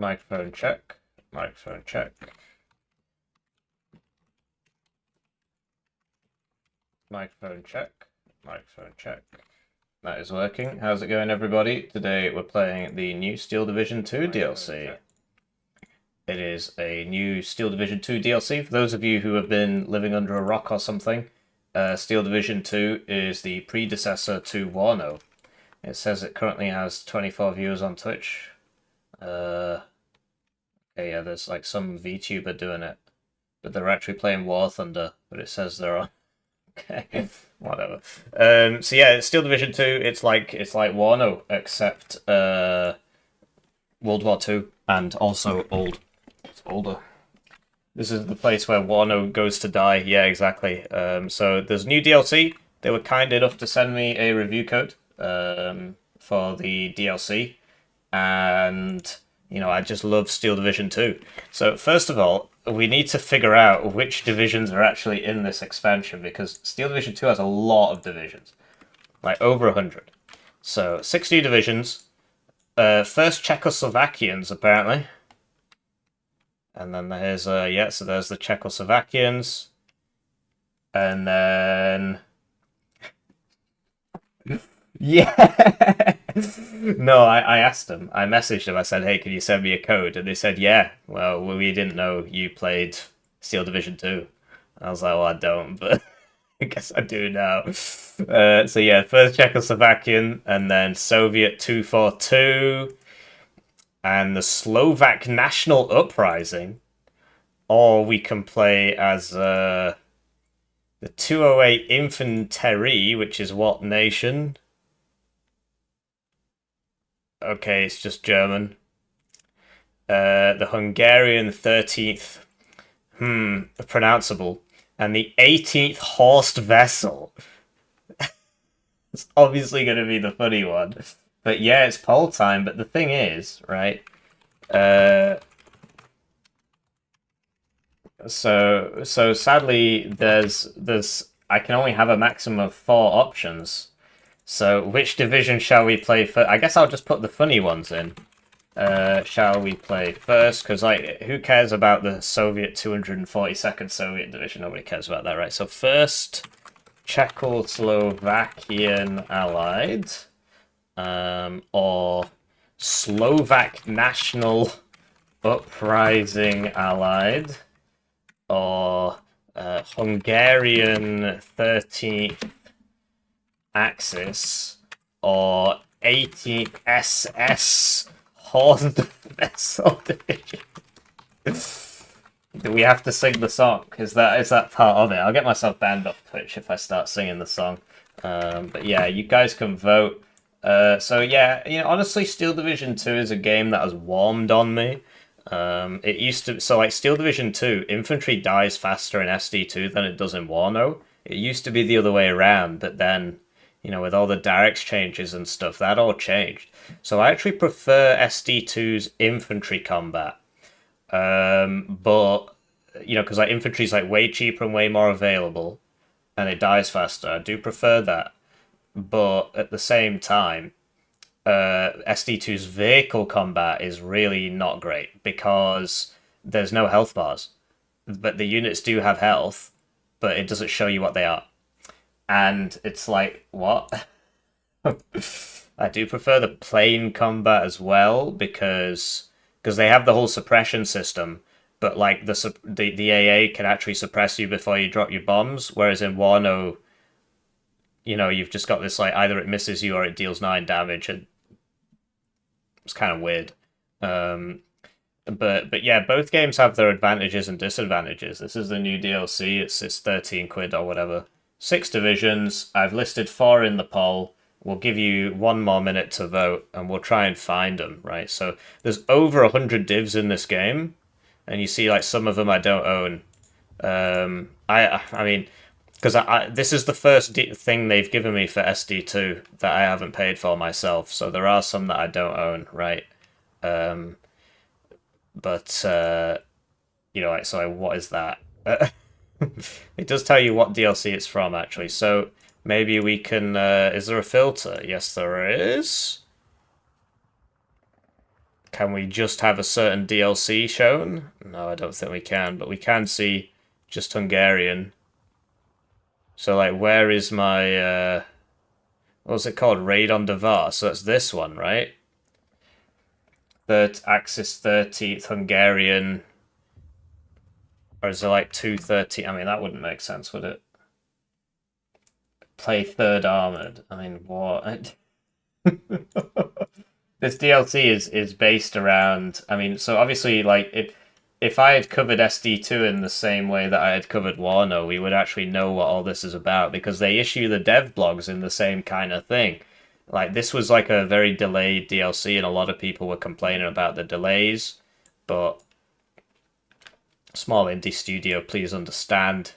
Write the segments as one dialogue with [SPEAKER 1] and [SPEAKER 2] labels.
[SPEAKER 1] Microphone check. Microphone check. Microphone check. Microphone check. That is working. How's it going, everybody? Today we're playing the new Steel Division 2 DLC. It is a new Steel Division 2 DLC. For those of you who have been living under a rock or something, Steel Division 2 is the predecessor to Warno. It says it currently has 24 viewers on Twitch. Okay, yeah, there's like some VTuber doing it, but they're actually playing War Thunder, but it says they're on. Okay, whatever. So yeah, it's Steel Division 2. It's like Warno, except World War 2 and also old. It's older. This is the place where Warno goes to die. Yeah, exactly. So there's new DLC. They were kind enough to send me a review code for the DLC, and you know, I just love Steel Division 2. So first of all, we need to figure out which divisions are actually in this expansion, because Steel Division 2 has a lot of divisions, like over 100. So 60 divisions. First Czechoslovakians, apparently. And then there's, yeah, so there's the Czechoslovakians. And then... yeah! No, I asked them. I messaged them. I said, hey, can you send me a code? And they said, yeah. Well, we didn't know you played Steel Division 2. I was like, well, I don't, but I guess I do now. So yeah, first Czechoslovakian, and then Soviet 242, and the Slovak National Uprising. Or we can play as the 208 Infantry, which is what nation? Okay, it's just German. The Hungarian 13th, pronounceable, and the 18th Horst Vessel. It's obviously going to be the funny one, but yeah, it's poll time. But the thing is, right? So sadly, there's I can only have a maximum of 4 options. So which division shall we play first? I guess I'll just put the funny ones in. Shall we play first? Because like, who cares about the Soviet 242nd Soviet Division? Nobody cares about that, right? So first, Czechoslovakian Allied, or Slovak National Uprising Allied, or Hungarian 13th Axis, or 18th SS Horst Vessel Division. Do we have to sing the song? Is that part of it? I'll get myself banned off Twitch if I start singing the song. But yeah, you guys can vote. So yeah, you know, honestly, Steel Division 2 is a game that has warmed on me. It used to, so like Steel Division 2, infantry dies faster in SD2 than it does in Warno. It used to be the other way around, but then, you know, with all the directs changes and stuff, that all changed. So I actually prefer SD2's infantry combat. But, you know, because like infantry's like way cheaper and way more available, and it dies faster. I do prefer that. But at the same time, SD2's vehicle combat is really not great, because there's no health bars. But the units do have health, but it doesn't show you what they are. And it's like, what? I do prefer the plane combat as well, because they have the whole suppression system, but like the AA can actually suppress you before you drop your bombs, whereas in Warno, you know, you've just got this, like, either it misses you or it deals 9 damage, and it's kind of weird. But yeah, both games have their advantages and disadvantages. This is the new DLC. It's 13 quid or whatever. 6 divisions. I've listed 4 in the poll. We'll give you 1 more minute to vote, and we'll try and find them, right? So there's over 100 divs in this game, and you see, like, some of them I don't own. I mean, because this is the first thing they've given me for SD2 that I haven't paid for myself, so there are some that I don't own, right? But you know, like, so what is that? It does tell you what DLC it's from, actually. So maybe we can... is there a filter? Yes, there is. Can we just have a certain DLC shown? No, I don't think we can, but we can see just Hungarian. So, like, where is my, what was it called? Raid on Devar. So that's this one, right? Third Axis 30th Hungarian. Or is it like 230? I mean, that wouldn't make sense, would it? Play Third Armored. I mean, what? This DLC is based around. I mean, so obviously, like if I had covered SD2 in the same way that I had covered Warno, we would actually know what all this is about because they issue the dev blogs in the same kind of thing. Like this was like a very delayed DLC, and a lot of people were complaining about the delays. But small indie studio, please understand.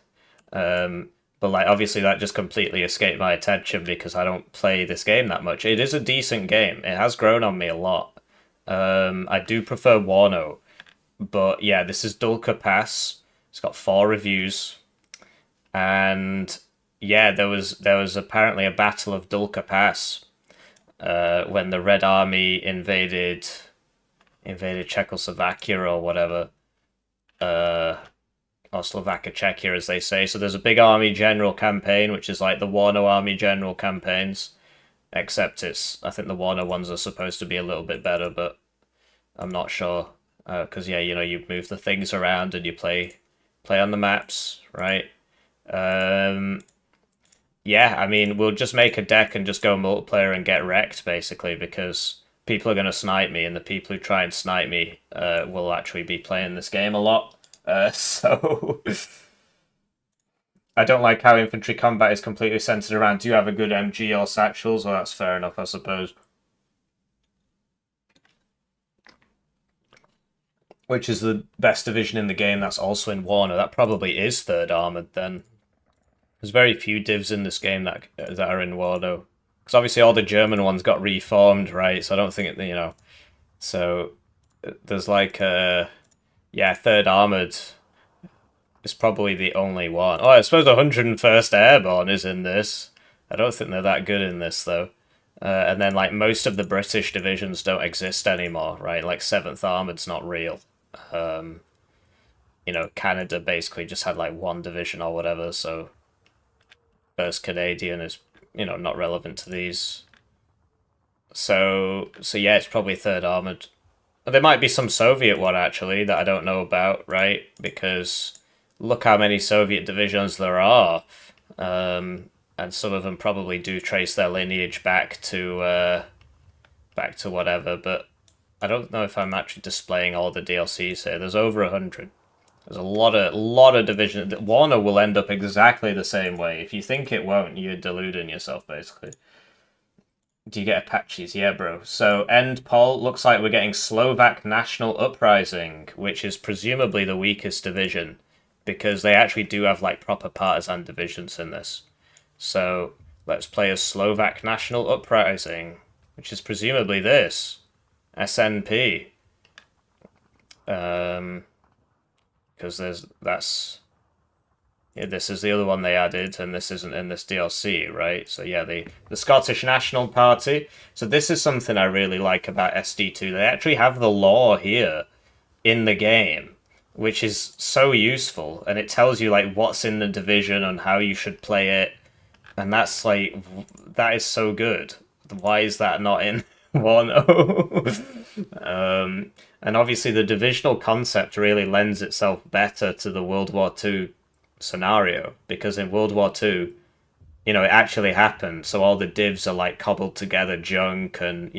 [SPEAKER 1] But like obviously that just completely escaped my attention because I don't play this game that much. It is a decent game. It has grown on me a lot. I do prefer Warno, but yeah, this is Dulka Pass. It's got 4 reviews, and yeah, there was apparently a battle of Dulka Pass when the Red Army invaded Czechoslovakia or whatever. Or Slovakia, Czechia, as they say. So there's a big army general campaign, which is like the Warno army general campaigns, except I think the Warno ones are supposed to be a little bit better, but I'm not sure. Because yeah, you move the things around and you play on the maps, right? Yeah, I mean, we'll just make a deck and just go multiplayer and get wrecked, basically, because people are going to snipe me, and the people who try and snipe me will actually be playing this game a lot. So I don't like how infantry combat is completely centered around do you have a good MG or satchels? Well, that's fair enough, I suppose. Which is the best division in the game that's also in Warner. That probably is Third Armored then. There's very few divs in this game that are in Warno. Because obviously all the German ones got reformed, right? So I don't think So there's like yeah, Third Armored is probably the only one. Oh, I suppose 101st Airborne is in this. I don't think they're that good in this, though. And then, like, most of the British divisions don't exist anymore, right? Like, 7th Armoured's not real. Canada basically just had, like, 1 division or whatever, so 1st Canadian is, not relevant to these. So yeah, it's probably 3rd Armoured. There might be some Soviet one, actually, that I don't know about, right? Because look how many Soviet divisions there are. And some of them probably do trace their lineage back to whatever, but I don't know if I'm actually displaying all the DLCs here. There's over 100. There's a lot of divisions. Warner will end up exactly the same way. If you think it won't, you're deluding yourself, basically. Do you get Apaches? Yeah, bro. So, end poll. Looks like we're getting Slovak National Uprising, which is presumably the weakest division, because they actually do have, like, proper partisan divisions in this. So, let's play as Slovak National Uprising, which is presumably this. SNP. Because this is the other one they added, and this isn't in this DLC, right? So yeah, the Scottish National Party. So this is something I really like about SD2. They actually have the law here in the game, which is so useful, and it tells you like what's in the division and how you should play it, and that is so good. Why is that not in Warno? And obviously the divisional concept really lends itself better to the World War II scenario, because in World War II, it actually happened, so all the divs are like cobbled together junk, and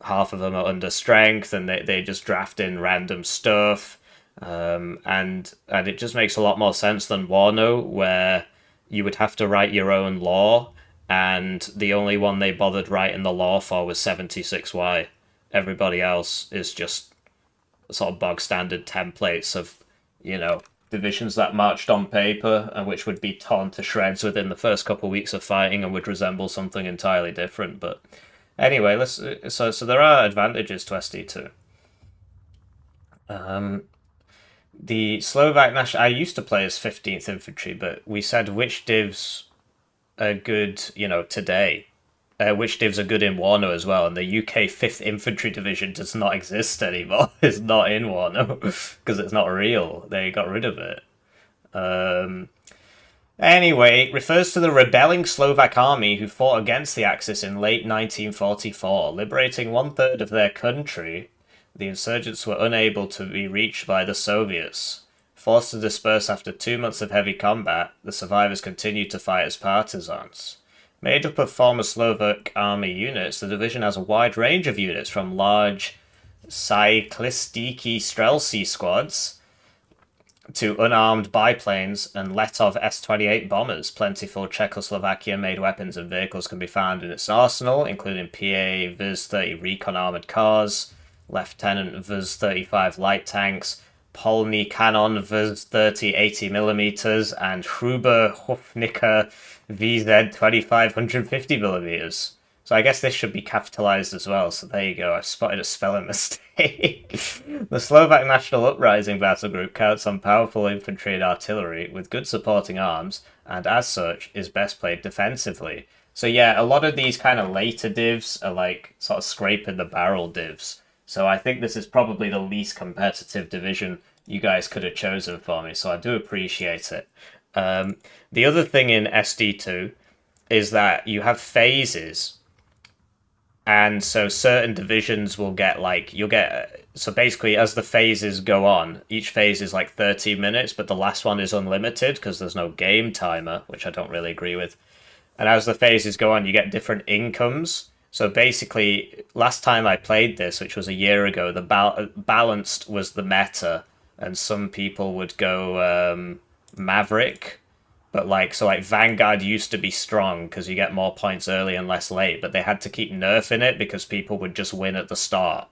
[SPEAKER 1] half of them are under strength, and they just draft in random stuff, and it just makes a lot more sense than Warno, where you would have to write your own law, and the only one they bothered writing the law for was 76Y. Everybody else is just sort of bog standard templates of divisions that marched on paper and which would be torn to shreds within the first couple of weeks of fighting and would resemble something entirely different. But anyway, so there are advantages to SD2. The Slovak National, I used to play as 15th Infantry, but we said which divs are good, today. which divs are good in Warno as well. And the UK 5th Infantry Division does not exist anymore. It's not in Warno because it's not real. They got rid of it. Anyway, it refers to the rebelling Slovak army who fought against the Axis in late 1944, liberating 1/3 of their country. The insurgents were unable to be reached by the Soviets. Forced to disperse after 2 months of heavy combat, the survivors continued to fight as partisans. Made up of former Slovak army units, the division has a wide range of units from large cyclistiki strelci squads to unarmed biplanes and Letov S-28 bombers. Plentiful Czechoslovakian-made weapons and vehicles can be found in its arsenal, including PA Vz-30 recon armoured cars, Lieutenant Vz-35 light tanks, Polny Cannon Vz-30 80mm, and Huber Hofnicker VZ-25 150mm. So I guess this should be capitalized as well. So there you go. I spotted a spelling mistake. The Slovak National Uprising battle group counts on powerful infantry and artillery with good supporting arms, and as such is best played defensively. So yeah, a lot of these kind of later divs are like sort of scraping the barrel divs. So I think this is probably the least competitive division you guys could have chosen for me. So I do appreciate it. The other thing in SD2 is that you have phases. And so certain divisions will get like, so basically as the phases go on, each phase is like 30 minutes, but the last one is unlimited because there's no game timer, which I don't really agree with. And as the phases go on, you get different incomes. So basically, last time I played this, which was a year ago, the balanced was the meta, and some people would go Maverick. But like Vanguard used to be strong because you get more points early and less late, but they had to keep nerfing it because people would just win at the start.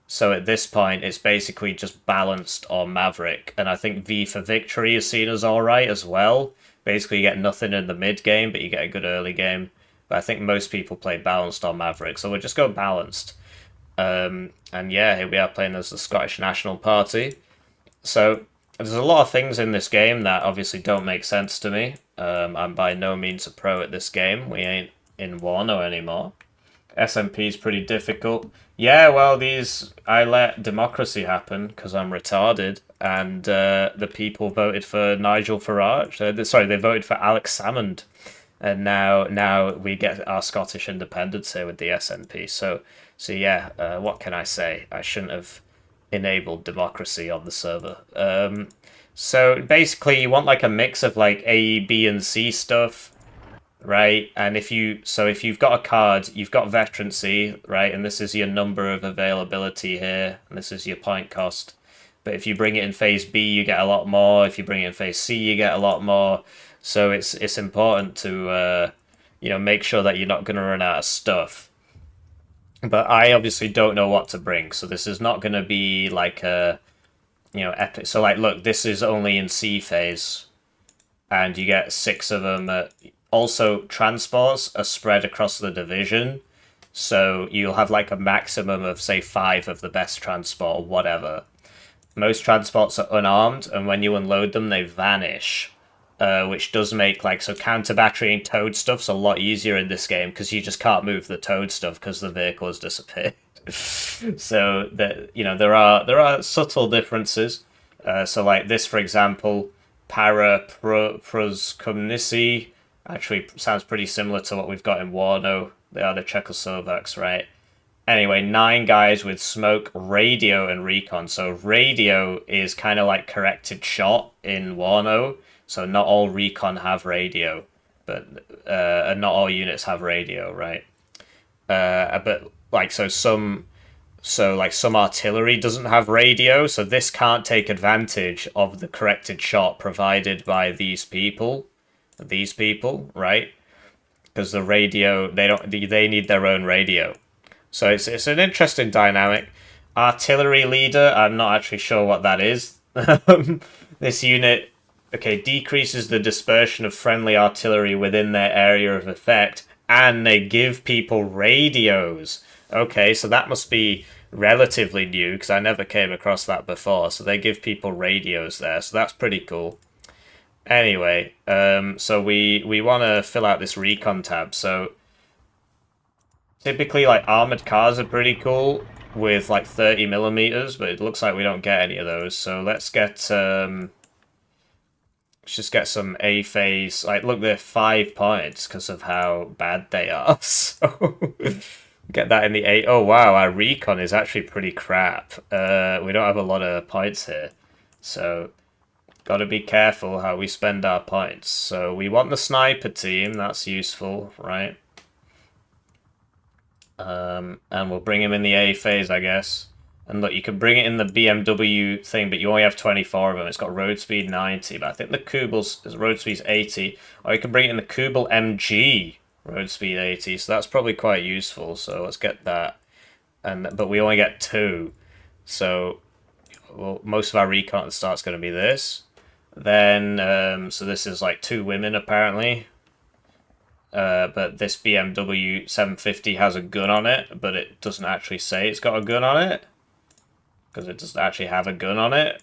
[SPEAKER 1] So at this point, it's basically just balanced or Maverick, and I think V for Victory is seen as alright as well. Basically, you get nothing in the mid game, but you get a good early game. But I think most people play balanced or Maverick, so we'll just go balanced. And yeah, here we are playing as the Scottish National Party. So there's a lot of things in this game that obviously don't make sense to me. I'm by no means a pro at this game. We ain't in Warno anymore. SMP is pretty difficult. Yeah, well, I let democracy happen because I'm retarded, and the people voted for Nigel Farage. They voted for Alex Salmond, and now we get our Scottish independence here with the SNP. So yeah, what can I say? I shouldn't have enabled democracy on the server. So basically you want like a mix of like A, B, and C stuff, right? And if you've got a card, you've got veterancy, right? And this is your number of availability here, and this is your point cost. But if you bring it in phase B, you get a lot more. If you bring it in phase C, you get a lot more. So it's important to make sure that you're not going to run out of stuff. But I obviously don't know what to bring, so this is not going to be like a, epic. So like, look, this is only in C phase, and you get 6 of them. Also, transports are spread across the division, so you'll have like a maximum of, say, 5 of the best transport or whatever. Most transports are unarmed, and when you unload them, they vanish. Which does make counter batterying towed stuff's a lot easier in this game because you just can't move the towed stuff because the vehicle has disappeared. So that there are subtle differences. So like this, for example, Proskomnici actually sounds pretty similar to what we've got in Warno. They are the Czechoslovaks, right? Anyway, 9 guys with smoke, radio, and recon. So radio is kind of like corrected shot in Warno. So not all recon have radio, but not all units have radio, right? But some artillery doesn't have radio, so this can't take advantage of the corrected shot provided by these people, right? Because the radio, they need their own radio. So it's an interesting dynamic. Artillery leader, I'm not actually sure what that is. This unit, okay, decreases the dispersion of friendly artillery within their area of effect, and they give people radios. Okay, so that must be relatively new, because I never came across that before. So they give people radios there, so that's pretty cool. Anyway, so we want to fill out this recon tab. So typically, like, armored cars are pretty cool with, like, 30 millimeters, but it looks like we don't get any of those. So let's get, let's just get some A phase. Like, look, they're 5 points because of how bad they are. So get that in the 8. Oh, wow, our recon is actually pretty crap. We don't have a lot of points here. So got to be careful how we spend our points. So we want the sniper team. That's useful, right? And we'll bring him in the A phase, I guess. And look, you can bring it in the BMW thing, but you only have 24 of them. It's got road speed 90, but I think the Kugel's road speed's 80. Or you can bring it in the Kugel MG, road speed 80. So that's probably quite useful. So let's get that. But we only get 2. So well, most of our recon at the start's going to be this. Then, so this is like 2 women apparently. But this BMW 750 has a gun on it, but it doesn't actually say it's got a gun on it. Because it doesn't actually have a gun on it.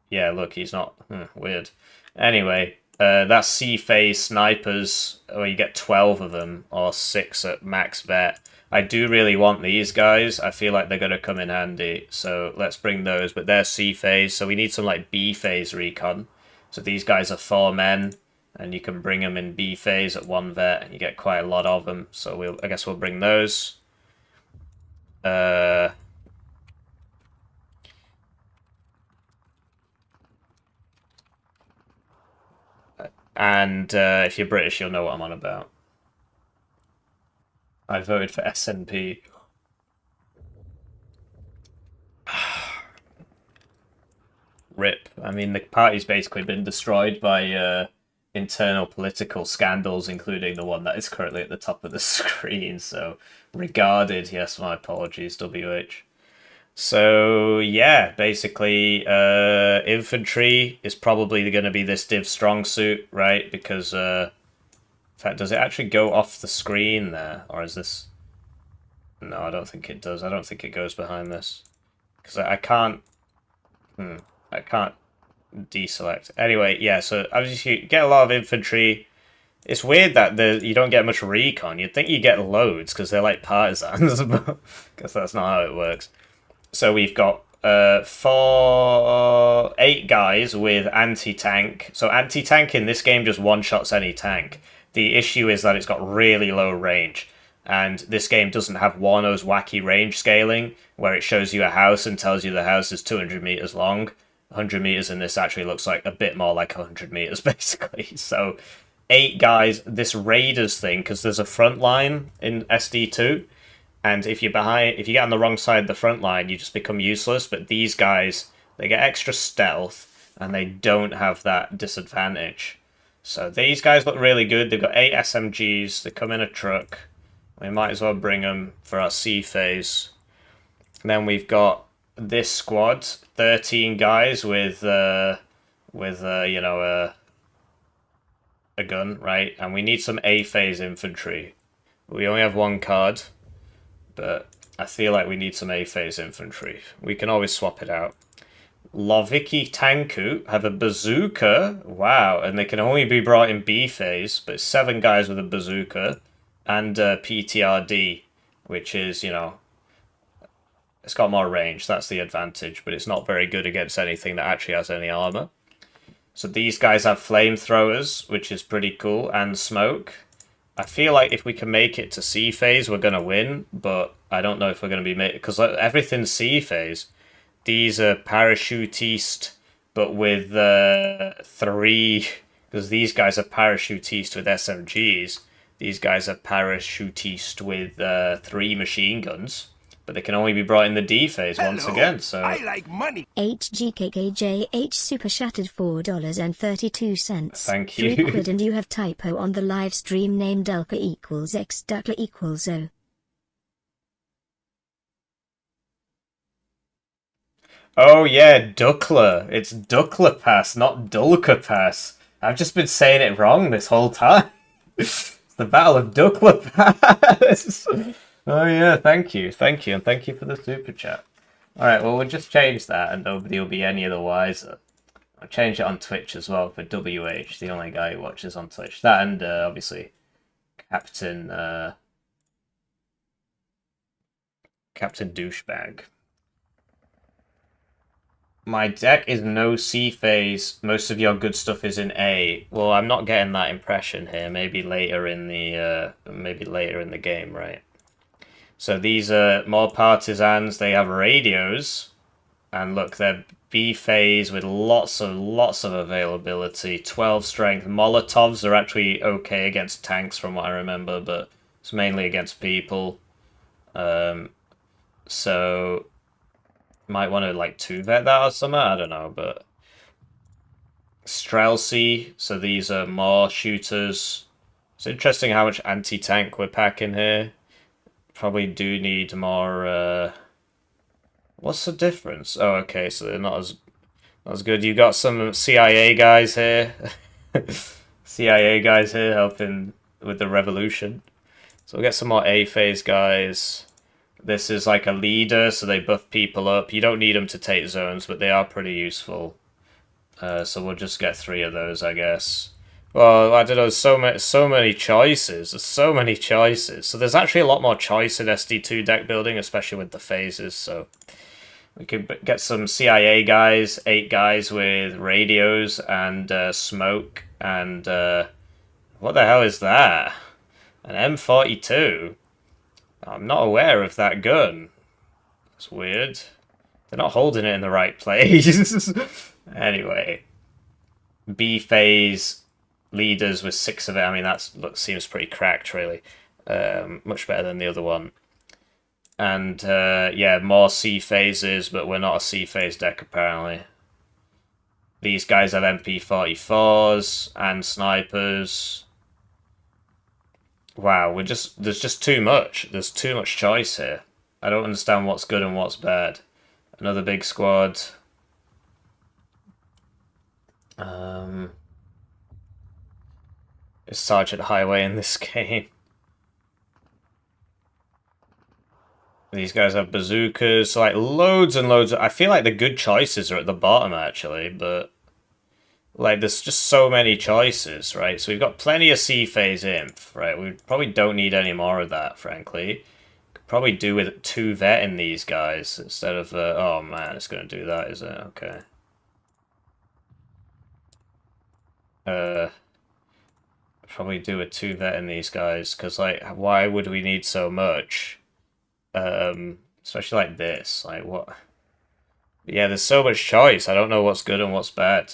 [SPEAKER 1] Yeah, look, he's not... weird. Anyway, that's C-phase snipers, or you get 12 of them, or 6 at max vet. I do really want these guys. I feel like they're going to come in handy. So let's bring those, but they're C-phase, so we need some like B-phase recon. So these guys are 4 men. And you can bring them in B phase at 1 vet, and you get quite a lot of them. So I guess we'll bring those. And if you're British, you'll know what I'm on about. I voted for SNP. Rip. I mean, the party's basically been destroyed by internal political scandals, including the one that is currently at the top of the screen. So, regarded, yes, my apologies, WH. So, yeah, basically, infantry is probably going to be this div strong suit, right? Because, in fact, does it actually go off the screen there? Or is this... No, I don't think it does. I don't think it goes behind this. Because I can't... I can't deselect. Anyway, yeah, so obviously you get a lot of infantry. It's weird that you don't get much recon. You'd think you get loads because they're like partisans, but I guess that's not how it works. So we've got 8 guys with anti-tank. So anti-tank in this game just one-shots any tank. The issue is that it's got really low range. And this game doesn't have Warno's wacky range scaling, where it shows you a house and tells you the house is 200 meters long. 100 meters in this actually looks like a bit more like 100 meters, basically. So 8 guys, this Raiders thing, because there's a front line in SD2, and if you get on the wrong side of the front line, you just become useless. But these guys, they get extra stealth, and they don't have that disadvantage. So these guys look really good. They've got 8 SMGs. They come in a truck. We might as well bring them for our C phase. And then we've got this squad, 13 guys with you know, a gun, right? And we need some A phase infantry. We only have 1 card, but I feel like we need some A phase infantry. We can always swap it out. Loviki Tanku have a bazooka. Wow, and they can only be brought in B phase, but 7 guys with a bazooka. And PTRD, which is, you know, it's got more range. That's the advantage, but it's not very good against anything that actually has any armor. So these guys have flamethrowers, which is pretty cool, and smoke. I feel like if we can make it to C phase, we're going to win, but I don't know if we're going to be made, because everything's C phase. These are parachutist, but with 3, because these guys are parachutist with SMGs. These guys are parachutist with 3 machine guns, but they can only be brought in the D phase once again. So
[SPEAKER 2] I like money.
[SPEAKER 3] HGKKJH super shattered $4.32.
[SPEAKER 1] Thank you.
[SPEAKER 3] £3 and you have typo on the live stream name Dulka equals X Dukla equals O.
[SPEAKER 1] Oh yeah, Dukla. It's Dukla Pass, not Dulka Pass. I've just been saying it wrong this whole time. The Battle of Dukla Pass. Oh yeah, thank you, and thank you for the super chat. Alright, well, we'll just change that and nobody will be any the wiser. I'll change it on Twitch as well for WH, the only guy who watches on Twitch. That and obviously Captain Captain Douchebag. My deck is no C phase. Most of your good stuff is in A. Well, I'm not getting that impression here. Maybe later in the game, right? So these are more partisans. They have radios, and look, they're B phase with lots of availability. 12 strength. Molotovs are actually okay against tanks, from what I remember, but it's mainly against people. So might want to like 2-vet that or something. I don't know, but Streltsy. So these are more shooters. It's interesting how much anti-tank we're packing here. Probably do need more. What's the difference? Oh, okay, so they're not as good. You got some CIA guys here. CIA guys here helping with the revolution. So we'll get some more A phase guys. This is like a leader, so they buff people up. You don't need them to take zones, but they are pretty useful. So we'll just get 3 of those, I guess. Well, I don't know, so many choices. There's so many choices. So there's actually a lot more choice in SD2 deck building, especially with the phases, so we could get some CIA guys, 8 guys with radios and smoke, and what the hell is that? An M42? I'm not aware of that gun. It's weird. They're not holding it in the right place. Anyway, B phase leaders with 6 of it. I mean, seems pretty cracked, really. Much better than the other one. And yeah, more C phases, but we're not a C phase deck apparently. These guys have MP44s and snipers. Wow, there's just too much. There's too much choice here. I don't understand what's good and what's bad. Another big squad. Is Sergeant Highway in this game? These guys have bazookas, so like loads and loads. I feel like the good choices are at the bottom actually, but like there's just so many choices, right? So we've got plenty of C phase inf, right? We probably don't need any more of that, frankly. Could probably do with 2-vetting these guys instead of oh man, it's gonna do that, is it? Okay. Probably do a 2-vetting these guys, because like why would we need so much? Especially like this, like what? Yeah, there's so much choice. I don't know what's good and what's bad.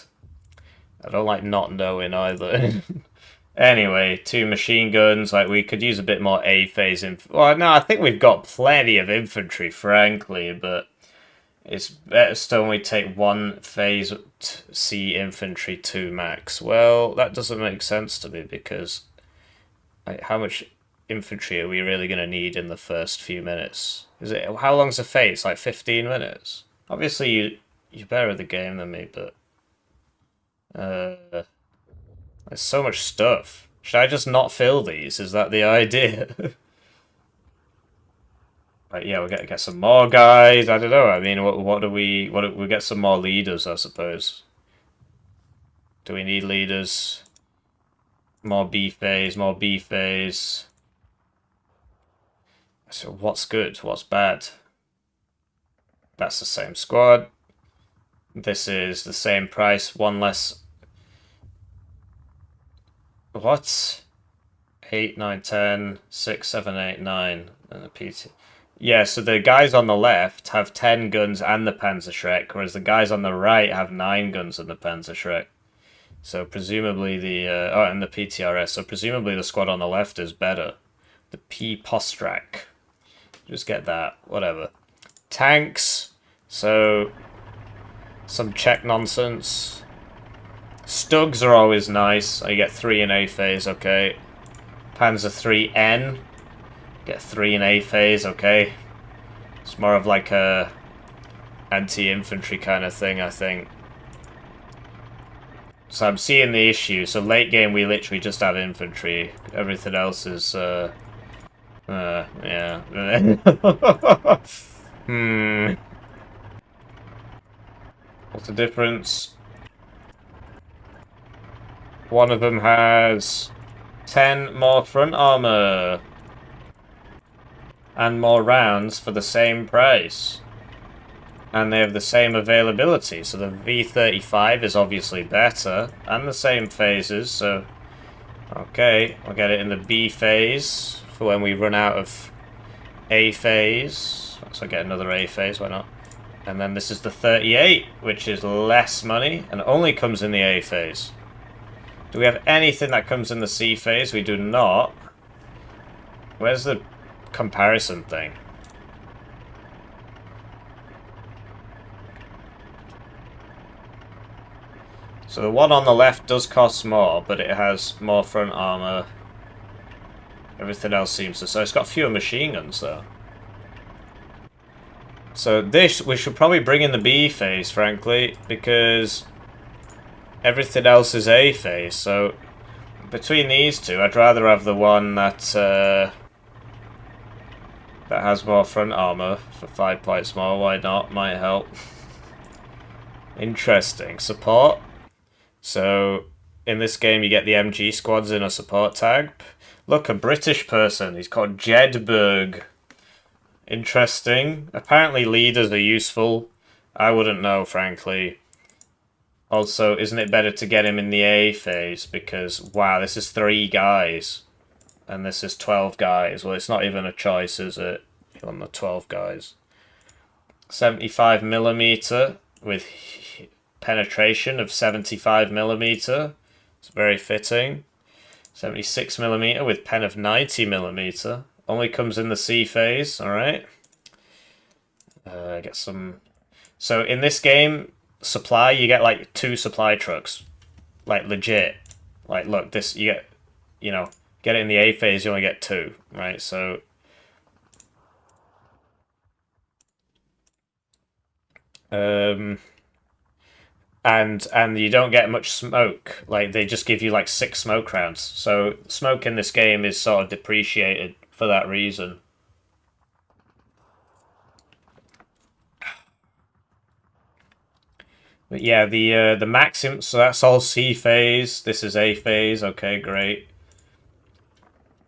[SPEAKER 1] I don't like not knowing either. Anyway, 2 machine guns. Like we could use a bit more A phase Well, no, I think we've got plenty of infantry, frankly, but it's better still we take 1 phase C infantry 2 max. Well, that doesn't make sense to me because like, how much infantry are we really going to need in the first few minutes? How long's a phase? Like 15 minutes? Obviously you're better at the game than me, but there's so much stuff. Should I just not fill these? Is that the idea? Right, yeah, we'll get some more guys. I don't know. I mean, what do we get some more leaders, I suppose. Do we need leaders? More B phase, more B phase. So what's good? What's bad? That's the same squad. This is the same price, 1 less. What? 8, 9, 10, 6, 7, 8, 9, and the PT. Yeah, so the guys on the left have 10 guns and the Panzerschreck, whereas the guys on the right have 9 guns and the Panzerschreck. So presumably and the PTRS. So presumably the squad on the left is better. The P Postrak. Just get that. Whatever. Tanks. So some Czech nonsense. Stugs are always nice. You get 3 in A phase, okay. Panzer 3N. Get 3 in A phase, okay. It's more of like a anti-infantry kind of thing, I think. So I'm seeing the issue. So late game we literally just have infantry. Everything else is yeah. What's the difference? One of them has 10 more front armor. and more rounds for the same price. And they have the same availability, so the V35 is obviously better, and the same phases, so... Okay, I'll get it in the B phase, for when we run out of A phase. So I get another A phase, why not? And then this is the 38, which is less money, and only comes in the A phase. Do we have anything that comes in the C phase? We do not. Where's the comparison thing? So the one on the left does cost more, but it has more front armor. Everything else seems to... So it's got fewer machine guns, though. So this, we should probably bring in the B phase, frankly, because everything else is A phase. So between these two, I'd rather have the one that that has more front armor for 5 points more. Why not? Might help. Interesting. Support. So in this game, you get the MG squads in a support tag. Look, a British person. He's called Jedburgh. Interesting. Apparently leaders are useful. I wouldn't know, frankly. Also, isn't it better to get him in the A phase? Because, wow, this is 3 guys. And this is 12 guys. Well, it's not even a choice, is it? On the 12 guys. 75mm with penetration of 75mm. It's very fitting. 76mm with pen of 90mm. Only comes in the C phase, alright. Get some... So in this game, supply, you get like 2 supply trucks. Like legit. Like look, this, you get, you know, get it in the A phase, you only get 2, right? So... And you don't get much smoke. Like, they just give you like 6 smoke rounds. So smoke in this game is sort of depreciated for that reason. But yeah, the maximum, so that's all C phase. This is A phase. Okay, great.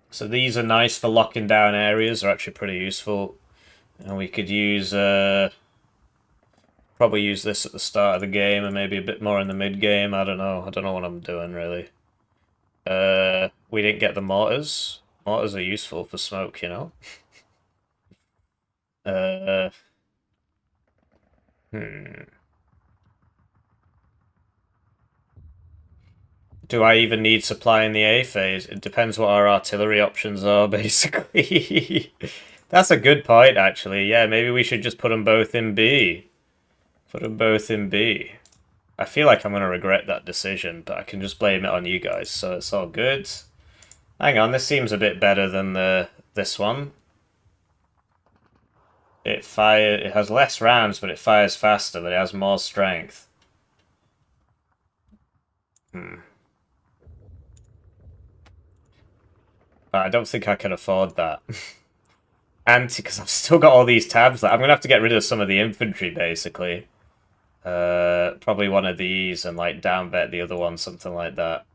[SPEAKER 1] So these are nice for locking down areas. They're actually pretty useful. And we could use... Probably use this at the start of the game and maybe a bit more in the mid-game. I don't know. I don't know what I'm doing, really. We didn't get the mortars. Mortars are useful for smoke, you know? Do I even need supply in the A phase? It depends what our artillery options are, basically. That's a good point, actually. Yeah, maybe we should just put them both in B. Put them both in B. I feel like I'm going to regret that decision, but I can just blame it on you guys, so it's all good. Hang on, this seems a bit better than this one. It has less rounds, but it fires faster, but it has more strength. I don't think I can afford that. And because I've still got all these tabs, I'm going to have to get rid of some of the infantry, basically. Probably one of these and like down bet the other one, something like that.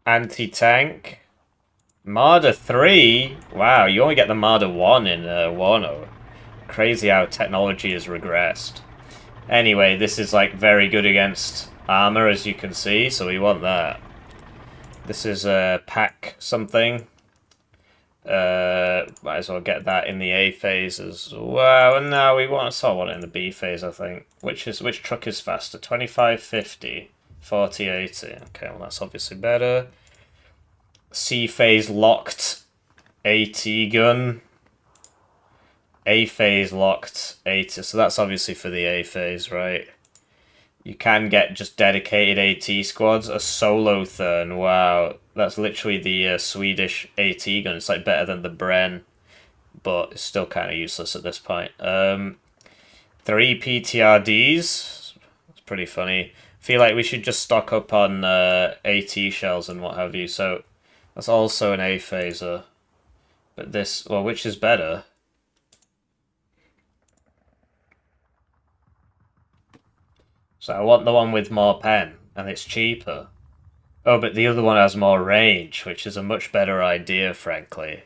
[SPEAKER 1] Anti-tank. Marder 3? Wow, you only get the Marder 1 in Warno. Crazy how technology has regressed. Anyway, this is like very good against armor, as you can see, so we want that. This is a pack something. Might as well get that in the A phase as well. And now we want it in the B phase, I think. Which truck is faster? 2550, 4080. Okay, well that's obviously better. C phase locked AT gun. A phase locked 80. So that's obviously for the A phase, right? You can get just dedicated AT squads. A solo Thurn, wow. That's literally the Swedish AT gun. It's like better than the Bren, but it's still kind of useless at this point. 3 PTRDs. It's pretty funny. Feel like we should just stock up on AT shells and what have you. So that's also an A phaser. But this, well, which is better? So I want the one with more pen, and it's cheaper. Oh, but the other one has more range, which is a much better idea, frankly.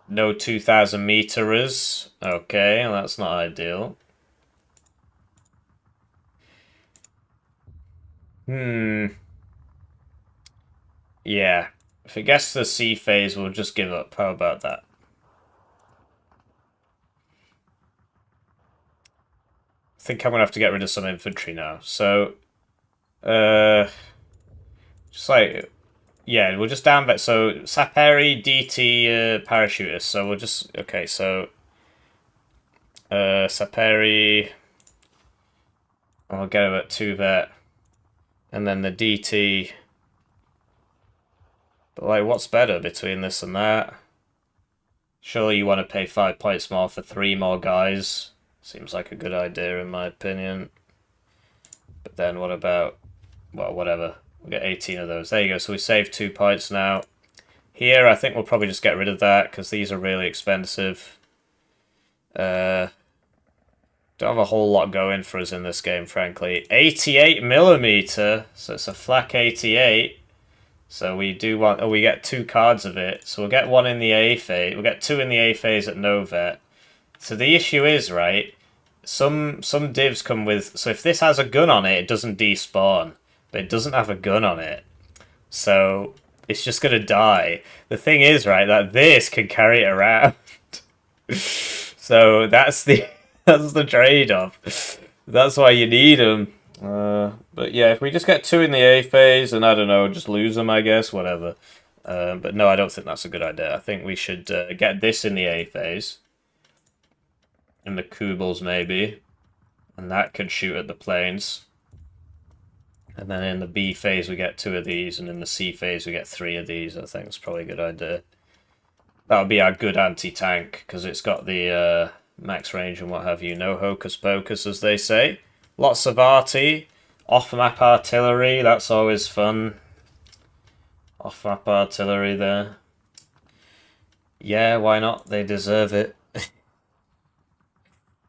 [SPEAKER 1] No 2,000 meterers. Okay, well, that's not ideal. Yeah. If it gets to the C phase, we'll just give up. How about that? I think I'm gonna have to get rid of some infantry now. So, just like, yeah, we'll just down bet. So Saperi, DT, parachutists. So we'll just okay. So, Saperi, I'll get him at 2 vet, and then the DT. But like, what's better between this and that? Surely you want to pay 5 points more for 3 more guys. Seems like a good idea in my opinion. But then what about, well, whatever. We'll get 18 of those. There you go. So we saved 2 points now. Here, I think we'll probably just get rid of that because these are really expensive. Don't have a whole lot going for us in this game, frankly. 88mm, so it's a flak 88. So we do want, oh, we get 2 cards of it. So we'll get 1 in the A phase. We'll get 2 in the A phase at no vet. So the issue is, right, some divs come with, so if this has a gun on it, it doesn't despawn. But it doesn't have a gun on it. So it's just going to die. The thing is, right, that this can carry it around. So that's the trade-off. That's why you need them. But yeah, if we just get 2 in the A phase, and I don't know, just lose them, I guess, whatever. But no, I don't think that's a good idea. I think we should get this in the A phase. In the Kubels, maybe. And that can shoot at the planes. And then in the B phase, we get 2 of these, and in the C phase, we get 3 of these. I think it's probably a good idea. That would be our good anti-tank, because it's got the max range and what have you. No hocus pocus, as they say. Lots of arty. Off-map artillery, that's always fun. Off-map artillery there. Yeah, why not? They deserve it.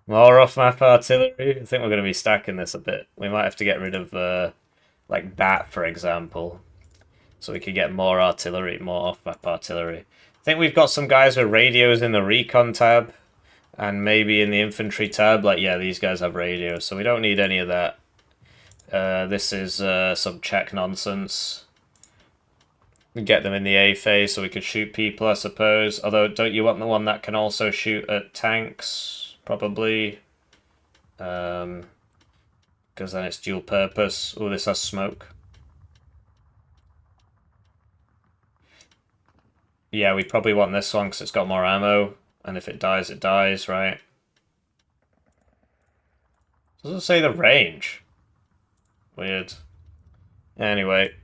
[SPEAKER 1] More off-map artillery. I think we're going to be stacking this a bit. We might have to get rid of, like, that, for example. So we could get more artillery, more off-map artillery. I think we've got some guys with radios in the recon tab. And maybe in the infantry tab. Like, yeah, these guys have radios, so we don't need any of that. This is some Czech nonsense. We get them in the A phase so we could shoot people, I suppose. Although, don't you want the one that can also shoot at tanks? Probably. Because then it's dual purpose. Oh, this has smoke. Yeah, we probably want this one because it's got more ammo. And if it dies, it dies, right? Doesn't say the range. Weird. Anyway.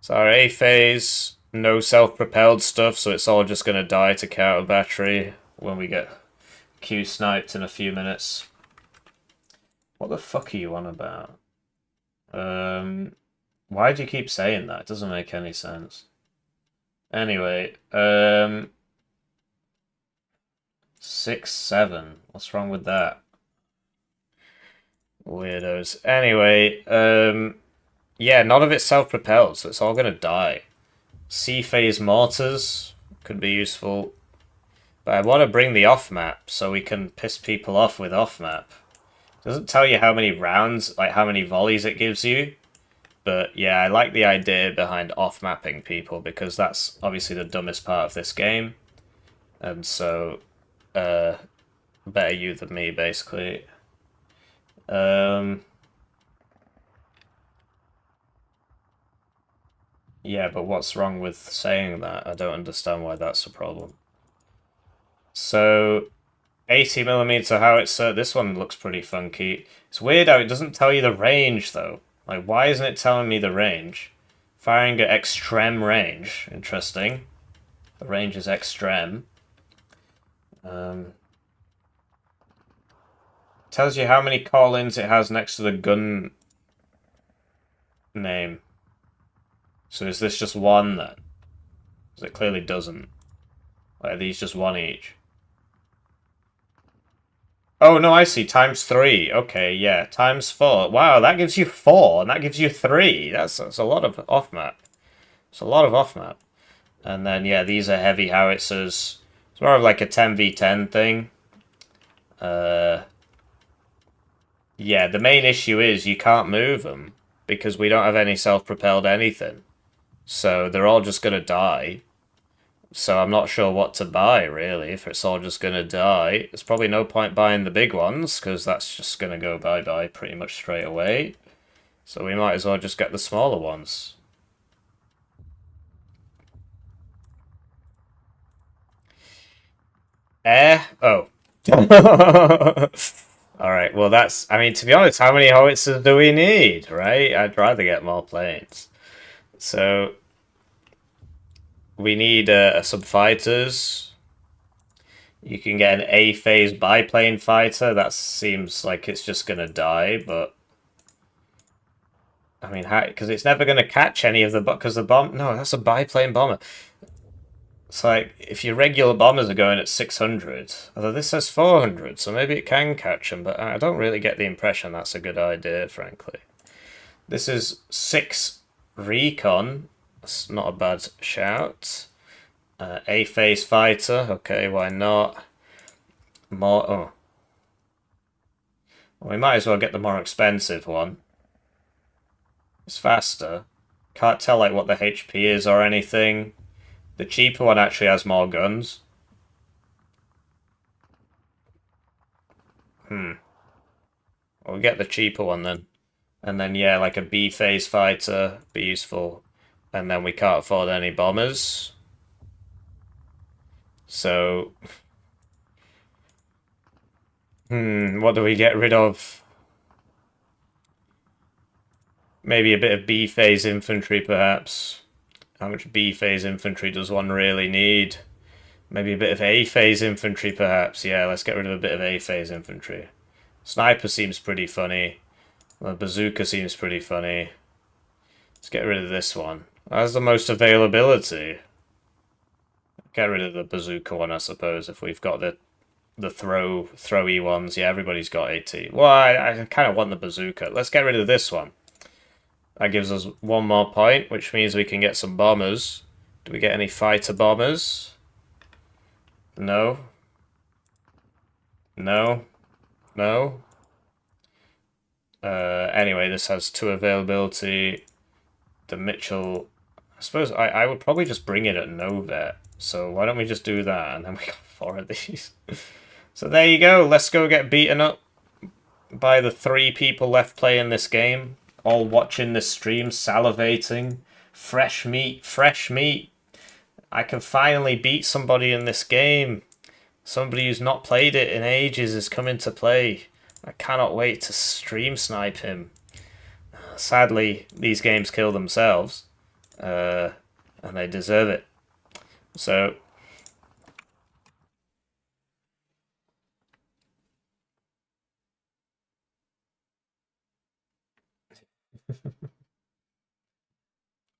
[SPEAKER 1] So our A phase, no self-propelled stuff, so it's all just going to die to counter battery when we get Q sniped in a few minutes. What the fuck are you on about? Why do you keep saying that? It doesn't make any sense. Anyway, 6-7. What's wrong with that? Weirdos. Anyway, yeah, none of it's self-propelled, so it's all gonna die. C-phase mortars could be useful. But I want to bring the off-map so we can piss people off with off-map. Doesn't tell you how many rounds, like how many volleys it gives you. But yeah, I like the idea behind off-mapping people because that's obviously the dumbest part of this game. And so, better you than me, basically. Yeah, but what's wrong with saying that? I don't understand why that's a problem. So, 80mm howitzer, this one looks pretty funky. It's weird how it doesn't tell you the range, though. Like, why isn't it telling me the range? Firing at extreme range. Interesting. The range is extreme. Tells you how many call-ins it has next to the gun name. So is this just one, then? Because it clearly doesn't. Like, are these just one each? Oh, no, I see. Times 3. Okay, yeah. Times 4. Wow, that gives you 4, and that gives you 3. That's a lot of off-map. It's a lot of off-map. And then, yeah, these are heavy howitzers. It's more of like a 10v10 thing. Yeah, the main issue is you can't move them because we don't have any self-propelled anything. So they're all just going to die. So I'm not sure what to buy, really, if it's all just going to die. There's probably no point buying the big ones, because that's just going to go bye-bye pretty much straight away. So we might as well just get the smaller ones. Oh. Alright, well that's... I mean, to be honest, how many howitzers do we need, right? I'd rather get more planes. So... we need some fighters. You can get an A-phase biplane fighter. That seems like it's just going to die, but... I mean, because it's never going to catch any of the... because the bomb... no, that's a biplane bomber. It's like, if your regular bombers are going at 600, although this says 400, so maybe it can catch them, but I don't really get the impression that's a good idea, frankly. This is 6 recon. That's not a bad shout. A-phase fighter. Okay, why not? More... oh. Well, we might as well get the more expensive one. It's faster. Can't tell like what the HP is or anything. The cheaper one actually has more guns. Well, we'll get the cheaper one then. And then, yeah, like a B-phase fighter. Be useful. And then we can't afford any bombers. So... what do we get rid of? Maybe a bit of B-phase infantry, perhaps. How much B-phase infantry does one really need? Maybe a bit of A-phase infantry, perhaps. Yeah, let's get rid of a bit of A-phase infantry. Sniper seems pretty funny. The bazooka seems pretty funny. Let's get rid of this one. That's the most availability. Get rid of the bazooka one, I suppose, if we've got the throwy ones. Yeah, everybody's got AT. Well, I kind of want the bazooka. Let's get rid of this one. That gives us 1 more point, which means we can get some bombers. Do we get any fighter bombers? No. No. No. Anyway, this has 2 availability. The Mitchell... I suppose I would probably just bring it at no vet. So why don't we just do that, and then we got 4 of these. So there you go. Let's go get beaten up by the 3 people left playing this game. All watching this stream, salivating. Fresh meat, fresh meat. I can finally beat somebody in this game. Somebody who's not played it in ages is coming to play. I cannot wait to stream snipe him. Sadly, these games kill themselves. And they deserve it. So...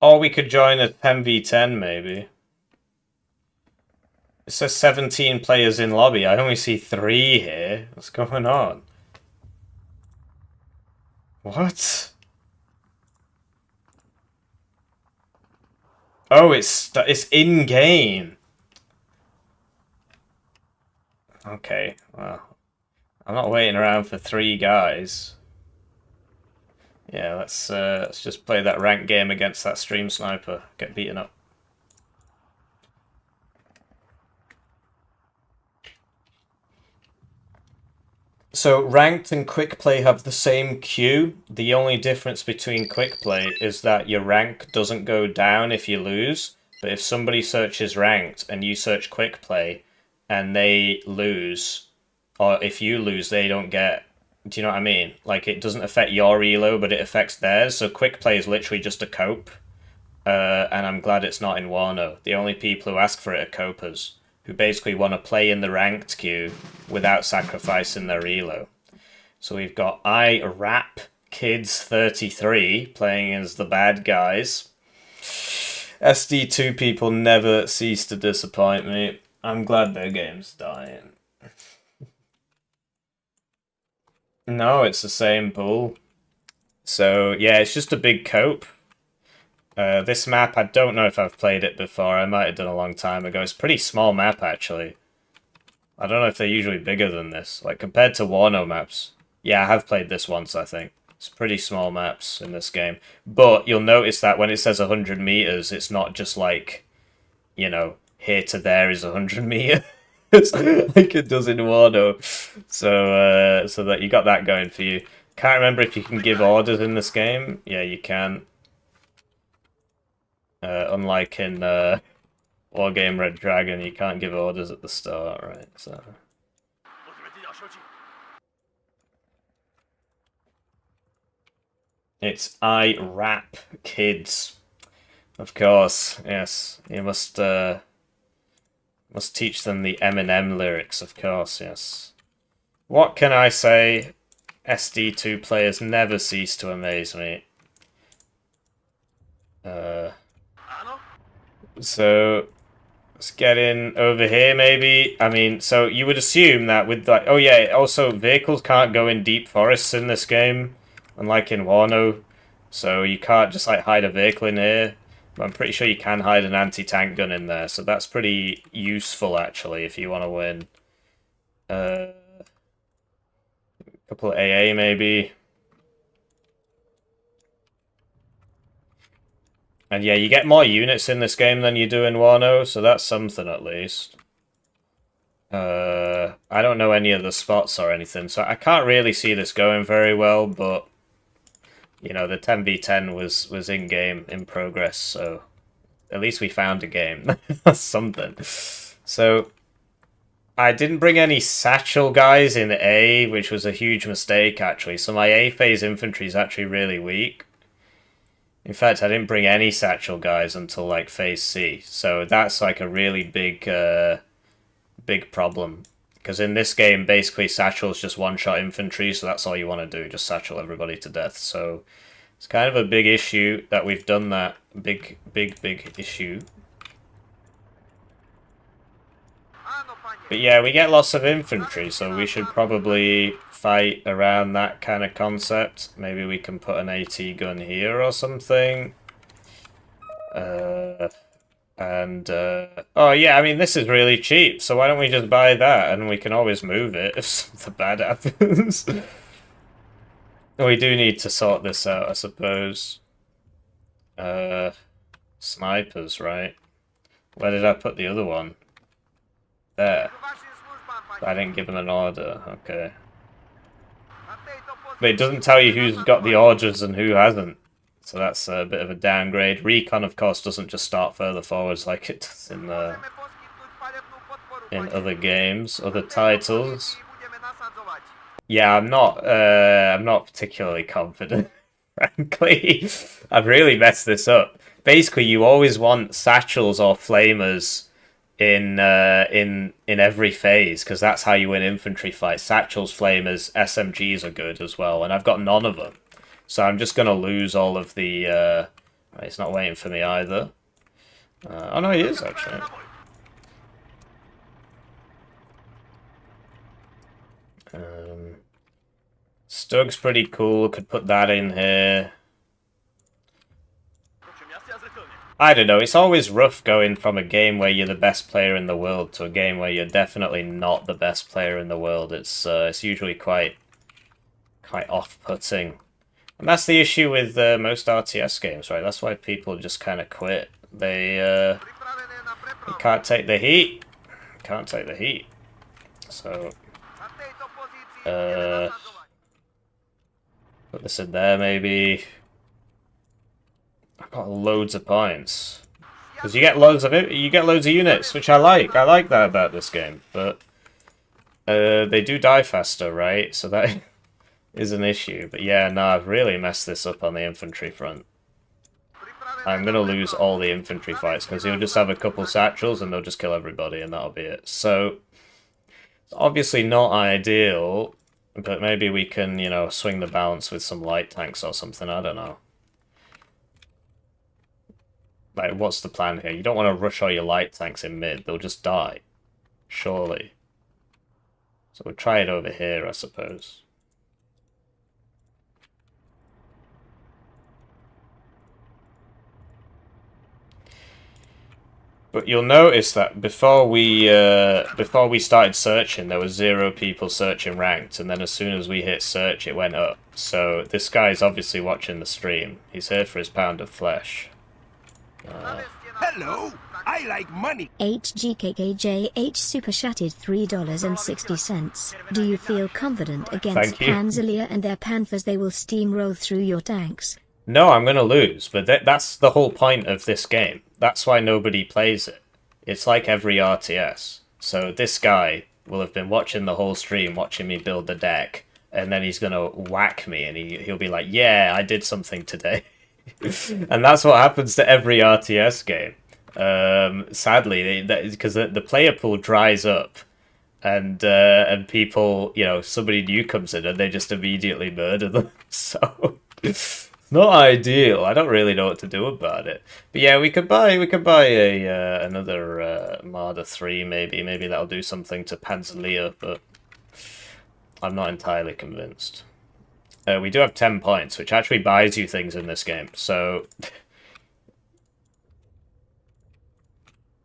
[SPEAKER 1] or we could join a 10v10 maybe. It says 17 players in lobby. I only see 3 here. What's going on? What? Oh, it's in-game. Okay, well. I'm not waiting around for 3 guys. Yeah, let's just play that ranked game against that stream sniper. Get beaten up. So ranked and quick play have the same queue. The only difference between quick play is that your rank doesn't go down if you lose. But if somebody searches ranked and you search quick play and they lose, or if you lose, they don't get... do you know what I mean? Like, it doesn't affect your elo, but it affects theirs. So quick play is literally just a cope. And I'm glad it's not in Warno. The only people who ask for it are copers, who basically want to play in the ranked queue without sacrificing their elo. So we've got Rap Kids 33 playing as the bad guys. SD2 people never cease to disappoint me. I'm glad their game's dying. No, it's the same pool. So, yeah, it's just a big cope. This map, I don't know if I've played it before. I might have done a long time ago. It's a pretty small map, actually. I don't know if they're usually bigger than this. Like, compared to Warno maps. Yeah, I have played this once, I think. It's pretty small maps in this game. But you'll notice that when it says 100 meters, it's not just like, you know, here to there is 100 meters. Like it does in Warno. So that you got that going for you. Can't remember if you can give orders in this game. Yeah, you can. Unlike in Wargame Red Dragon, you can't give orders at the start, right? So. It's I rap kids. Of course, yes. You must teach them the Eminem lyrics, of course, yes. What can I say? SD2 players never cease to amaze me. So let's get in over here, maybe. I mean, so you would assume that with like, oh yeah, also vehicles can't go in deep forests in this game, unlike in Warno. So you can't just like hide a vehicle in here. But I'm pretty sure you can hide an anti-tank gun in there, so that's pretty useful actually if you want to win. A couple of AA maybe. And yeah, you get more units in this game than you do in Warno, so that's something at least. I don't know any of the spots or anything, so I can't really see this going very well, but you know, the 10v10 was in game, in progress, so at least we found a game. That's something. So I didn't bring any satchel guys in A, which was a huge mistake actually. So my A phase infantry is actually really weak. In fact, I didn't bring any satchel guys until like phase C. So that's like a really big big problem. Because in this game, basically satchel is just one-shot infantry, so that's all you want to do, just satchel everybody to death. So it's kind of a big issue that we've done that. Big issue. But yeah, we get lots of infantry, so we should probably fight around that kind of concept. Maybe we can put an AT gun here or something. Oh yeah, I mean, this is really cheap, so why don't we just buy that, and we can always move it if something bad happens. We do need to sort this out, I suppose. Snipers, right? Where did I put the other one? There. I didn't give them an order, okay. But it doesn't tell you who's got the orders and who hasn't. So that's a bit of a downgrade. Recon, of course, doesn't just start further forwards like it does in other games, other titles. Yeah, I'm not particularly confident, frankly. I've really messed this up. Basically, you always want satchels or flamers in every phase, because that's how you win infantry fights. Satchels, flamers, SMGs are good as well, and I've got none of them. So I'm just gonna lose all of the it's not waiting for me either. Oh no, he is actually. Stug's pretty cool, could put that in here. I don't know, it's always rough going from a game where you're the best player in the world to a game where you're definitely not the best player in the world. It's usually quite off-putting. And that's the issue with most RTS games, right? That's why people just kind of quit. They can't take the heat. Can't take the heat. So, put this in there maybe. I've got loads of points. Because you get loads of units, which I like. I like that about this game. But they do die faster, right? So that is an issue. But yeah, no, I've really messed this up on the infantry front. I'm gonna lose all the infantry fights because he'll just have a couple satchels and they'll just kill everybody and that'll be it. So it's obviously not ideal, but maybe we can, you know, swing the balance with some light tanks or something. I don't know. Like, what's the plan here? You don't want to rush all your light tanks in mid. They'll just die. Surely. So we'll try it over here, I suppose. But you'll notice that before we started searching, there was 0 people searching ranked, and then as soon as we hit search, it went up. So this guy's obviously watching the stream. He's here for his pound of flesh.
[SPEAKER 2] Hello, I like money.
[SPEAKER 3] HGKKJH super chatted $3.60. Do you feel confident against
[SPEAKER 1] Thank you.
[SPEAKER 3] Panzerlier and their Panthers? They will steamroll through your tanks.
[SPEAKER 1] No, I'm going to lose, but that's the whole point of this game. That's why nobody plays it. It's like every RTS. So this guy will have been watching the whole stream, watching me build the deck, and then he's going to whack me, and he'll be like, yeah, I did something today. And that's what happens to every RTS game. Sadly, because the player pool dries up, and people, you know, somebody new comes in, and they just immediately murder them. So... not ideal. I don't really know what to do about it. But yeah, we could buy a another Marder 3 maybe. Maybe that'll do something to Panzerlier, but I'm not entirely convinced. We do have 10 points, which actually buys you things in this game. So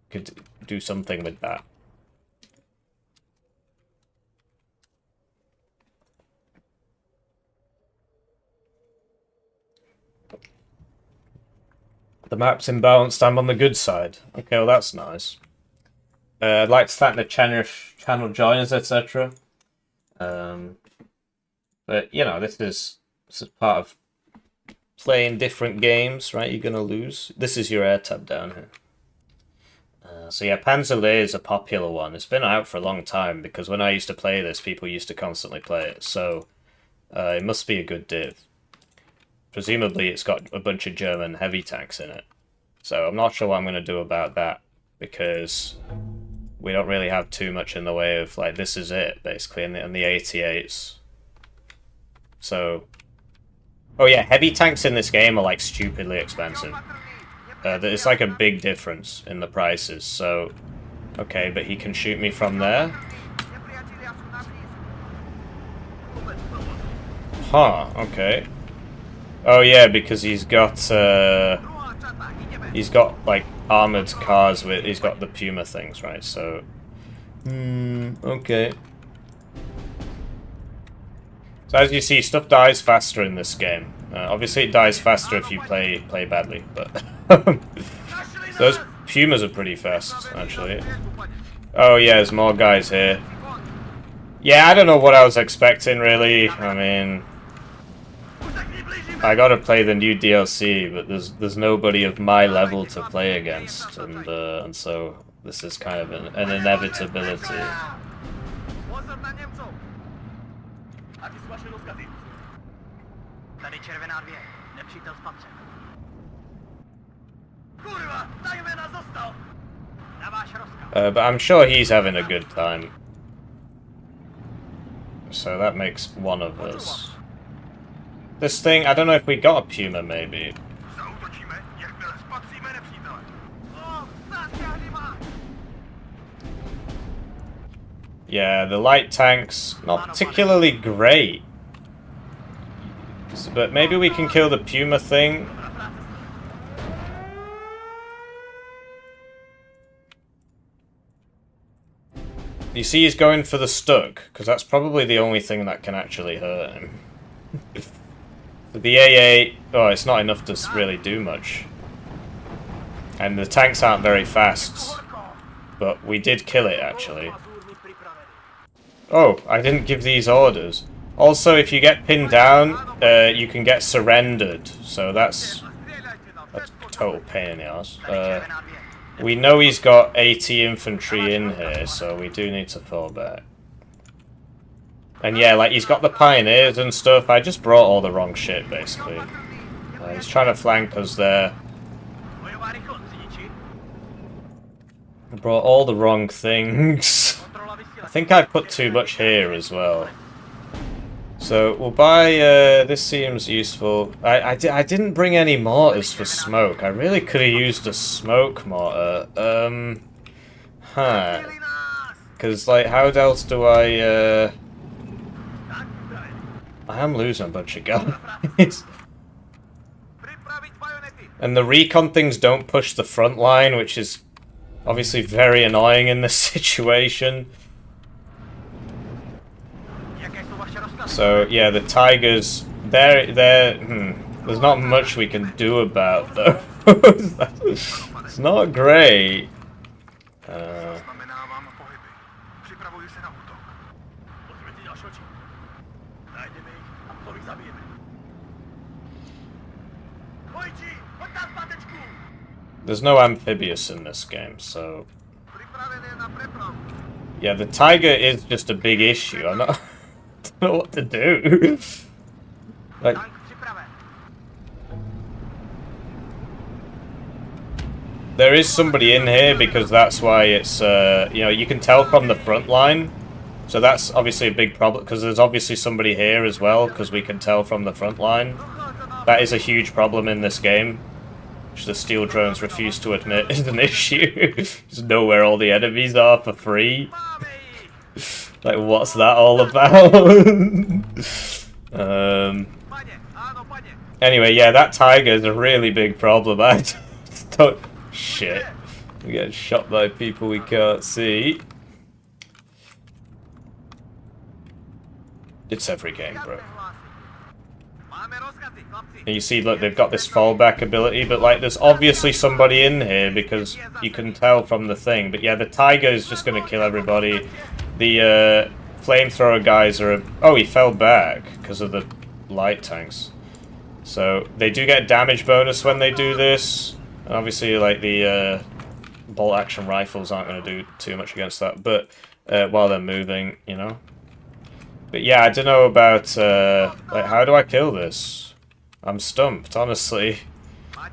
[SPEAKER 1] could do something with that. The map's imbalanced, I'm on the good side. Okay, well that's nice. I'd like to thank the channel joiners, etc. But, you know, this is part of playing different games, right? You're going to lose. This is your air tab down here. So yeah, Panzerlier is a popular one. It's been out for a long time, because when I used to play this, people used to constantly play it. So it must be a good div. Presumably it's got a bunch of German heavy tanks in it. So I'm not sure what I'm going to do about that, because we don't really have too much in the way of, like, this is it, basically, and the 88s. So... oh yeah, heavy tanks in this game are, like, stupidly expensive. It's like a big difference in the prices, so... okay, but he can shoot me from there? Huh, okay. Oh yeah, because he's got like armored cars with, he's got the Puma things, right? So, okay. So as you see, stuff dies faster in this game. Obviously, it dies faster if you play badly, but those Pumas are pretty fast, actually. Oh yeah, there's more guys here. Yeah, I don't know what I was expecting, really. I mean, I gotta play the new DLC, but there's nobody of my level to play against, and so this is kind of an inevitability. But I'm sure he's having a good time. So that makes one of us. This thing, I don't know if we got a Puma, maybe. Yeah, the light tanks, not particularly great. But maybe we can kill the Puma thing. You see he's going for the Stug, because that's probably the only thing that can actually hurt him. But the AA, oh, it's not enough to really do much. And the tanks aren't very fast. But we did kill it, actually. Oh, I didn't give these orders. Also, if you get pinned down, you can get surrendered. So that's a total pain in the ass. We know he's got 80 infantry in here, so we do need to fall back. And yeah, like, he's got the pioneers and stuff. I just brought all the wrong shit, basically. He's trying to flank us there. I brought all the wrong things. I think I put too much here as well. So we'll buy, this seems useful. I didn't bring any mortars for smoke. I really could have used a smoke mortar. Huh. Because, like, how else do I am losing a bunch of guys. And the recon things don't push the front line, which is Obviously very annoying in this situation. So yeah, the tigers, there's not much we can do about them. It's not great. There's no amphibious in this game, so yeah, the tiger is just a big issue. I don't know what to do. Like, there is somebody in here because that's why it's you know, you can tell from the front line. So that's obviously a big problem because there's obviously somebody here as well because we can tell from the front line. That is a huge problem in this game, which the steel drones refuse to admit is an issue. Just know where all the enemies are for free. Like, what's that all about? Anyway, yeah, that tiger is a really big problem. I just don't... Shit. We get shot by people we can't see. It's every game, bro. And you see, look, they've got this fallback ability, but, like, there's obviously somebody in here because you can tell from the thing. But, yeah, the tiger is just going to kill everybody. The flamethrower guys are... Oh, he fell back because of the light tanks. So, they do get damage bonus when they do this. And obviously, like, the bolt-action rifles aren't going to do too much against that. But, while they're moving, you know. But, yeah, I don't know about... like, how do I kill this? I'm stumped, honestly.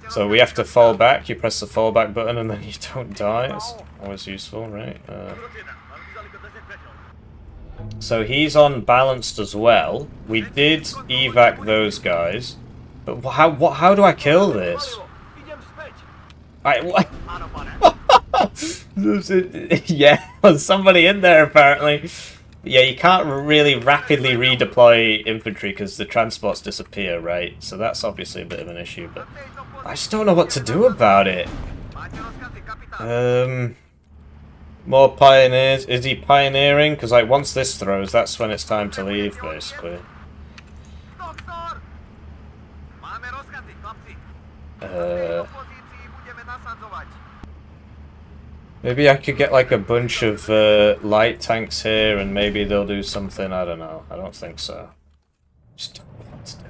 [SPEAKER 1] So we have to fall back. You press the fallback button and then you don't die. It's always useful, right? So he's unbalanced as well. We did evac those guys. But how do I kill this? What? Yeah, there's somebody in there apparently. Yeah, you can't really rapidly redeploy infantry because the transports disappear, right? So that's obviously a bit of an issue, but I just don't know what to do about it. More pioneers. Is he pioneering? Because, like, once this throws, that's when it's time to leave, basically. Maybe I could get like a bunch of light tanks here and maybe they'll do something, I don't know. I don't think so. Just don't know what to do.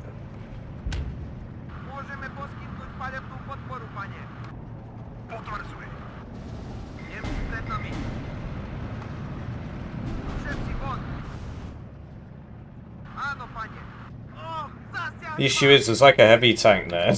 [SPEAKER 1] The issue is there's like a heavy tank there.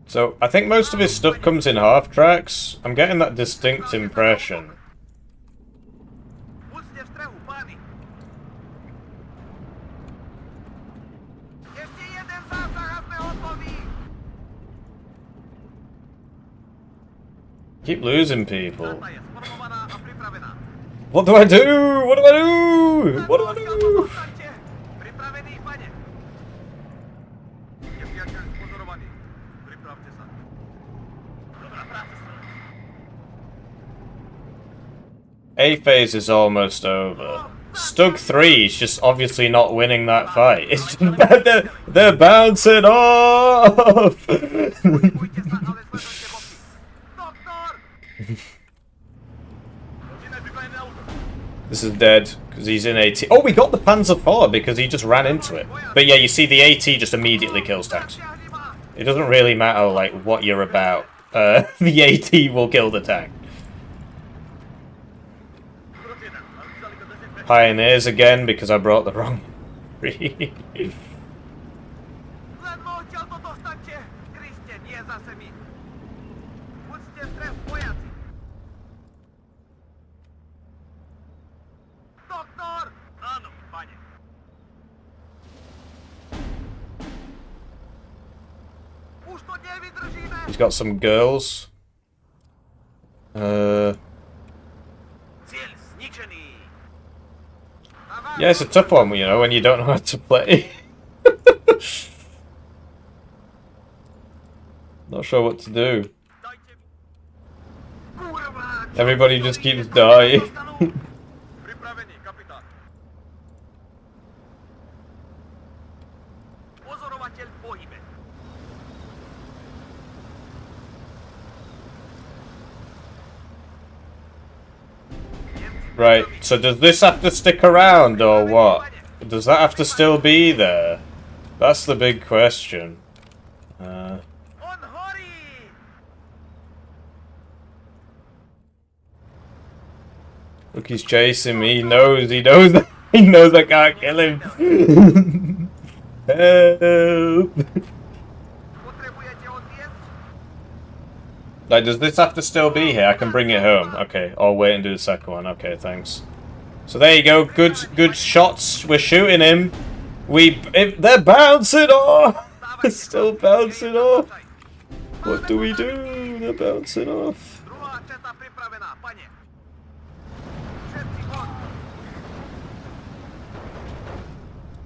[SPEAKER 1] So, I think most of his stuff comes in half tracks. I'm getting that distinct impression. Keep losing people. What do I do? What do I do? What do I do? A phase is almost over. Stug 3 is just obviously not winning that fight. It's just, they're bouncing off! This is dead, because he's in AT. Oh, we got the Panzer IV because he just ran into it. But yeah, you see the AT just immediately kills tanks. It doesn't really matter, like, what you're about. The AT will kill the tank. Pioneers again because I brought the wrong breed. He's got some girls. Yeah, it's a tough one, you know, when you don't know how to play. Not sure what to do. Everybody just keeps dying. Right, so does this have to stick around or what? Does that have to still be there? That's the big question. Look, he's chasing me. He knows he knows I can't kill him. Help! Like, does this have to still be here? I can bring it home. Okay, I'll wait and do the second one. Okay, thanks. So there you go. Good shots. We're shooting him. They're bouncing off. They're still bouncing off. What do we do? They're bouncing off.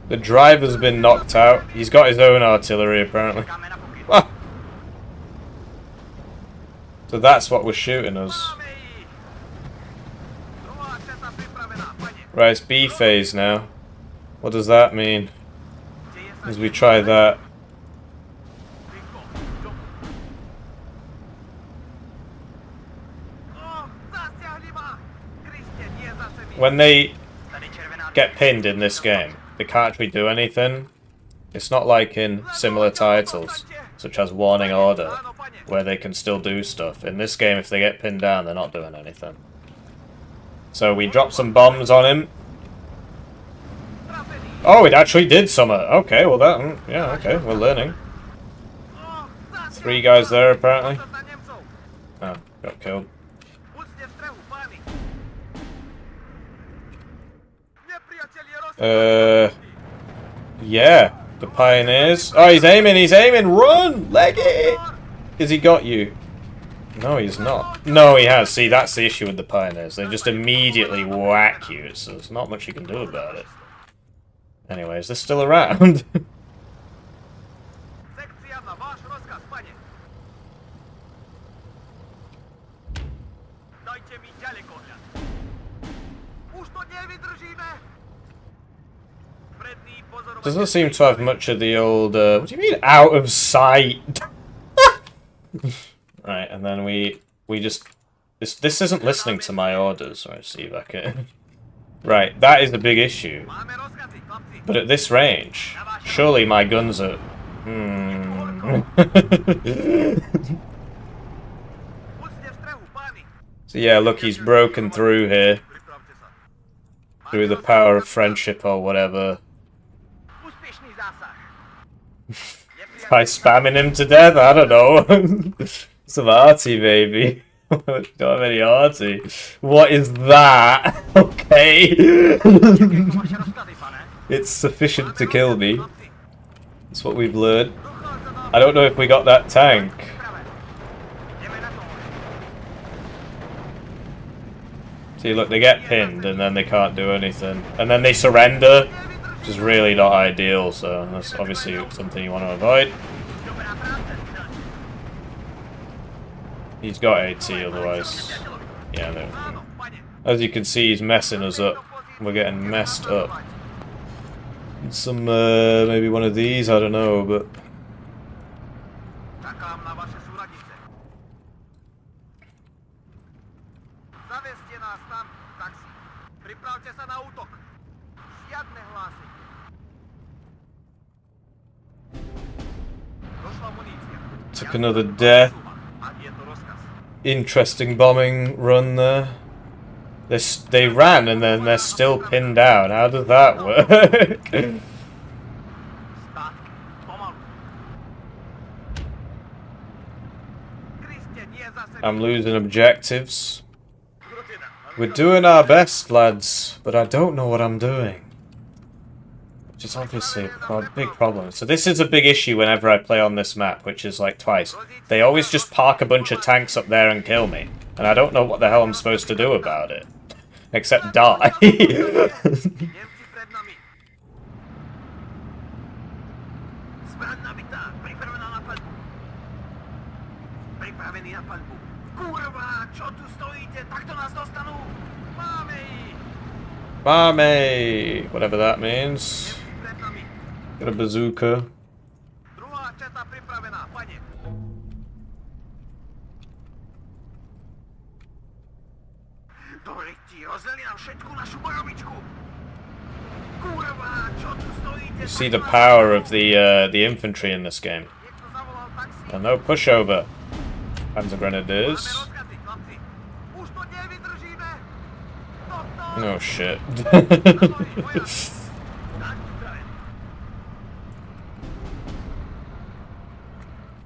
[SPEAKER 1] The driver's been knocked out. He's got his own artillery, apparently. Ah. So that's what was shooting us. Right, it's B phase now. What does that mean? As we try that. When they get pinned in this game, they can't actually do anything. It's not like in similar titles, such as Warning Order, where they can still do stuff. In this game, if they get pinned down, they're not doing anything. So we dropped some bombs on him. Oh, it actually did something. Okay, well that... yeah, okay, we're learning. 3 guys there, apparently. Oh, got killed. Yeah, the pioneers. Oh, he's aiming, run! Leggy! Has he got you? No, he's not. No, he has. See, that's the issue with the pioneers. They just immediately whack you, so there's not much you can do about it. Anyway, is this still around? Doesn't seem to have much of the old, what do you mean, out of sight? Right, and then we just... This isn't listening to my orders. Right, see if I can... Right, that is a big issue. But at this range, surely my guns are... So yeah, look, he's broken through here. Through the power of friendship or whatever. By spamming him to death? I don't know. Some arty, maybe. Don't have any arty. What is that? Okay. It's sufficient to kill me. That's what we've learned. I don't know if we got that tank. See, look, they get pinned and then they can't do anything. And then they surrender. Which is really not ideal, so that's obviously something you want to avoid. He's got AT otherwise. Yeah, no. As you can see, he's messing us up. We're getting messed up. Some, maybe one of these, I don't know, but... Took another death. Interesting bombing run there. They ran and then they're still pinned down. How does that work? I'm losing objectives. We're doing our best, lads, but I don't know what I'm doing. Which is obviously a big problem. So this is a big issue whenever I play on this map, which is like twice. They always just park a bunch of tanks up there and kill me. And I don't know what the hell I'm supposed to do about it. Except die. Máme! Whatever that means. Got a bazooka. You see the power of the infantry in this game. And no pushover. Panzer Grenadiers. Oh shit.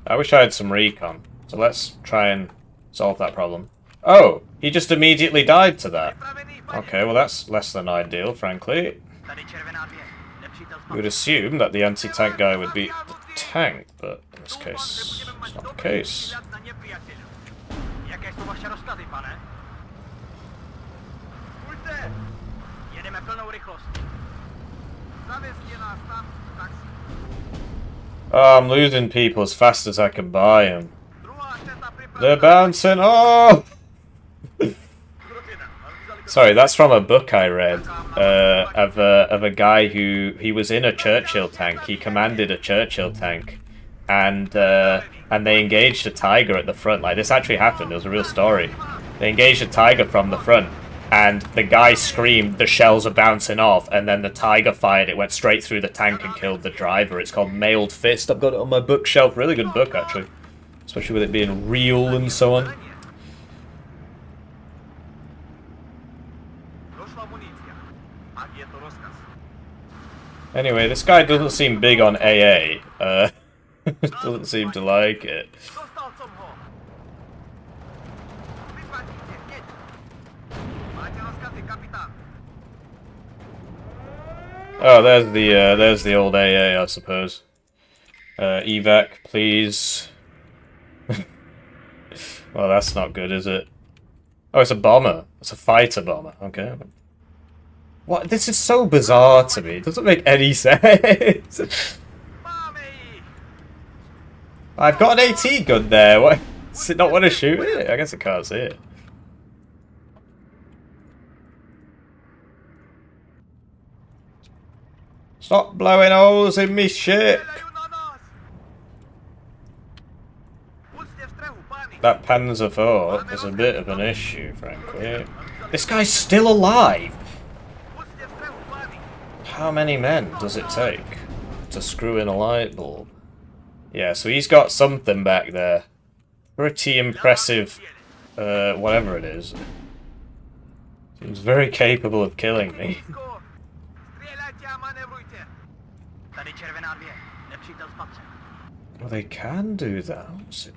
[SPEAKER 1] I wish I had some recon. So let's try and solve that problem. Oh, he just immediately died to that. Okay, well that's less than ideal, frankly. You would assume that the anti-tank guy would beat the tank, but in this case, it's not the case. Oh, I'm losing people as fast as I can buy them. They're bouncing. Oh! Sorry, that's from a book I read of a guy who he was in a Churchill tank. He commanded a Churchill tank, and they engaged a Tiger at the front. Like, this actually happened. It was a real story. They engaged a Tiger from the front, and the guy screamed, "The shells are bouncing off," and then the Tiger fired. It went straight through the tank and killed the driver. It's called Mailed Fist. I've got it on my bookshelf. Really good book, actually, especially with it being real and so on. Anyway, this guy doesn't seem big on AA. Doesn't seem to like it. Oh, there's the old AA, I suppose. Evac, please. Well, that's not good, is it? Oh, it's a bomber. It's a fighter bomber. Okay. What? This is so bizarre to me. It doesn't make any sense. I've got an AT gun there. What? Does it not want to shoot it? I guess it can't see it. Stop blowing holes in me shit. That Panzer IV is a bit of an issue, frankly. This guy's still alive. How many men does it take to screw in a light bulb? Yeah, so he's got something back there. Pretty impressive, whatever it is. Seems very capable of killing me. Well, they can do that.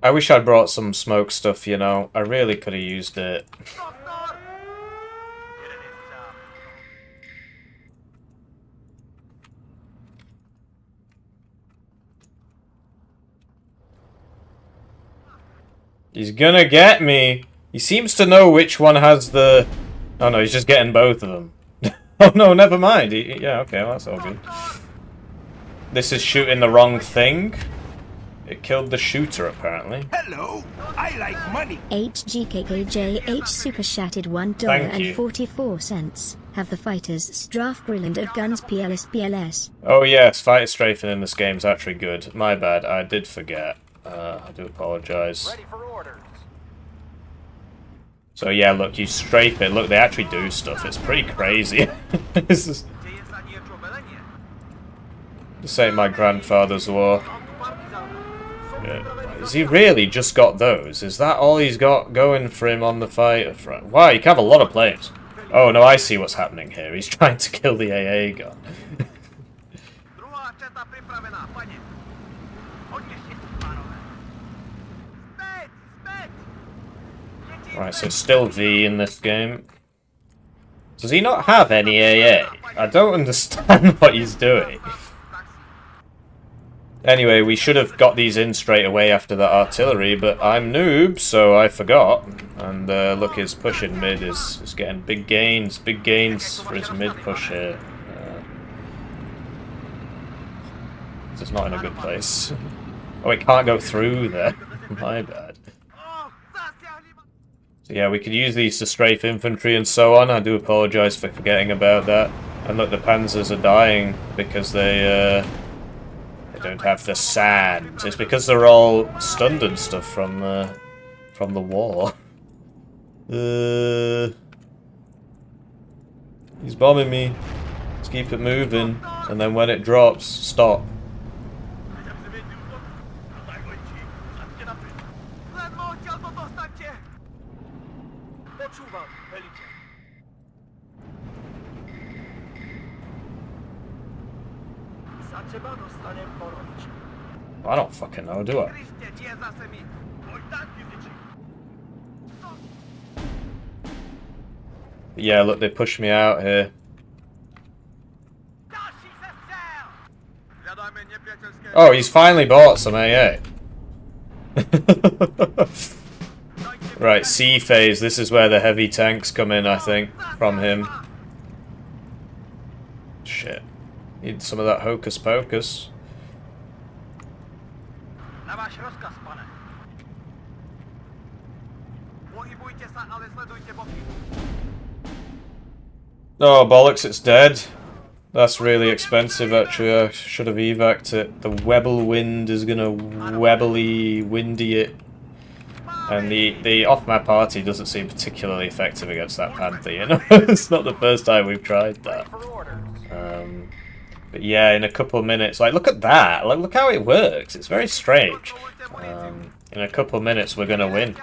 [SPEAKER 1] I wish I'd brought some smoke stuff, you know. I really could have used it. He's gonna get me. He seems to know which one has the... Oh no, he's just getting both of them. Oh no, never mind. Yeah, okay, well, that's all good. This is shooting the wrong thing. It killed the shooter, apparently.
[SPEAKER 2] Hello, I like money.
[SPEAKER 3] HGKKJH super chatted $1.44. Have the fighters strafe grilland of guns PLS.
[SPEAKER 1] Oh yes, fighter strafing in this game's actually good. My bad, I did forget. I do apologise.
[SPEAKER 4] Ready for orders.
[SPEAKER 1] So yeah, look, you strafe it. Look, they actually do stuff. It's pretty crazy. This ain't my grandfather's war. Yeah. Has he really just got those? Is that all he's got going for him on the fighter front? Wow, you can have a lot of planes. Oh no, I see what's happening here. He's trying to kill the AA gun. Right, so still V in this game. Does he not have any AA? I don't understand what he's doing. Anyway, we should have got these in straight away after that artillery, but I'm noob, so I forgot. And look, his push in mid is getting big gains for his mid push here. This is not in a good place. Oh, it can't go through there. My bad. So yeah, we could use these to strafe infantry and so on. I do apologise for forgetting about that. And look, the panzers are dying because they don't have the sand. It's because they're all stunned and stuff from the war. He's bombing me. Let's keep it moving, and then when it drops, stop. I don't fucking know, do I? Yeah, look, they pushed me out here. Oh, he's finally bought some AA. Right, C phase. This is where the heavy tanks come in, I think, from him. Shit. Need some of that hocus pocus. Oh, bollocks, it's dead. That's really expensive, actually. I should have evac'd it. The Webble wind is gonna webbly windy it. And the off-map party doesn't seem particularly effective against that Panther, you know? It's not the first time we've tried that. But yeah, in a couple of minutes, like, look at that! Like, look how it works. It's very strange. In a couple of minutes, we're gonna win.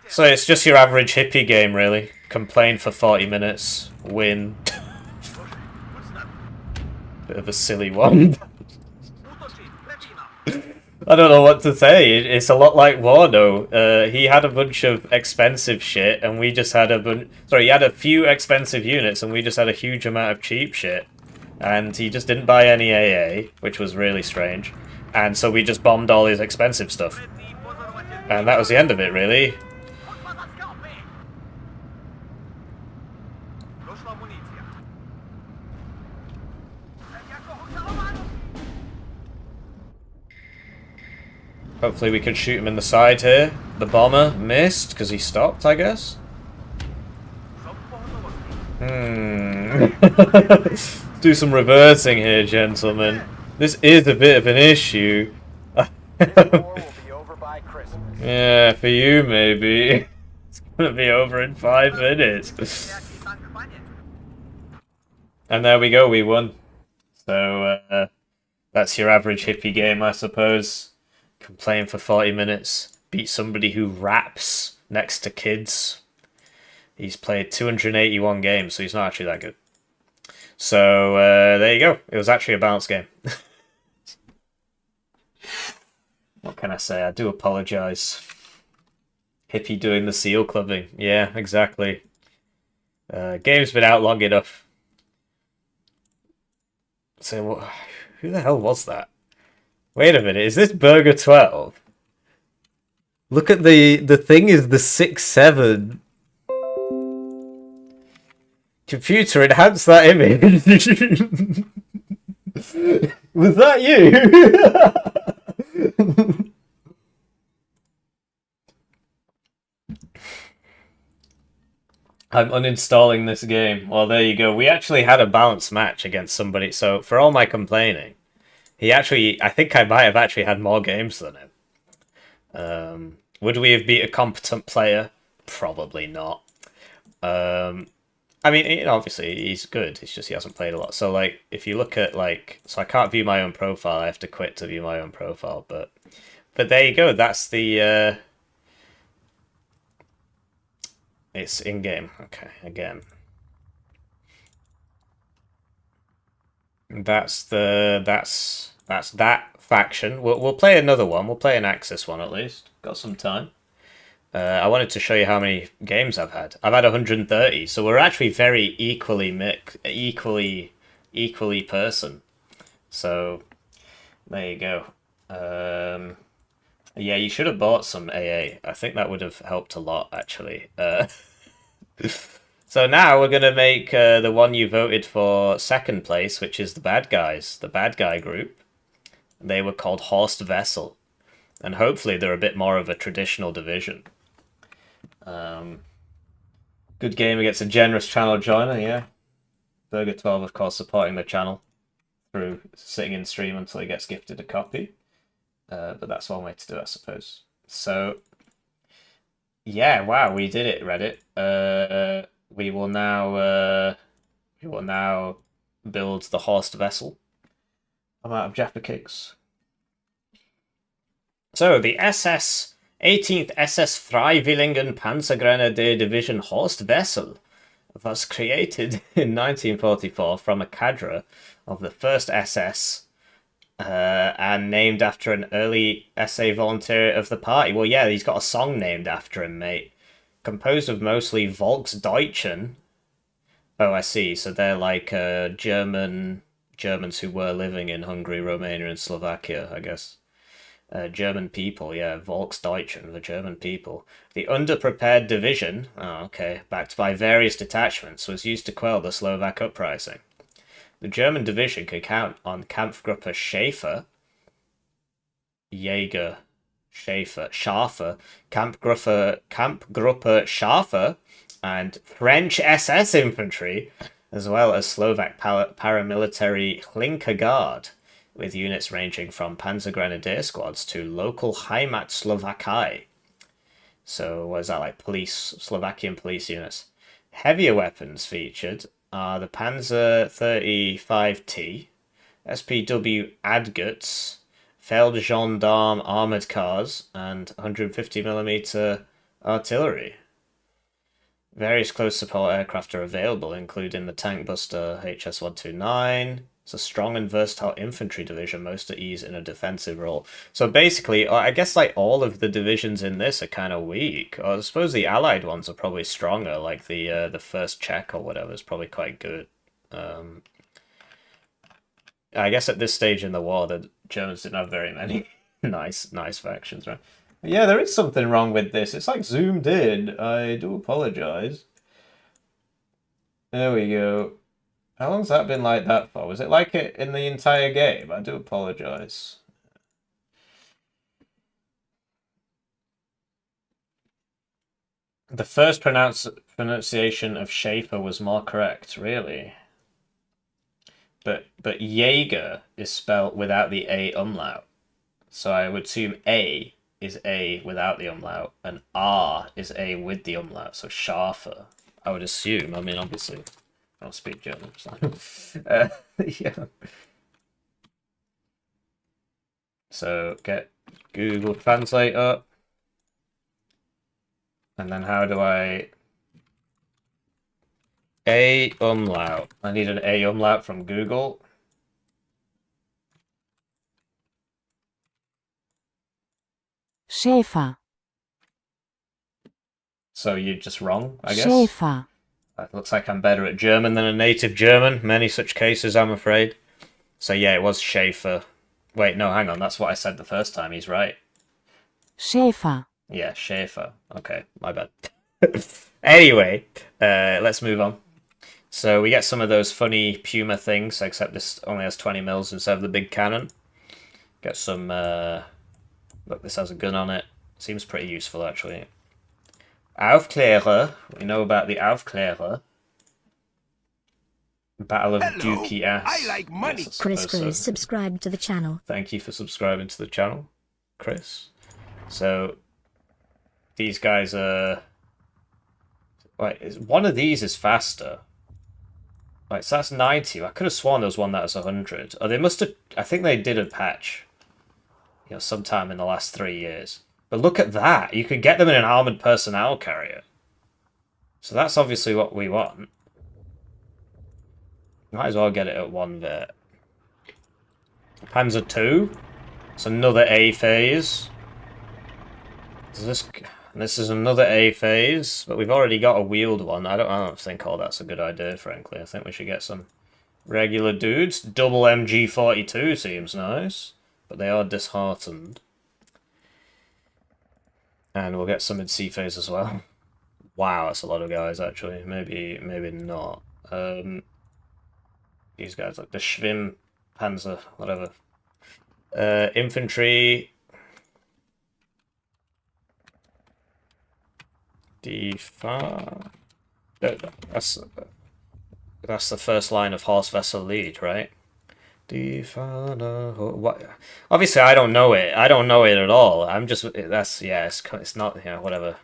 [SPEAKER 1] So it's just your average hippie game, really. Complain for 40 minutes, win. Bit of a silly one. I don't know what to say. It's a lot like Warno. He had a bunch of expensive shit, and we just had a bunch... Sorry, he had a few expensive units, and we just had a huge amount of cheap shit. And he just didn't buy any AA, which was really strange. And so we just bombed all his expensive stuff. And that was the end of it, really. Hopefully we can shoot him in the side here. The bomber missed, because he stopped, I guess. Do some reversing here, gentlemen. This is a bit of an issue. Yeah, for you, maybe. It's gonna be over in 5 minutes. And there we go, we won. So, that's your average hippie game, I suppose. Complain for 40 minutes. Beat somebody who raps next to kids. He's played 281 games, so he's not actually that good. So, there you go. It was actually a balanced game. What can I say? I do apologise. Hippie doing the seal clubbing. Yeah, exactly. Game's been out long enough. So, what? Who the hell was that? Wait a minute, is this Burger 12? Look at the thing is the 6-7. Computer, enhance that image. Was that you? I'm uninstalling this game. Well, there you go. We actually had a balanced match against somebody, so for all my complaining, he actually, I think I might have actually had more games than him. Would we have beat a competent player? Probably not. I mean, you know, obviously he's good. It's just he hasn't played a lot. So, like, if you look at, like, so I can't view my own profile. I have to quit to view my own profile. But there you go. That's the. It's in game. Okay, again. That's that faction. We'll play another one. We'll play an Axis one at least. Got some time. I wanted to show you how many games I've had. I've had 130, so we're actually very equally person. So there you go. Yeah, you should have bought some AA. I think that would have helped a lot, actually. So now we're gonna make the one you voted for second place, which is the bad guys, the bad guy group. They were called Horst Wessel, and hopefully they're a bit more of a traditional division. Good game against a generous channel joiner, yeah. Burger12, of course, supporting the channel through sitting in stream until he gets gifted a copy. But that's one way to do it, I suppose. So, yeah, wow, we did it, Reddit. We will now build the Horst Vessel. I'm out of Jaffa cakes. So the 18th SS Freiwilligen Panzergrenadier Division Horst Wessel was created in 1944 from a cadre of the 1st SS and named after an early SA volunteer of the party. Well, yeah, he's got a song named after him, mate. Composed of mostly Volksdeutschen. Oh, I see. So they're like Germans who were living in Hungary, Romania, and Slovakia, I guess. German people, yeah, Volksdeutschen, the German people. The underprepared division, backed by various detachments, was used to quell the Slovak uprising. The German division could count on Kampfgruppe Schaefer, Kampfgruppe Schaefer, and French SS infantry, as well as Slovak paramilitary Hlinka Guard, with units ranging from Panzer Grenadier squads to local Heimat Slovakai. So, what is that, like Slovakian police units? Heavier weapons featured are the Panzer 35T, SPW Adguts, Feldgendarme armoured cars, and 150mm artillery. Various close support aircraft are available, including the tank buster HS-129. It's a strong and versatile infantry division, most at ease in a defensive role. So basically, I guess like all of the divisions in this are kind of weak. Or I suppose the allied ones are probably stronger, like the first Czech or whatever is probably quite good. I guess at this stage in the war, the Germans didn't have very many nice factions, right? But yeah, there is something wrong with this. It's like zoomed in. I do apologize. There we go. How long's that been like that for? Was it like it in the entire game? I do apologize. The first pronunciation of Schaefer was more correct, really. But Jaeger is spelled without the A umlaut. So I would assume A is A without the umlaut, and R is A with the umlaut. So Schaefer, I would assume. I mean, obviously, I don't speak German. So. Yeah. So get Google Translate up. And then how do I... A umlaut. I need an A umlaut from Google.
[SPEAKER 4] Schäfer.
[SPEAKER 1] So you're just wrong, I guess?
[SPEAKER 4] Schäfer.
[SPEAKER 1] It looks like I'm better at German than a native German. Many such cases, I'm afraid. So yeah, it was Schaefer. Wait, no, hang on. That's what I said the first time. He's right.
[SPEAKER 4] Schäfer.
[SPEAKER 1] Yeah, Schaefer. Okay, my bad. Anyway, let's move on. So we get some of those funny Puma things, except this only has 20 mils instead of the big cannon. Get some... Look, this has a gun on it. Seems pretty useful, actually. Aufklärer. We know about the Aufklärer. Battle of Dookie Ass.
[SPEAKER 2] I like money.
[SPEAKER 1] Yes,
[SPEAKER 3] Chris subscribed to the channel.
[SPEAKER 1] Thank you for subscribing to the channel, Chris. So, these guys are... Wait, one of these is faster. Right, so that's 90. I could have sworn there was one that was 100. Oh, they must have... I think they did a patch. You know, sometime in the last 3 years. But look at that. You could get them in an armoured personnel carrier. So that's obviously what we want. Might as well get it at 1 bit. Panzer II. It's another A phase. Does this... And this is another A phase, but we've already got a wheeled one. I don't think all that's a good idea, frankly. I think we should get some regular dudes. Double MG42 seems nice, but they are disheartened. And we'll get some in C phase as well. Wow, that's a lot of guys, actually. Maybe not. These guys, like the Schwim Panzer, whatever. Infantry. D5. That's the first line of Horse Vessel Lead, right? What? Obviously, I don't know it. I don't know it at all. I'm just it's not, you know, whatever.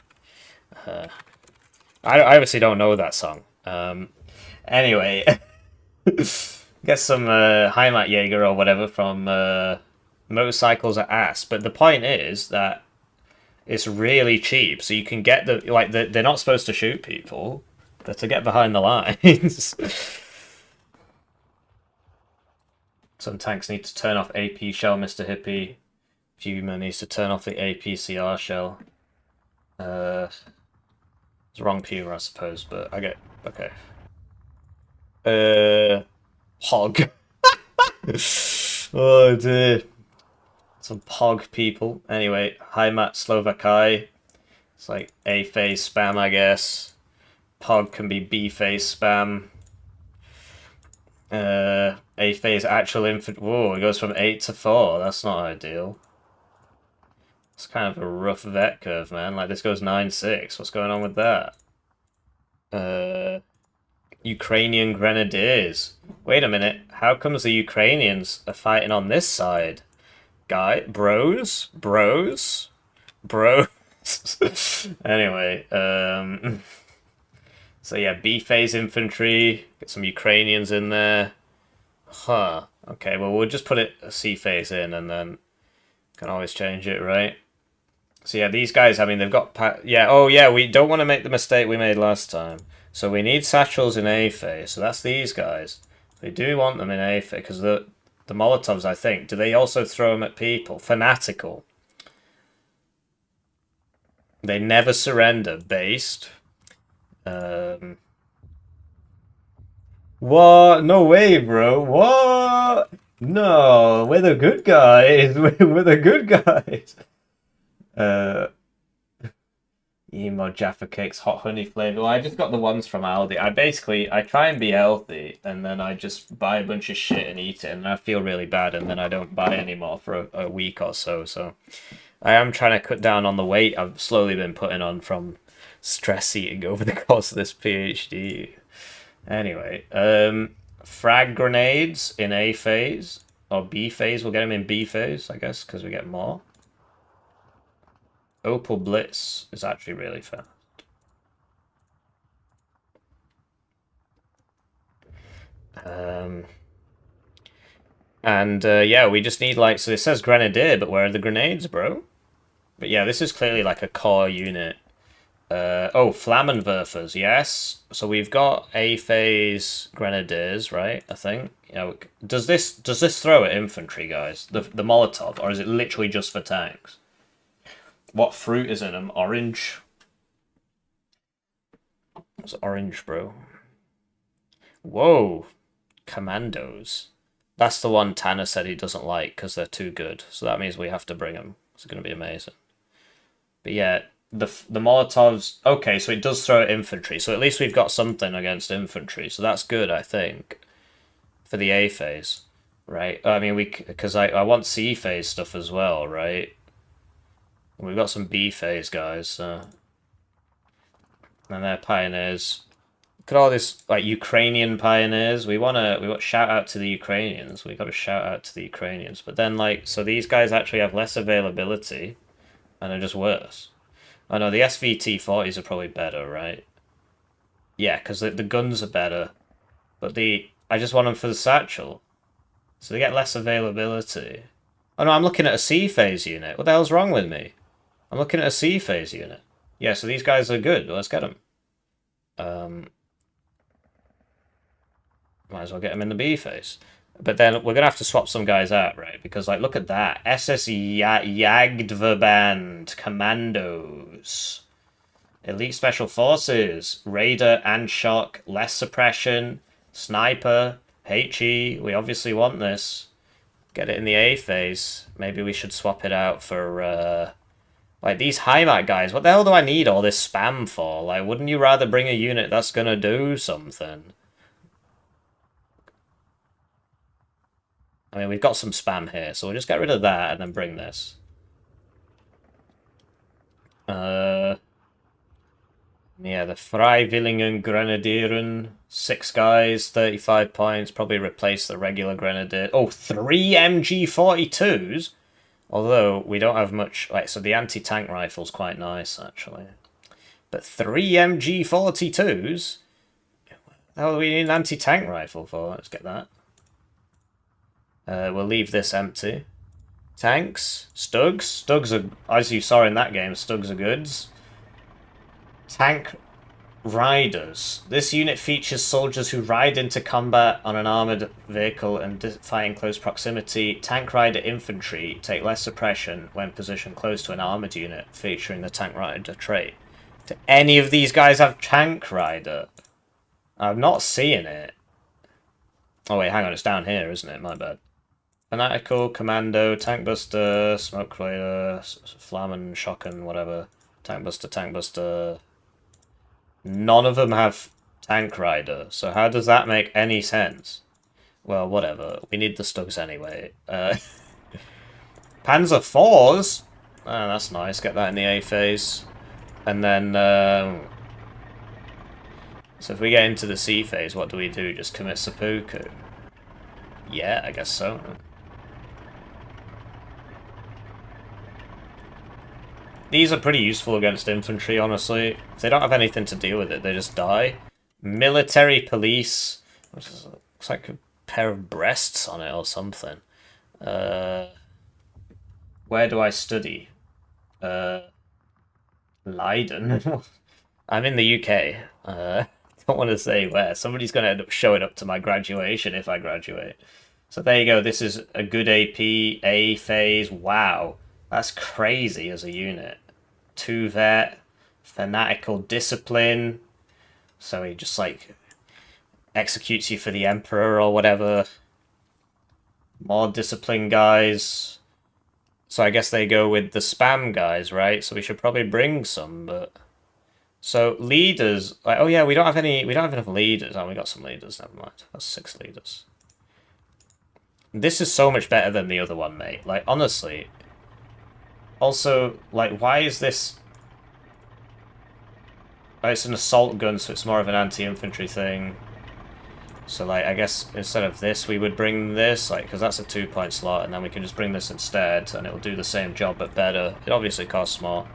[SPEAKER 1] I obviously don't know that song. Anyway, get some Heimatjäger or whatever from Motorcycles Are Ass. But the point is that it's really cheap, so you can get they're not supposed to shoot people, but to get behind the lines. Some tanks need to turn off AP shell, Mr. Hippie. Fuma needs to turn off the APCR shell. It's the wrong Puma, I suppose, but I get... Okay. Hog. Oh, dear. Some Pog people. Anyway, Heimat Slovakai. It's like A-phase spam, I guess. Pog can be B-phase spam. A-phase actual infant. Whoa, it goes from 8 to 4. That's not ideal. It's kind of a rough vet curve, man. Like, this goes 9-6. What's going on with that? Ukrainian Grenadiers. Wait a minute. How comes the Ukrainians are fighting on this side? Bros? Anyway, so yeah, B-phase infantry, get some Ukrainians in there. Huh. Okay, well, we'll just put a C-phase in and then can always change it, right? So yeah, these guys, I mean, they've got... we don't want to make the mistake we made last time. So we need satchels in A-phase, so that's these guys. We do want them in A-phase, because the Molotovs, I think, do they also throw them at people? Fanatical. They never surrender, based. What? No way, bro. What? No, we're the good guys. We're the good guys. Emo Jaffa Cakes, hot honey flavor. Well, I just got the ones from Aldi. I try and be healthy, and then I just buy a bunch of shit and eat it, and I feel really bad, and then I don't buy anymore for a week or so. So I am trying to cut down on the weight I've slowly been putting on from stress eating over the course of this PhD. Anyway, frag grenades in A phase or B phase. We'll get them in B phase, I guess, because we get more. Opal Blitz is actually really fast. Yeah, we just need so it says Grenadier, but where are the grenades, bro? But yeah, this is clearly like a core unit. Flammenwerfers, yes. So we've got A-phase Grenadiers, right? I think. You know, does this throw at infantry, guys? The Molotov, or is it literally just for tanks? What fruit is in them? Orange. It's orange, bro. Whoa. Commandos. That's the one Tanner said he doesn't like because they're too good. So that means we have to bring them. It's going to be amazing. But yeah, the Molotovs... Okay, so it does throw at infantry. So at least we've got something against infantry. So that's good, I think, for the A phase. Right? I mean, because I want C phase stuff as well, right? We've got some B phase guys, and they're pioneers. Look at all this Ukrainian pioneers. We want shout out to the Ukrainians. We got to shout out to the Ukrainians. But then so these guys actually have less availability, and are just worse. I know the SVT-40s are probably better, right? Yeah, because the guns are better, but I just want them for the satchel, so they get less availability. Oh no, I'm looking at a C phase unit. What the hell's wrong with me? I'm looking at a C phase unit. Yeah, so these guys are good. Let's get them. Might as well get them in the B phase. But then we're gonna have to swap some guys out, right? Because like, look at that, SS Jagdverband Commandos, Elite Special Forces, Raider and Shock, less suppression, Sniper, HE. We obviously want this. Get it in the A phase. Maybe we should swap it out for like these HIMAC guys. What the hell do I need all this spam for? Like, wouldn't you rather bring a unit that's gonna do something? I mean, we've got some spam here, so we'll just get rid of that and then bring this. Yeah, the Freiwilligen Grenadieren, 6 guys, 35 points, probably replace the regular Grenadier. Oh, 3 MG42s? Although, we don't have much... Like, so the anti-tank rifle's quite nice, actually. But 3 MG42s? How do we need an anti-tank rifle for? Let's get that. We'll leave this empty. Tanks, Stugs. Stugs are, as you saw in that game, Stugs are goods. Tank Riders. This unit features soldiers who ride into combat on an armoured vehicle and fight in close proximity. Tank Rider Infantry take less suppression when positioned close to an armoured unit, featuring the Tank Rider trait. Do any of these guys have Tank Rider? I'm not seeing it. Oh wait, hang on, it's down here, isn't it? My bad. Fanatical, Commando, Tank Buster, Smoke Raider, Flammen, Shocken, whatever. Tank Buster. None of them have Tank Rider, so how does that make any sense? Well, whatever. We need the Stugs anyway. Panzer IVs? Oh, that's nice. Get that in the A phase. And then... so if we get into the C phase, what do we do? Just commit seppuku? Yeah, I guess so. These are pretty useful against infantry, honestly. If they don't have anything to deal with it, they just die. Military police. Which is, looks like a pair of breasts on it or something. Where do I study? Leiden? I'm in the UK. Don't want to say where. Somebody's going to end up showing up to my graduation if I graduate. So there you go. This is a good AP, A phase. Wow. That's crazy as a unit. 2 vet, fanatical discipline. So he just like executes you for the Emperor or whatever. More discipline guys. So I guess they go with the spam guys, right? So we should probably bring some, but... So leaders, like, oh yeah, we don't have enough leaders. Oh, we got some leaders, never mind. That's 6 leaders. This is so much better than the other one, mate. Like, honestly. Also, like, why is this... Oh, it's an assault gun, so it's more of an anti-infantry thing. So, like, I guess instead of this, we would bring this, like, because that's a 2-point slot, and then we can just bring this instead, and it'll do the same job, but better. It obviously costs more.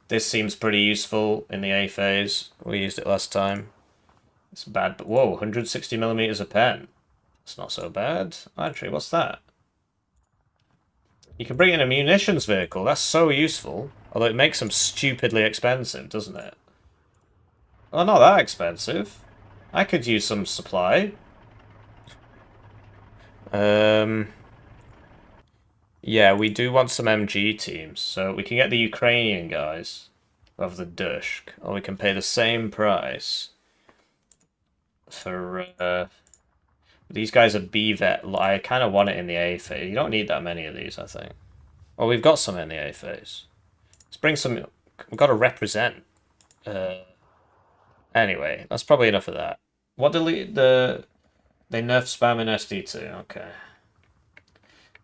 [SPEAKER 1] This seems pretty useful in the A phase. We used it last time. It's bad, but whoa, 160mm a pen. It's not so bad. Actually, what's that? You can bring in a munitions vehicle. That's so useful. Although it makes them stupidly expensive, doesn't it? Well, not that expensive. I could use some supply. Yeah, we do want some MG teams. So we can get the Ukrainian guys of the Dushk. Or we can pay the same price for... these guys are B-Vet. I kind of want it in the A phase. You don't need that many of these, I think. Well, we've got some in the A phase. Let's bring some... We've got to represent. Anyway, that's probably enough of that. What delete the... They nerfed spam in SD2. Okay.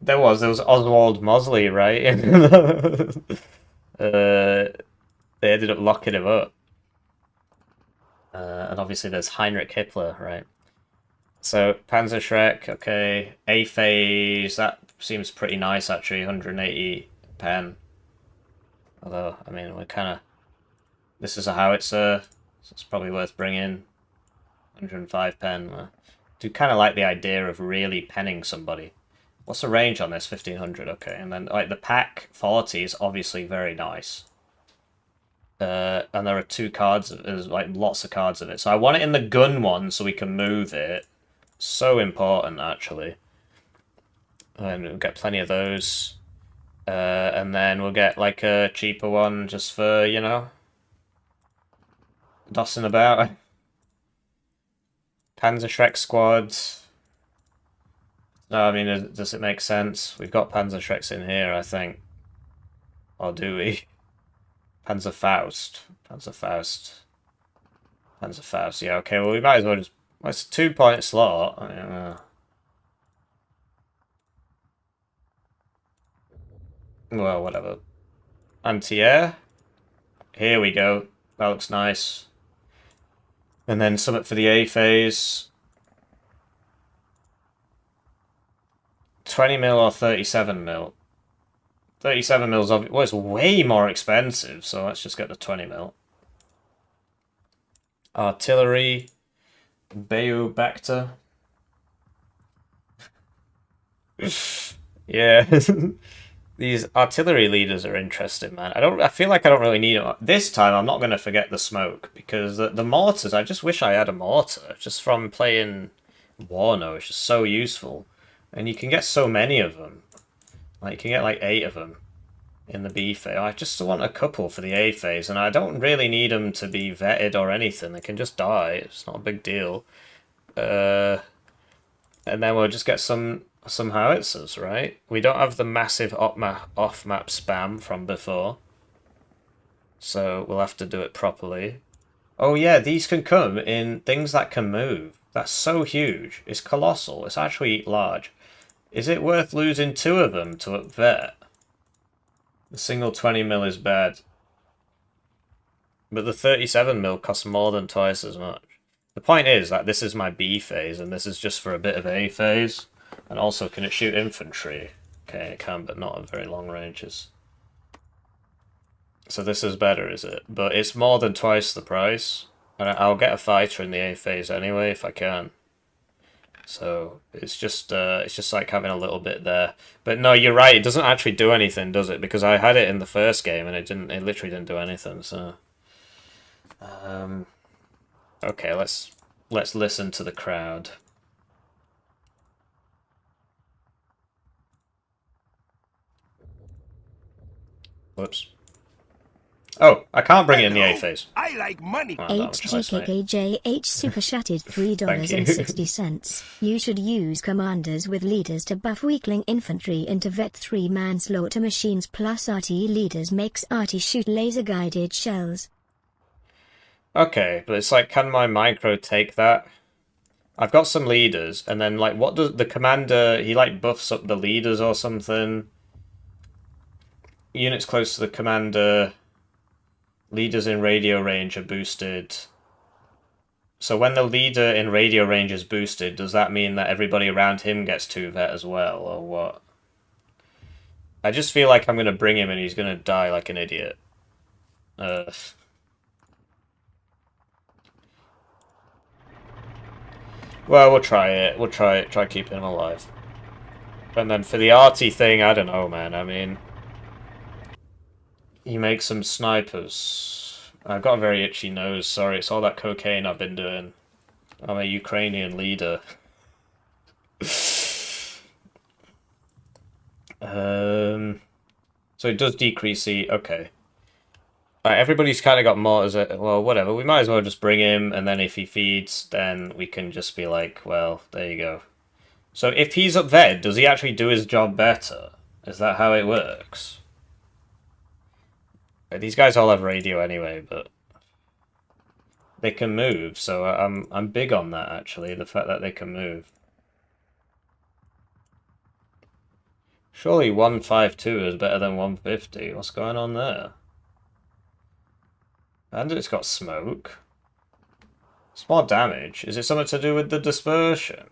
[SPEAKER 1] There was Oswald Mosley, right? They ended up locking him up. And obviously there's Heinrich Hippler, right? So, Panzer Shrek, okay. A phase, that seems pretty nice actually, 180 pen. Although, I mean, we're kind of... This is a howitzer, so it's probably worth bringing. 105 pen. Do kind of like the idea of really penning somebody. What's the range on this? 1500, okay. And then, like, the pack 40 is obviously very nice. And there are 2 cards, there's, like, lots of cards of it. So I want it in the gun one so we can move it. So important, actually. And we'll get plenty of those. And then we'll get like a cheaper one just for, you know, dossing about. Panzerschreck squad. No, I mean, does it make sense? We've got Panzerschrecks in here, I think. Or do we? Panzerfaust. Yeah, okay, well, we might as well just... Well, it's a 2-point slot. Well, whatever. Anti-air. Here we go. That looks nice. And then something for the A phase. 20 mil or 37 mil? 37 mil's obviously... Well, it's way more expensive, so let's just get the 20 mil. Artillery. Beobacter. Yeah. These artillery leaders are interesting, man. I feel like I don't really need them. This time I'm not going to forget the smoke, because the mortars, I just wish I had a mortar. Just from playing Warno, it's just so useful. And you can get so many of them. Like, you can get like 8 of them in the B phase. I just want a couple for the A phase, and I don't really need them to be vetted or anything. They can just die. It's not a big deal. And then we'll just get some howitzers, right? We don't have the massive off-map spam from before. So we'll have to do it properly. Oh yeah, these can come in things that can move. That's so huge. It's colossal. It's actually large. Is it worth losing 2 of them to upvet? The single 20 mil is bad. But the 37 mil costs more than twice as much. The point is that this is my B phase, and this is just for a bit of A phase. And also, can it shoot infantry? Okay, it can, but not at very long ranges. So this is better, is it? But it's more than twice the price. And I'll get a fighter in the A phase anyway, if I can. So it's just like having a little bit there. But no, you're right, it doesn't actually do anything, does it? Because I had it in the first game, and it literally didn't do anything, so... Okay, let's listen to the crowd. Whoops. Oh, I can't bring it in the A phase.
[SPEAKER 2] I like money.
[SPEAKER 1] Well, I don't have a choice, mate.
[SPEAKER 3] HGKKJH super chatted $3.60. You should use commanders with leaders to buff weakling infantry into vet 3-man slaughter machines plus RT leaders makes RT shoot laser guided shells.
[SPEAKER 1] Okay, but it's like, can my micro take that? I've got some leaders, and then like, what does the commander, he like buffs up the leaders or something? Units close to the commander, leaders in radio range are boosted. So when the leader in radio range is boosted, does that mean that everybody around him gets 2 vet as well, or what? I just feel like I'm going to bring him and he's going to die like an idiot. Well, we'll try it. We'll try keeping him alive. And then for the arty thing, I don't know, man. I mean... You make some snipers. I've got a very itchy nose, sorry. It's all that cocaine I've been doing. I'm a Ukrainian leader. So it does decrease the... Okay. Right, everybody's kind of got mortars. Well, whatever. We might as well just bring him, and then if he feeds, then we can just be like, well, there you go. So if he's up there, does he actually do his job better? Is that how it works? These guys all have radio anyway, but they can move, so I'm big on that actually, the fact that they can move. Surely 152 is better than 150. What's going on there? And it's got smoke. It's more damage. Is it something to do with the dispersion?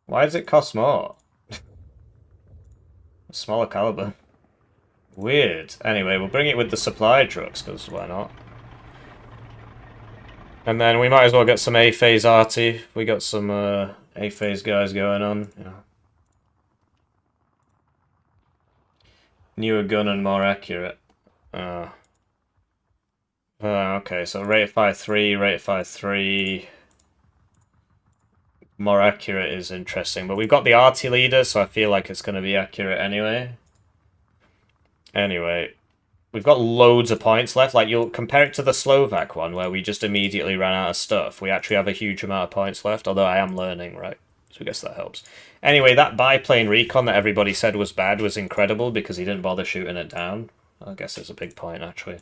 [SPEAKER 1] Why does it cost more? Smaller caliber. Weird. Anyway, we'll bring it with the supply trucks, because why not? And then we might as well get some A-phase arty. We got some A-phase guys going on. Yeah. Newer gun and more accurate. Okay, so rate 5.3, rate 5.3. more accurate is interesting. But we've got the arty leader, so I feel like it's going to be accurate anyway. Anyway, we've got loads of points left. Like, you'll compare it to the Slovak one, where we just immediately ran out of stuff. We actually have a huge amount of points left, although I am learning, right? So I guess that helps. Anyway, that biplane recon that everybody said was bad was incredible because he didn't bother shooting it down. I guess it's a big point, actually.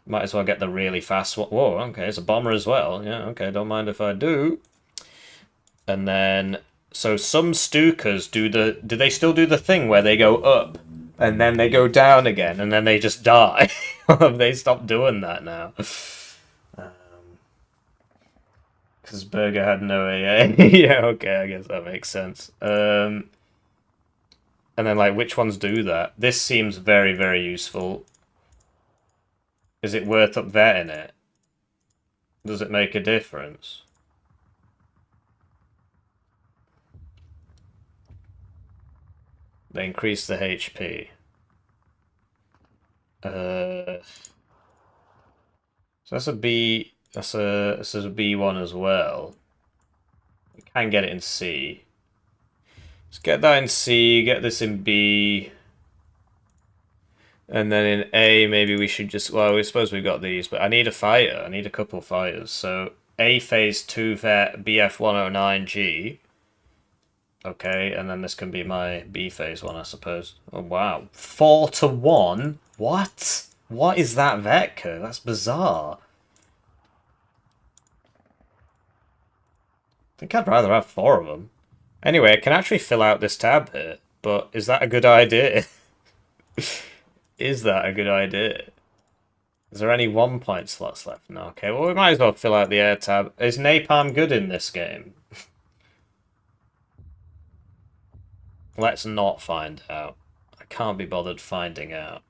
[SPEAKER 1] Might as well get the really fast one. Whoa, okay, it's a bomber as well. Yeah, okay, don't mind if I do. And then, so some Stukas do they still do the thing where they go up and then they go down again and then they just die? Have they stopped doing that now? Because Berger had no AA. Yeah, okay, I guess that makes sense. And then, like, which ones do that? This seems very, very useful. Is it worth upvetting it? Does it make a difference? They increase the HP. So that's a B. This is a B1 as well. We can get it in C. Let's get that in C. Get this in B. And then in A, maybe we should just... Well, we suppose we've got these, but I need a fighter. I need a couple of fighters. So A phase 2 vet BF109G. Okay, and then this can be my B phase one, I suppose. Oh, wow. 4-1? What? What is that vet curve? That's bizarre. I think I'd rather have 4 of them. Anyway, I can actually fill out this tab here, but is that a good idea? Is that a good idea? Is there any 1-point slots left? No, okay, well, we might as well fill out the air tab. Is napalm good in this game? Let's not find out. I can't be bothered finding out.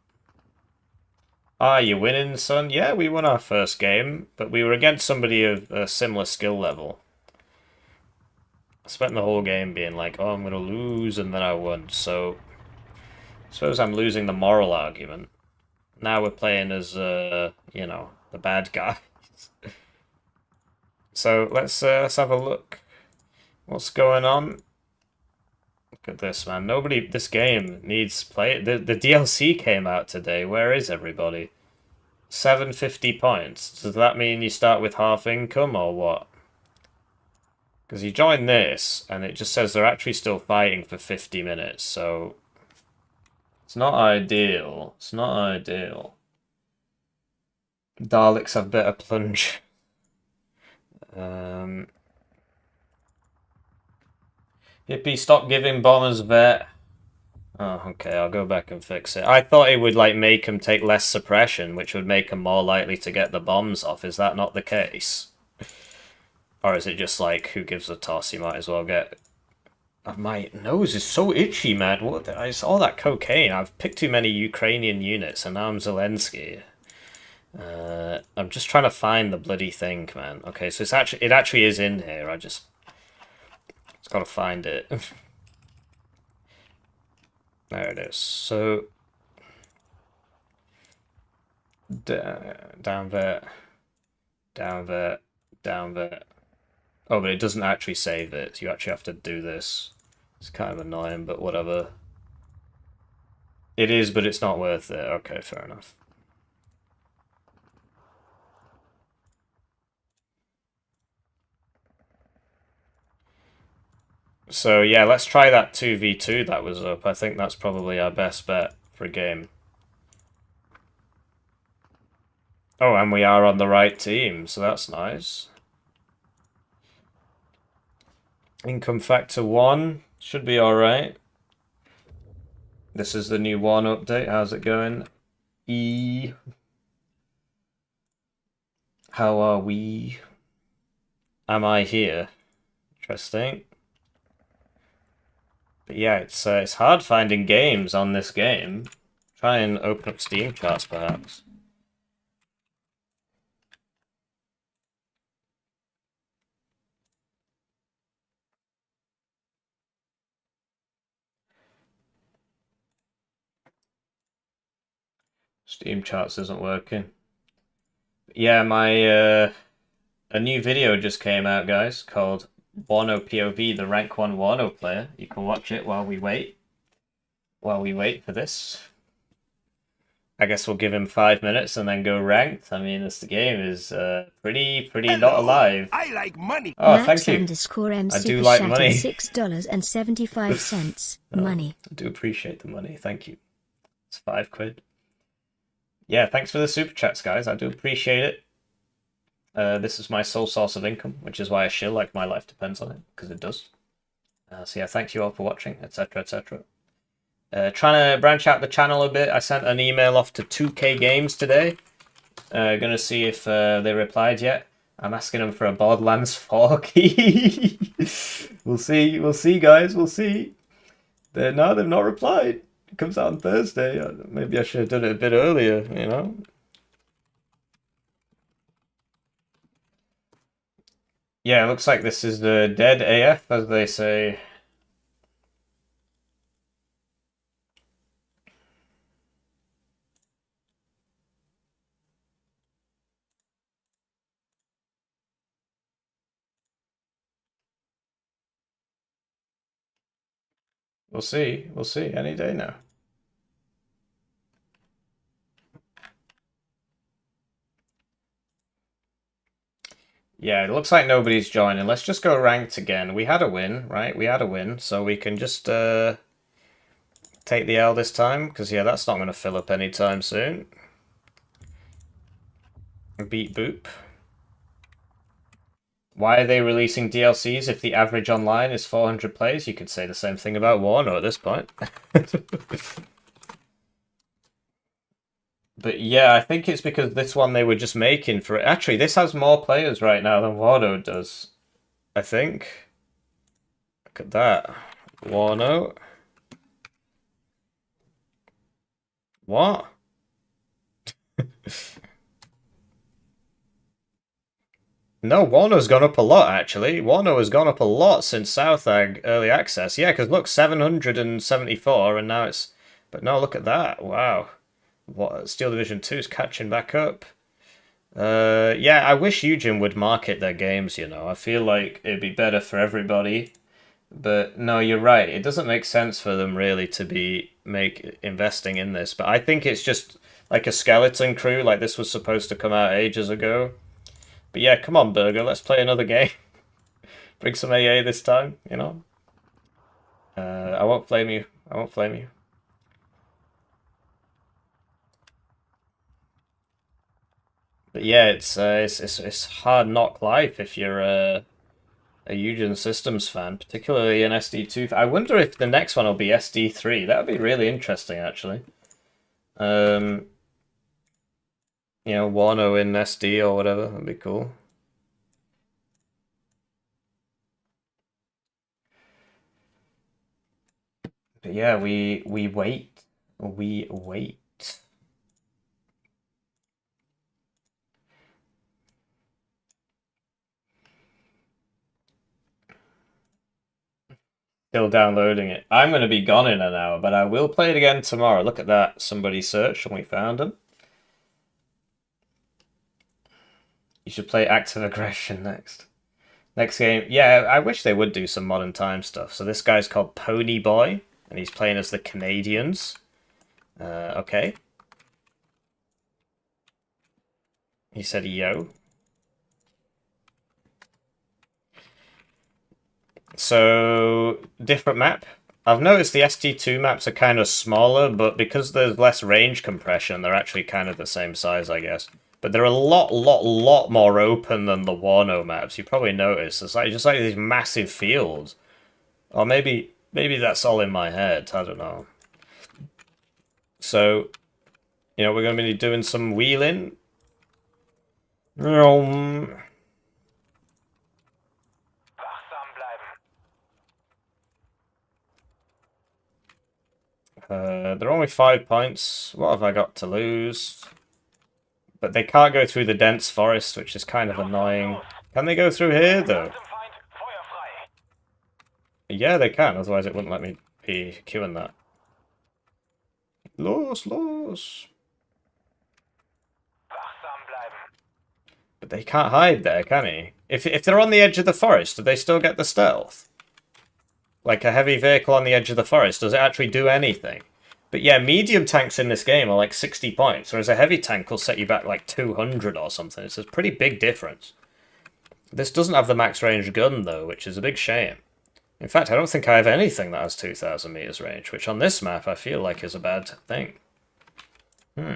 [SPEAKER 1] Ah, you winning, son? Yeah, we won our first game, but we were against somebody of a similar skill level. I spent the whole game being like, oh, I'm going to lose, and then I won, so... I suppose I'm losing the moral argument. Now we're playing as, you know, the bad guys. So let's have a look. What's going on? Look at this, man. Nobody... This game needs play. The DLC came out today. Where is everybody? 750 points. Does that mean you start with half income or what? Because you join this, and it just says they're actually still fighting for 50 minutes, so... It's not ideal. It's not ideal. Daleks have better plunge. Hippie, stop giving bombers vet. Oh, okay, I'll go back and fix it. I thought it would, like, make them take less suppression, which would make them more likely to get the bombs off. Is that not the case? Or is it just like, who gives a toss? You might as well get... My nose is so itchy, man. What? It's all that cocaine. I've picked too many Ukrainian units, and now I'm Zelensky. I'm just trying to find the bloody thing, man. Okay, so it actually is in here. It's got to find it. There it is. So down there, down there, down there. Oh, but it doesn't actually save it. You actually have to do this. It's kind of annoying, but whatever. It is, but it's not worth it. Okay, fair enough. So yeah, let's try that 2v2 that was up. I think that's probably our best bet for a game. Oh, and we are on the right team, so that's nice. Income factor 1 should be alright. This is the new Warno update. How's it going? How are we? Am I here? Interesting. But yeah, it's hard finding games on this game. Try and open up Steam charts, perhaps. Steam charts isn't working. Yeah, my a new video just came out, guys, called Warno POV, the rank 1 Warno player. You can watch it while we wait. While we wait for this. I guess we'll give him 5 minutes and then go ranked. I mean, the game is pretty not alive.
[SPEAKER 2] I like money.
[SPEAKER 1] Oh,
[SPEAKER 3] Max
[SPEAKER 1] thank you.
[SPEAKER 3] _M
[SPEAKER 1] I do
[SPEAKER 3] super
[SPEAKER 1] like
[SPEAKER 3] chatted
[SPEAKER 1] money.
[SPEAKER 3] $6.75. Money.
[SPEAKER 1] I do appreciate the money. Thank you. It's £5. Yeah, thanks for the super chats, guys. I do appreciate it. This is my sole source of income, which is why I shill like my life depends on it, because it does. So yeah, thank you all for watching, etc, etc. Trying to branch out the channel a bit. I sent an email off to 2K Games today. Gonna see if they replied yet. I'm asking them for a Borderlands 4 key. We'll see, guys. We'll see. No, they've not replied. It comes out on Thursday. Maybe I should have done it a bit earlier, you know? Yeah, it looks like this is the dead AF, as they say. We'll see. We'll see any day now. Yeah, it looks like nobody's joining. Let's just go ranked again. We had a win, right? We had a win, so we can just take the L this time, because yeah, that's not going to fill up anytime soon. Beat boop. Why are they releasing DLCs if the average online is 400 plays? You could say the same thing about Warno at this point. But yeah, I think it's because this one they were just making for it. Actually, this has more players right now than Warno does, I think. Look at that. Warno. What? No, Warno's gone up a lot, actually. Warno has gone up a lot since Southag Early Access. Yeah, because look, 774, and now it's... But no, look at that. Wow. What, Steel Division 2 is catching back up. Yeah, I wish Eugene would market their games, you know. I feel like it'd be better for everybody. But no, you're right. It doesn't make sense for them really to be investing in this. But I think it's just like a skeleton crew. Like this was supposed to come out ages ago. But yeah, come on, Burger. Let's play another game. Bring some AA this time, you know. I won't flame you. I won't flame you. But yeah, it's hard knock life if you're a Eugene Systems fan, particularly an SD2. I wonder if the next one will be SD3. That would be really interesting, actually. You know, Warno in SD or whatever. That'd be cool. But yeah, we wait. We wait. Still downloading it. I'm going to be gone in an hour, but I will play it again tomorrow. Look at that. Somebody searched and we found him. You should play Active Aggression next. Next game. Yeah, I wish they would do some modern time stuff. So this guy's called Pony Boy, and he's playing as the Canadians. Okay. He said yo. So, different map. I've noticed the SD2 maps are kind of smaller, but because there's less range compression, they're actually kind of the same size, I guess. But they're a lot more open than the Warno maps. You probably noticed. It's like just like these massive fields. Or maybe that's all in my head. I don't know. So, you know, we're going to be doing some wheeling. They're only 5 points. What have I got to lose? But they can't go through the dense forest, which is kind of annoying. Can they go through here, though? Yeah, they can, otherwise it wouldn't let me be queuing that. Los. But they can't hide there, can he? If they're on the edge of the forest, do they still get the stealth? Like a heavy vehicle on the edge of the forest, does it actually do anything? But yeah, medium tanks in this game are like 60 points, whereas a heavy tank will set you back like 200 or something. It's a pretty big difference. This doesn't have the max range gun, though, which is a big shame. In fact, I don't think I have anything that has 2,000 meters range, which on this map I feel like is a bad thing. Hmm.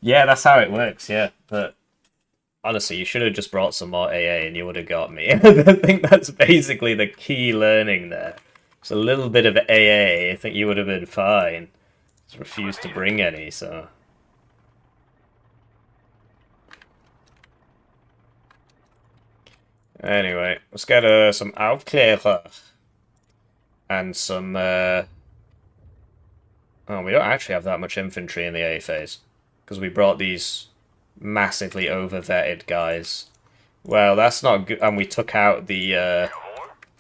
[SPEAKER 1] Yeah, that's how it works, yeah. But honestly, you should have just brought some more AA and you would have got me. I think that's basically the key learning there. Just a little bit of AA, I think you would have been fine. Just refused to bring any, so... Anyway, let's get some Aufklärer. And some... Oh, we don't actually have that much infantry in the A phase. Because we brought these massively over-vetted guys. Well, that's not good. And we took out the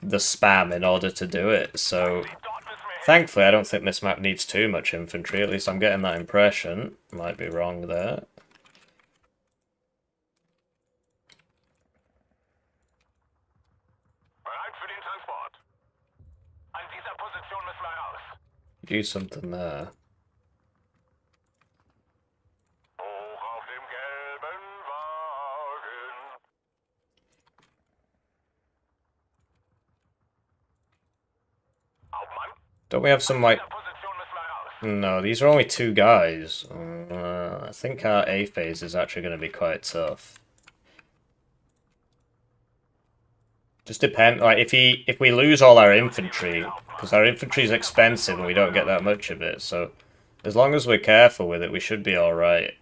[SPEAKER 1] spam in order to do it, so... Thankfully, I don't think this map needs too much infantry. At least I'm getting that impression. Might be wrong there. Do something there. Don't we have some, like... No, these are only 2 guys. I think our A phase is actually going to be quite tough. Just depend, like, if we lose all our infantry, because our infantry is expensive and we don't get that much of it, so as long as we're careful with it, we should be alright.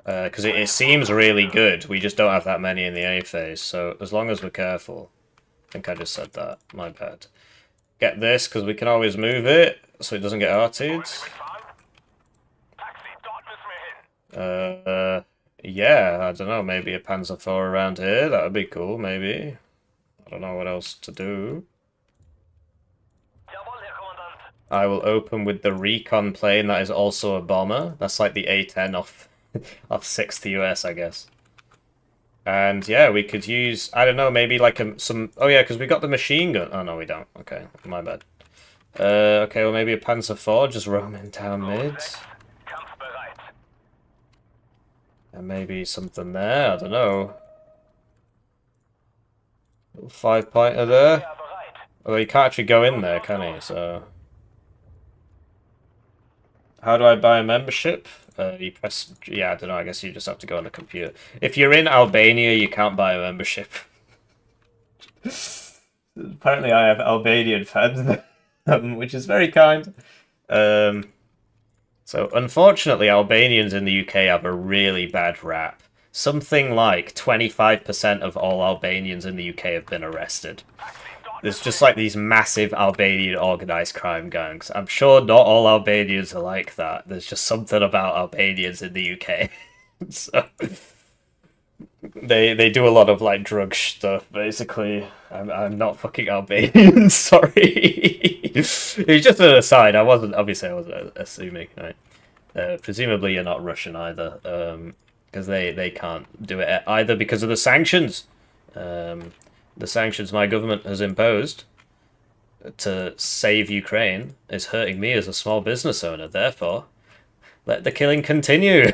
[SPEAKER 1] Because it seems really good, we just don't have that many in the A phase, so as long as we're careful. I think I just said that, my bad. Get this, because we can always move it, so it doesn't get RT'd. Yeah, I don't know, maybe a Panzer IV around here, that would be cool, maybe. I don't know what else to do. I will open with the recon plane that is also a bomber. That's like the A-10 off 6th US, I guess. And yeah, we could use, I don't know, maybe like some... Oh yeah, because we got the machine gun. Oh no, we don't. Okay, my bad. Okay, well maybe a Panzer IV just roaming down mid. And maybe something there, I don't know. Little 5-pointer there. Although you can't actually go in there, can he? So... How do I buy a membership? You press... Yeah, I don't know, I guess you just have to go on the computer. If you're in Albania, you can't buy a membership. Apparently I have Albanian fans, which is very kind. So, unfortunately, Albanians in the UK have a really bad rap. Something like 25% of all Albanians in the UK have been arrested. There's just like these massive Albanian organised crime gangs. I'm sure not all Albanians are like that. There's just something about Albanians in the UK. So they do a lot of like drug stuff, basically. I'm not fucking Albanian, sorry. It's just an aside. I wasn't assuming, right? Presumably you're not Russian either. Because they can't do it either because of the sanctions. The sanctions my government has imposed to save Ukraine is hurting me as a small business owner. Therefore, let the killing continue.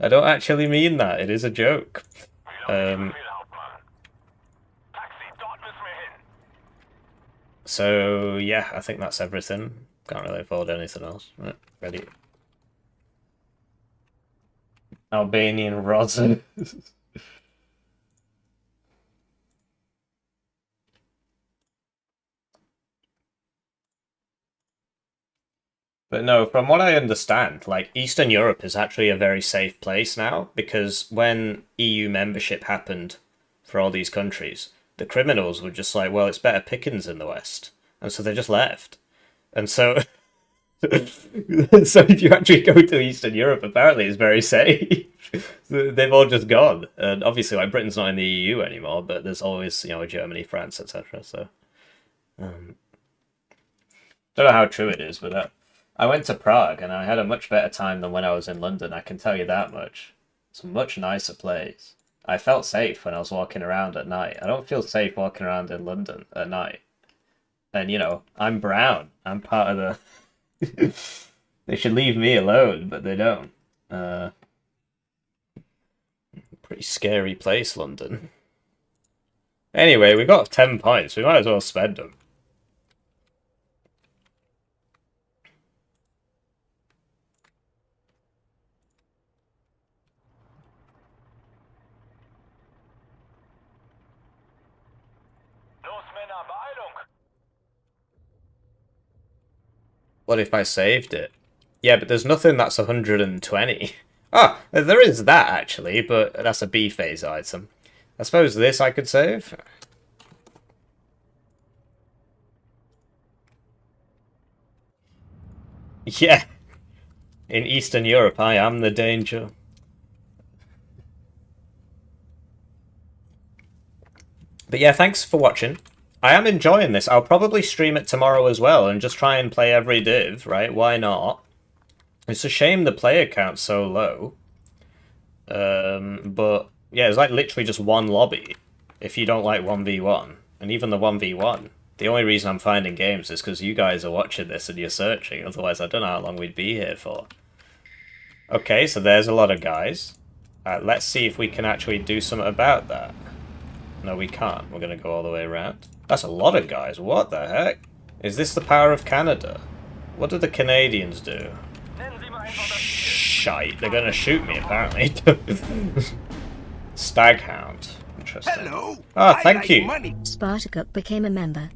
[SPEAKER 1] I don't actually mean that. It is a joke. So, yeah, I think that's everything. Can't really afford anything else. Right, ready. Albanian rosin. But no, from what I understand, like, Eastern Europe is actually a very safe place now, because when EU membership happened for all these countries, the criminals were just like, well, it's better pickings in the West. And so they just left. And so So if you actually go to Eastern Europe, apparently it's very safe. They've all just gone, and obviously, like Britain's not in the EU anymore, but there's always, you know, Germany, France, etc. So, don't know how true it is, but I went to Prague and I had a much better time than when I was in London. I can tell you that much. It's a much nicer place. I felt safe when I was walking around at night. I don't feel safe walking around in London at night. And, you know, I'm brown. I'm part of the... They should leave me alone, but they don't. Pretty scary place, London. Anyway, we got 10 points. We might as well spend them. What if I saved it? Yeah, but there's nothing that's 120. Ah, there is that, actually, but that's a B phase item. I suppose this I could save. Yeah. In Eastern Europe, I am the danger. But yeah, thanks for watching. I am enjoying this. I'll probably stream it tomorrow as well and just try and play every div, right? Why not? It's a shame the player count's so low. But yeah, it's like literally just one lobby if you don't like 1v1. And even the 1v1, the only reason I'm finding games is because you guys are watching this and you're searching. Otherwise, I don't know how long we'd be here for. Okay, so there's a lot of guys. Let's see if we can actually do something about that. No, we can't. We're going to go all the way around. That's a lot of guys. What the heck? Is this the power of Canada? What do the Canadians do? Shite. They're going to shoot me, apparently. Staghound. Interesting.
[SPEAKER 2] Hello.
[SPEAKER 1] Ah, thank you.
[SPEAKER 3] Spartacus became a member.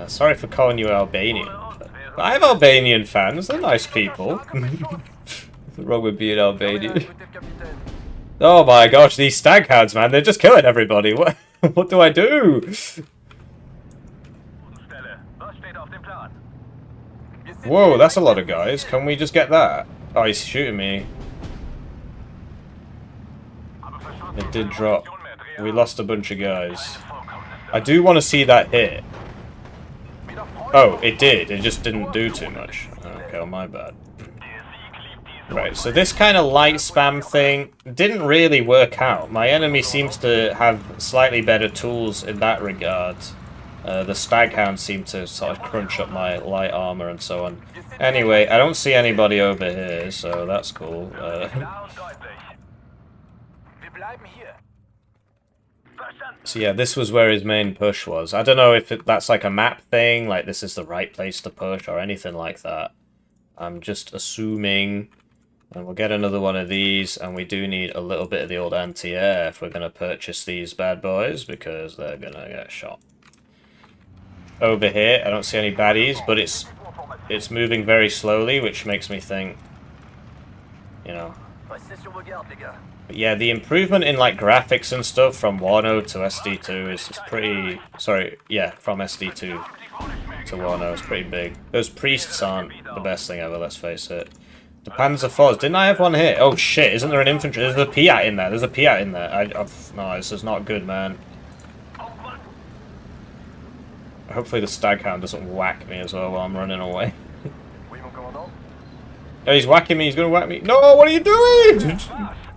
[SPEAKER 1] Sorry for calling you Albanian. But I have Albanian fans. They're nice people. What's wrong with being Albanian? Oh my gosh, these staghounds, man. They're just killing everybody. What do I do? Whoa, that's a lot of guys. Can we just get that? Oh, he's shooting me. It did drop. We lost a bunch of guys. I do want to see that hit. Oh, it did. It just didn't do too much. Okay, well, my bad. Right, so this kind of light spam thing didn't really work out. My enemy seems to have slightly better tools in that regard. The Staghound seemed to sort of crunch up my light armor and so on. Anyway, I don't see anybody over here, so that's cool. So yeah, this was where his main push was. I don't know if that's like a map thing, like this is the right place to push or anything like that. I'm just assuming. And we'll get another one of these, and we do need a little bit of the old anti-air if we're going to purchase these bad boys, because they're going to get shot. Over here, I don't see any baddies, but it's moving very slowly, which makes me think, you know. But yeah, the improvement in like graphics and stuff from Warno to SD2 is pretty... Sorry, yeah, from SD2 to Warno is pretty big. Those priests aren't the best thing ever, let's face it. The Panzer IVs. Didn't I have one here? Oh shit, isn't there an infantry? There's a Piat in there. There's a Piat in there. No, this is not good, man. Hopefully the Staghound doesn't whack me as well while I'm running away. Oh, he's whacking me. He's gonna whack me. No, what are you doing?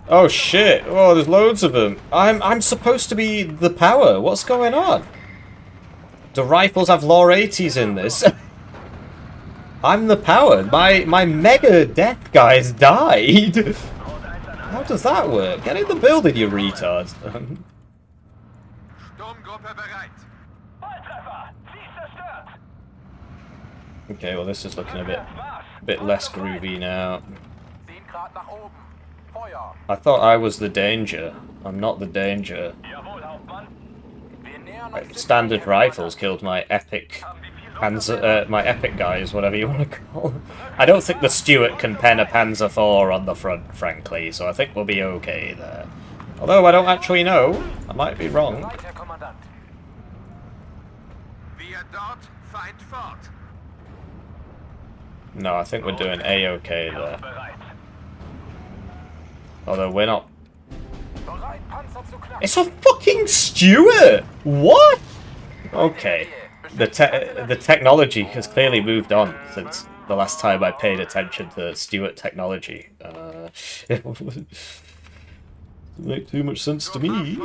[SPEAKER 1] Oh shit. Oh, there's loads of them. I'm supposed to be the power. What's going on? The rifles have law 80s in this. I'm the power. My mega death guys died. How does that work? Get in the building, you retards. Okay, well this is looking a bit less groovy now. I thought I was the danger. I'm not the danger. Right, standard rifles killed my epic Panzer, my epic guys, whatever you want to call them. I don't think the Stuart can pen a Panzer IV on the front, frankly, so I think we'll be okay there. Although I don't actually know. I might be wrong. No, I think we're doing A-okay there. Although we're not... It's a fucking Stuart! What? Okay. The technology has clearly moved on since the last time I paid attention to Stuart technology. It doesn't make too much sense to me.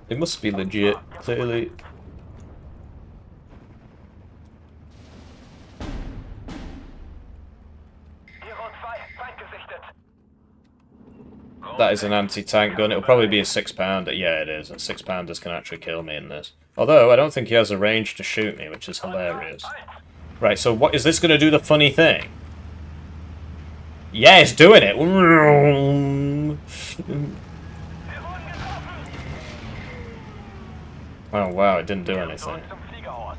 [SPEAKER 1] It must be legit, clearly. That is an anti-tank gun. It'll probably be a 6-pounder. Yeah, it is. And 6-pounders can actually kill me in this. Although, I don't think he has a range to shoot me, which is hilarious. Right, so what is this going to do the funny thing? Yeah, it's doing it! Oh, wow, it didn't do anything.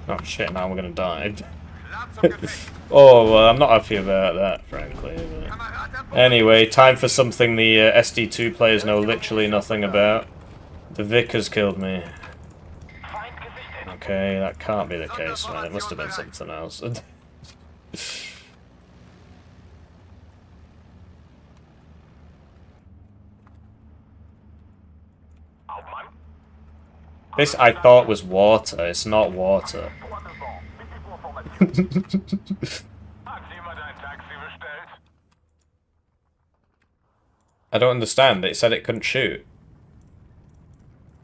[SPEAKER 1] Oh, shit, now we're going to die. Oh, well, I'm not happy about that, frankly. But... Anyway, time for something the SD2 players know literally nothing about. The Vic has killed me. Okay, that can't be the case, man. It must have been something else. This I thought was water. It's not water. I don't understand. It said it couldn't shoot.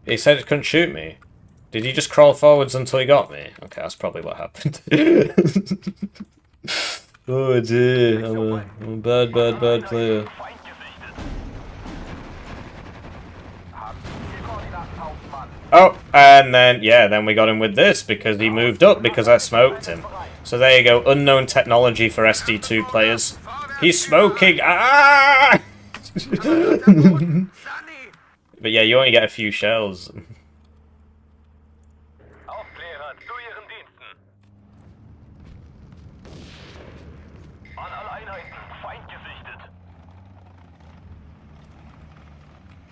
[SPEAKER 1] It said it couldn't shoot me. Did he just crawl forwards until he got me? Okay, that's probably what happened. Oh dear, I'm a bad player. Oh, and then, yeah, then we got him with this because he moved up because I smoked him. So there you go, unknown technology for SD2 players. He's smoking! Ah! But yeah, you only get a few shells.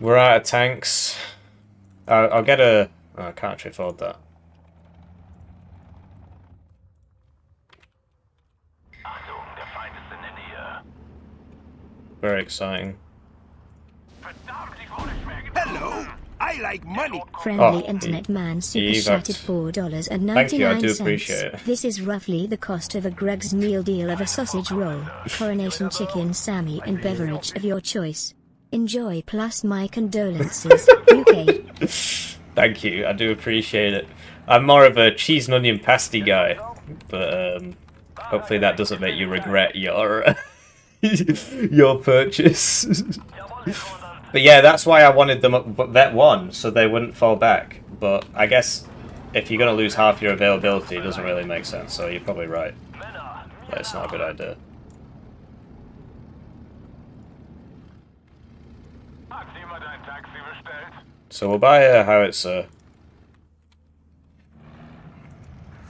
[SPEAKER 1] We're out of tanks. I'll get a... Oh, I can't actually afford that. Very exciting.
[SPEAKER 2] Hello, I like money.
[SPEAKER 3] Friendly internet man super chatted $4.99.
[SPEAKER 1] Thank you, I do appreciate it.
[SPEAKER 3] This is roughly the cost of a Greg's meal deal of a sausage roll, coronation chicken, Sammy, and beverage of your choice. Enjoy, plus my condolences, UK.
[SPEAKER 1] Thank you, I do appreciate it. I'm more of a cheese and onion pasty guy, but hopefully that doesn't make you regret your your purchase. But yeah, that's why I wanted them at Vet 1, so they wouldn't fall back. But I guess if you're going to lose half your availability, it doesn't really make sense, so you're probably right. Yeah, it's not a good idea. So we'll buy a howitzer.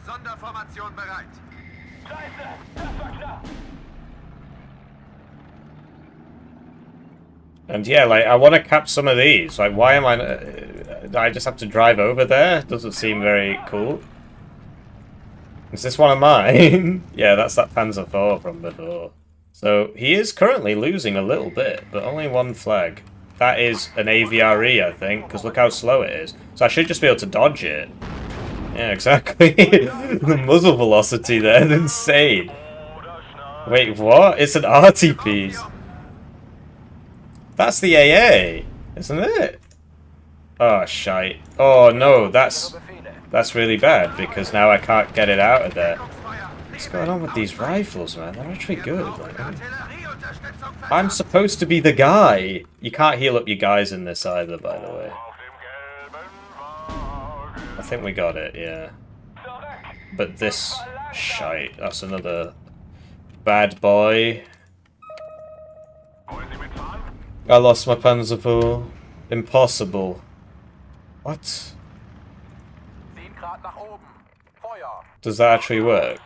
[SPEAKER 2] Sonderformation bereit.
[SPEAKER 1] And yeah, like, I want to cap some of these. Like, why am I just have to drive over there? Doesn't seem very cool. Is this one of mine? Yeah, that's that Panzer IV from before. So, he is currently losing a little bit, but only one flag. That is an AVRE, I think, because look how slow it is. So I should just be able to dodge it. Yeah, exactly. The muzzle velocity there is insane. Wait, what? It's an arty piece. That's the AA, isn't it? Oh, shite. Oh, no, that's really bad, because now I can't get it out of there. What's going on with these rifles, man? They're actually good. Like, I'm supposed to be the guy. You can't heal up your guys in this either, by the way. I think we got it, yeah. But this shite, that's another bad boy. I lost my Panzer IV. Impossible. What? Does that actually work?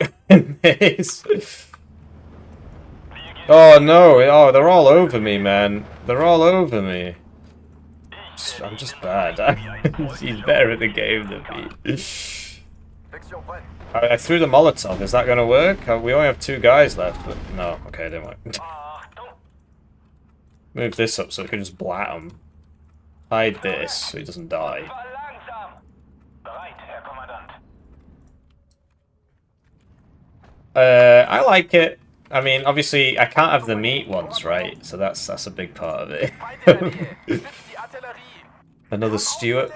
[SPEAKER 1] Oh no! Oh, they're all over me, man. They're all over me. I'm just bad. He's better at the game than me. I threw the Molotov. Is that going to work? We only have 2 guys left. But no, okay, it didn't work. Move this up so we can just blat him. Hide this so he doesn't die. I like it. I mean, obviously, I can't have the meat ones, right? So that's a big part of it. Another Stuart.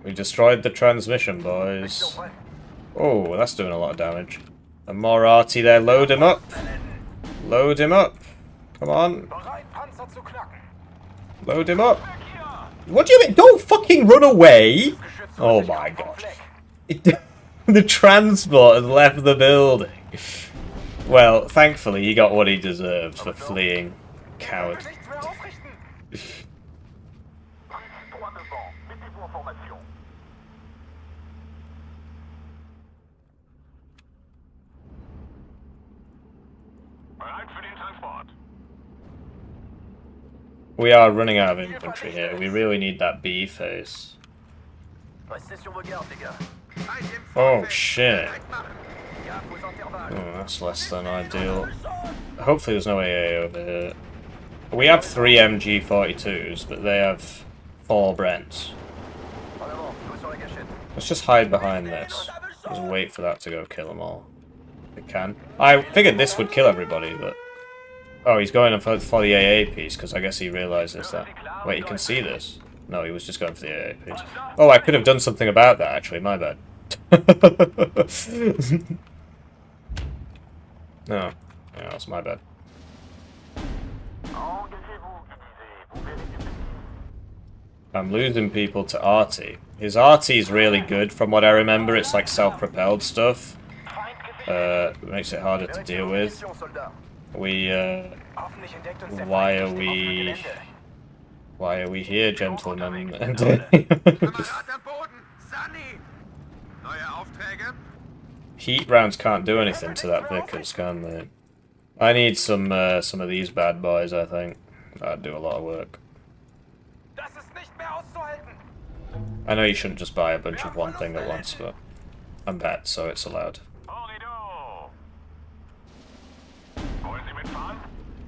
[SPEAKER 1] We destroyed the transmission, boys. Oh, that's doing a lot of damage. And more arty there. Load him up. Load him up. Come on. Load him up. What do you mean? Don't fucking run away! Oh my gosh. The transport has left the building. Well, thankfully he got what he deserved for fleeing. Coward. We are running out of infantry here. We really need that B phase. Oh shit. Oh, that's less than ideal. Hopefully there's no AA over here. We have 3 MG42s, but they have 4 Brents. Let's just hide behind this. Just wait for that to go kill them all. If it can. I figured this would kill everybody, but... Oh, he's going for the AA piece, because I guess he realizes that... Wait, you can see this? No, he was just going for the AA piece. Oh, I could have done something about that, actually. My bad. No. Yeah, that's my bad. I'm losing people to Arty. His Arty is really good, from what I remember. It's like self-propelled stuff. It makes it harder to deal with. Why are we here, gentlemen? Heat rounds can't do anything to that Vickers, can they? I need some of these bad boys, I think. That'd do a lot of work. I know you shouldn't just buy a bunch of one thing at once, but I'm bad, so it's allowed.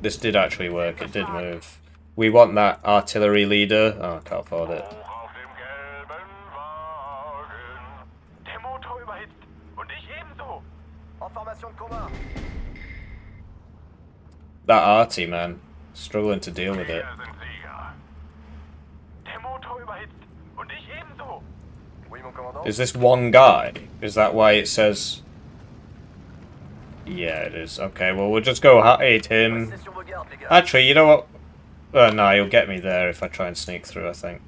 [SPEAKER 1] This did actually work, it did move. We want that artillery leader. Oh, I can't afford it. That arty, man. Struggling to deal with it. Is this one guy? Is that why it says... Yeah, it is. Okay, well, we'll just go hide him. Actually, you know what? No, he'll get me there if I try and sneak through, I think.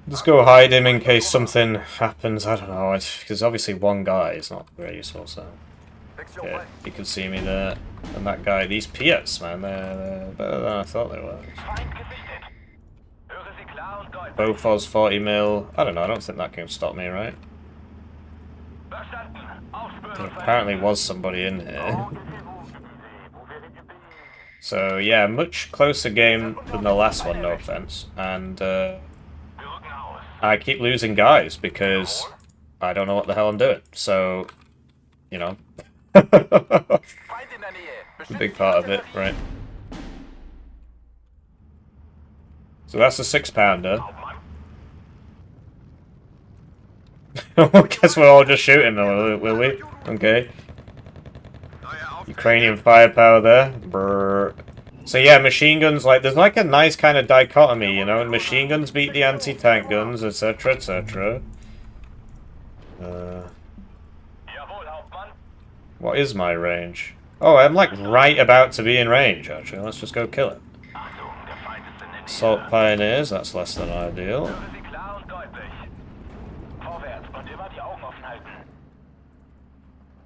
[SPEAKER 1] Just go hide him in case something happens. I don't know, because obviously one guy is not very useful, so... Yeah, you can see me there. And that guy, these Piats, man, they're better than I thought they were. Bofors 40 mil. I don't know, I don't think that can stop me, right? There apparently was somebody in here. So yeah, much closer game than the last one, no offense. And I keep losing guys because I don't know what the hell I'm doing. So, you know. A big part of it, right? So that's a 6-pounder. I guess we'll all just shoot him, will we? Okay. Ukrainian firepower there. Brrr. So yeah, machine guns, like, there's like a nice kind of dichotomy, you know, and machine guns beat the anti-tank guns, etc, etc. What is my range? Oh, I'm like right about to be in range, actually. Let's just go kill it. Assault Pioneers, that's less than ideal.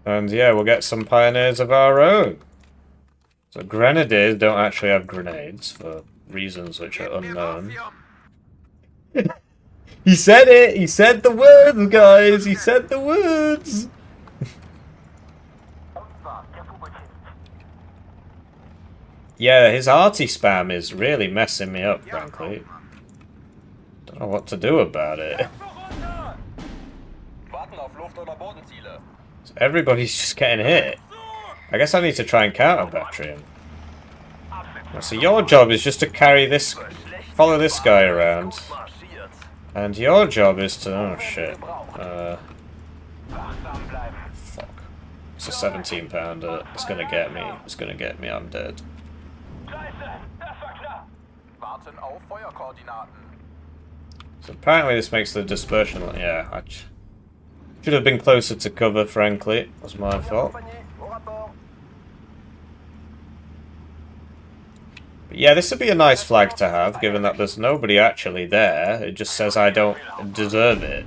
[SPEAKER 1] And yeah, we'll get some Pioneers of our own. So Grenadiers don't actually have grenades, for reasons which are unknown. He said it! He said the words, guys! He said the words! Yeah, his arty spam is really messing me up, frankly. Don't know what to do about it. So everybody's just getting hit. I guess I need to try and counter battery him. So your job is just to carry this, follow this guy around. And your job is to, oh shit. Fuck. It's a 17 pounder. It's gonna get me. It's gonna get me. I'm dead. So apparently this makes the dispersion. Yeah, I should have been closer to cover, frankly. It was my fault. But yeah, this would be a nice flag to have, given that there's nobody actually there. It just says I don't deserve it.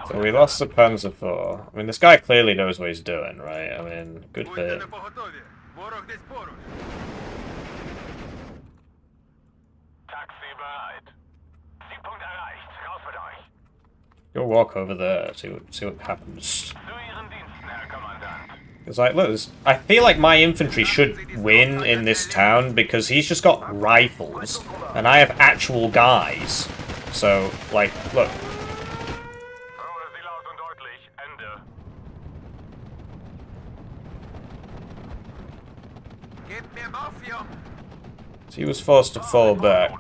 [SPEAKER 1] So we lost the Panzer IV. I mean, this guy clearly knows what he's doing, right? I mean, good for him. Go walk over there, see what happens. It's like, look, I feel like my infantry should win in this town because he's just got rifles and I have actual guys. So, like, look. So he was forced to fall back.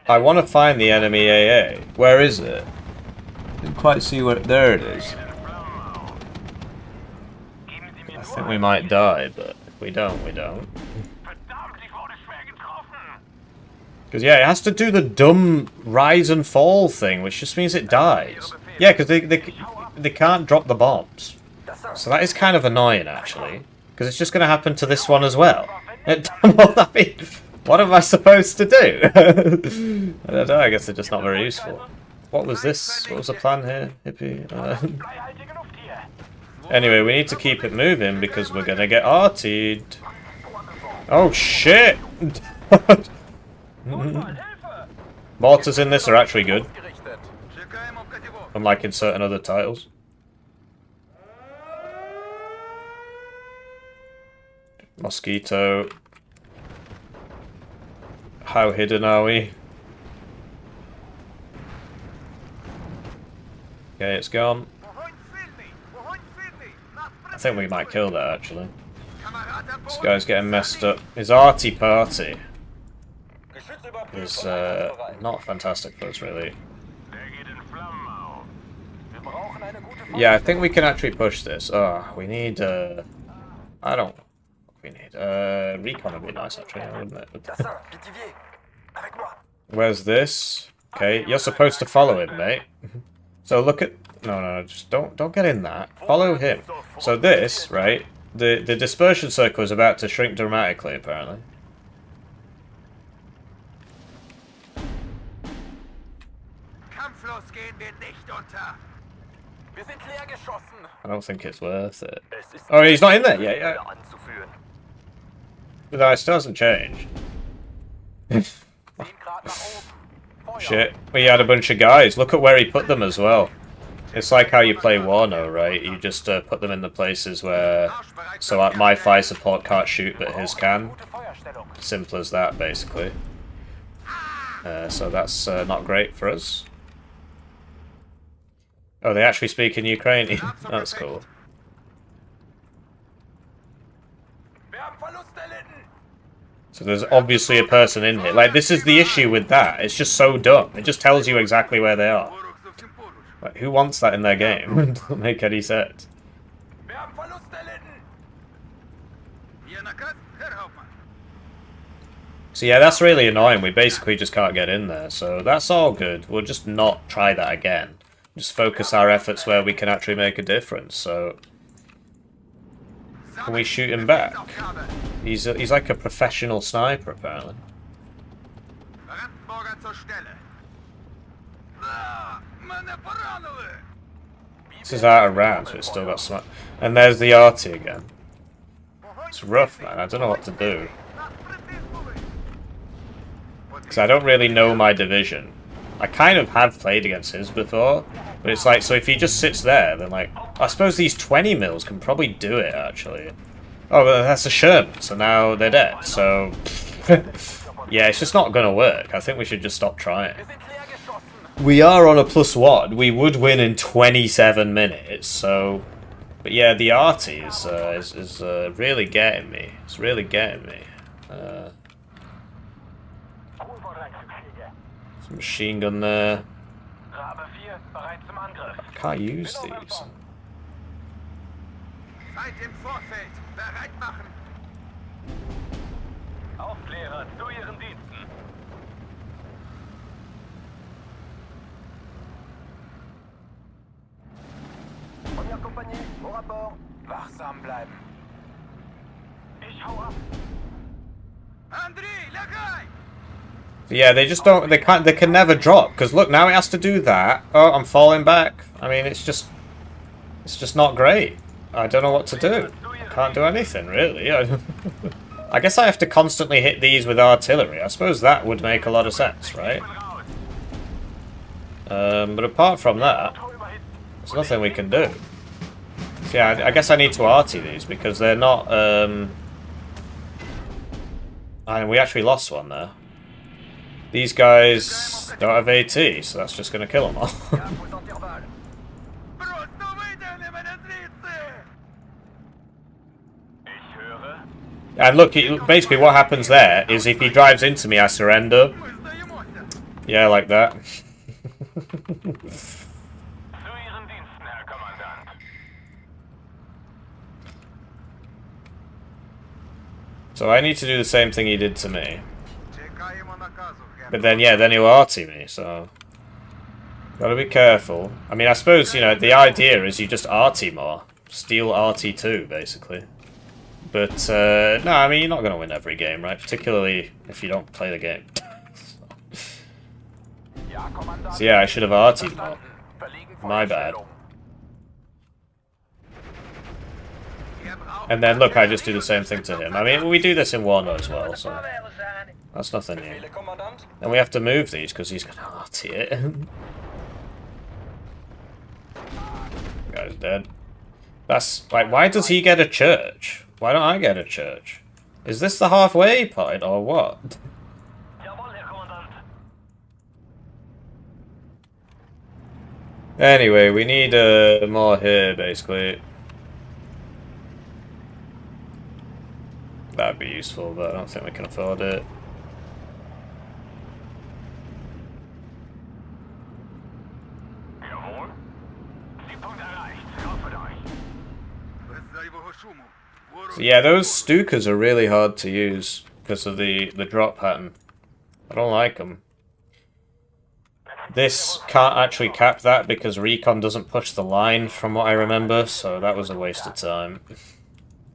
[SPEAKER 1] I want to find the enemy AA. Where is it? Didn't quite see where. There it is. I think we might die, but if we don't, we don't. Because yeah, it has to do the dumb rise and fall thing, which just means it dies. Yeah, because they can't drop the bombs. So that is kind of annoying, actually. Because it's just going to happen to this one as well. What am I supposed to do? I don't know, I guess they're just not very useful. What was this? What was the plan here, hippie? Anyway, we need to keep it moving because we're going to get artied. Oh, shit! Mortars in this are actually good. Unlike in certain other titles. Mosquito. How hidden are we? Okay, it's gone. I think we might kill that, actually. This guy's getting messed up. His arty party is not fantastic for us, really. Yeah, I think we can actually push this. Oh, we need, I don't... We need, recon would be nice, actually, wouldn't it? Where's this? Okay, you're supposed to follow him, mate. So look at... No, just don't get in that. Follow him. So this, right, the dispersion circle is about to shrink dramatically, apparently. I don't think it's worth it. Oh, he's not in there yet, yeah. But no, it still hasn't changed. Shit, we had a bunch of guys. Look at where he put them as well. It's like how you play Warno, right? You just put them in the places where... So like my fire support can't shoot, but his can. Simple as that, basically. So that's not great for us. Oh, they actually speak in Ukrainian. That's cool. So there's obviously a person in here. Like, this is the issue with that. It's just so dumb. It just tells you exactly where they are. Like, who wants that in their game? It doesn't make any sense. So yeah, that's really annoying. We basically just can't get in there. So that's all good. We'll just not try that again. Just focus our efforts where we can actually make a difference. So can we shoot him back? He's like a professional sniper, apparently. This is out of rounds, but it's still got smack. And there's the arty again. It's rough, man. I don't know what to do. Because I don't really know my division. I kind of have played against his before, but it's like, so if he just sits there, then like, I suppose these 20 mils can probably do it, actually. Oh, well, that's a Sherman, so now they're dead, so... yeah, it's just not gonna work. I think we should just stop trying. We are on a +1. We would win in 27 minutes, so... But yeah, the arty is really getting me. It's really getting me. Some machine gun there. I can't use these.
[SPEAKER 2] Wachsam bleiben. Ich hau ab. Andrei, lagaj!
[SPEAKER 1] Yeah, they just don't. They can't. They can never drop. Because look, now it has to do that. Oh, I'm falling back. I mean, it's just not great. I don't know what to do. I can't do anything really. I guess I have to constantly hit these with artillery. I suppose that would make a lot of sense, right? But apart from that, there's nothing we can do. So yeah, I guess I need to arty these because they're not. And we actually lost one there. These guys don't have AT, so that's just going to kill them all. And look, basically what happens there is if he drives into me, I surrender. Yeah, like that. So I need to do the same thing he did to me. But then, yeah, then he'll arty me, so... Gotta be careful. I mean, I suppose, you know, the idea is you just arty more. Steal RT2, basically. But, no, I mean, you're not gonna win every game, right? Particularly if you don't play the game. So yeah, I should have artied more. My bad. And then, look, I just do the same thing to him. I mean, we do this in Warno as well, so... That's nothing new. And we have to move these, because he's gonna arty it. Guy's dead. That's... Like, why does he get a church? Why don't I get a church? Is this the halfway point, or what? Anyway, we need more here, basically. That'd be useful, but I don't think we can afford it. So yeah, those Stukas are really hard to use because of the drop pattern. I don't like them. This can't actually cap that because Recon doesn't push the line from what I remember, so that was a waste of time.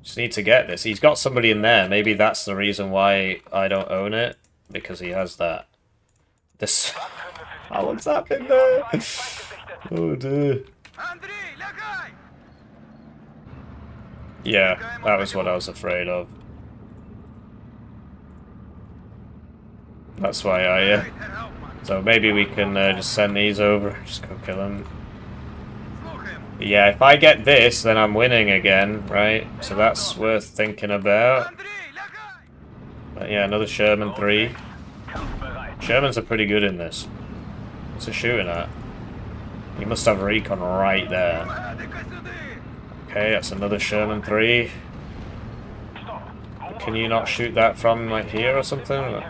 [SPEAKER 1] Just need to get this. He's got somebody in there. Maybe that's the reason why I don't own it, because he has that. This... Oh, what's happened there? Oh dear. Yeah, that was what I was afraid of. That's why I... So maybe we can just send these over. Just go kill him. Yeah, if I get this, then I'm winning again, right? So that's worth thinking about. But yeah, another Sherman 3. Shermans are pretty good in this. What's he shooting at? He must have Recon right there. Okay, that's another Sherman 3. Can you not shoot that from like here or something?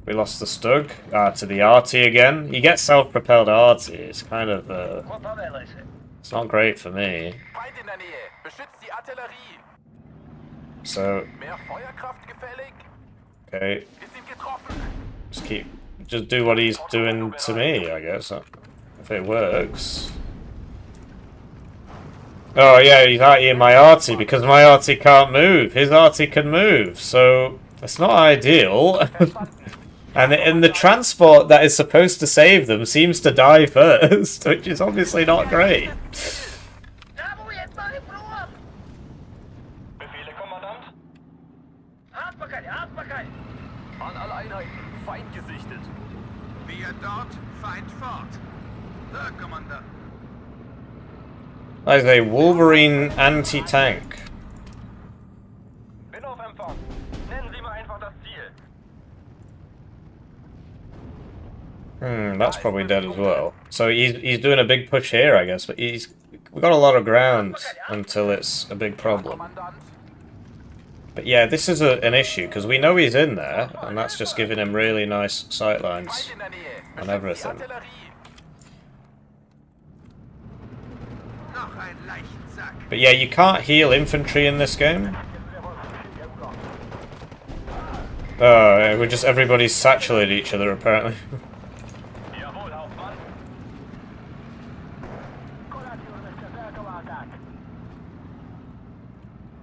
[SPEAKER 1] We lost the Stug. To the RT again. You get self-propelled RT. It's kind of, it's not great for me. So... Okay. Just do what he's doing to me, I guess. If it works. Oh yeah, he's RTing my RT because my RT can't move. His RT can move, so it's not ideal. And the transport that is supposed to save them seems to die first, which is obviously not great.
[SPEAKER 2] Einheiten. Feind gesichtet.
[SPEAKER 5] Wir dort, Feind fort. Der Kommandant.
[SPEAKER 1] That is a Wolverine anti-tank.
[SPEAKER 2] Bin auf Empfang. Nennen Sie mir einfach das Ziel.
[SPEAKER 1] That's probably dead as well. So he's doing a big push here, I guess, but we've got a lot of ground until it's a big problem.
[SPEAKER 2] Kommandant.
[SPEAKER 1] But yeah, this is an issue, because we know he's in there, and that's just giving him really nice sightlines
[SPEAKER 2] Feind in der Nähe.
[SPEAKER 1] on
[SPEAKER 2] Beschützt die
[SPEAKER 1] everything.
[SPEAKER 2] Artillerie.
[SPEAKER 5] Noch ein Leichensack.
[SPEAKER 1] But yeah, you can't heal infantry in this game. Oh, we're just everybody's satchelated each other apparently.
[SPEAKER 2] Jawohl, Hauptmann.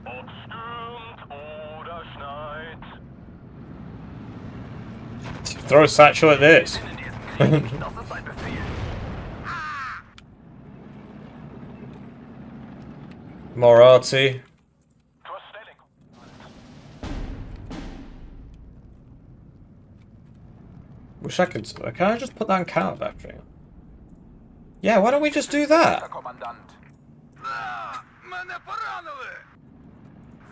[SPEAKER 2] Ob stürmt oder schneit.
[SPEAKER 1] Throw a satchel at this.
[SPEAKER 2] In diesem Krieg. Das ist ein Befehl.
[SPEAKER 1] More arty.
[SPEAKER 2] Zur Stellung.
[SPEAKER 1] Wish I could. Can I just put that in counter battery? Yeah, why don't we just do that?
[SPEAKER 2] Herr Kommandant.
[SPEAKER 5] Мене поранили.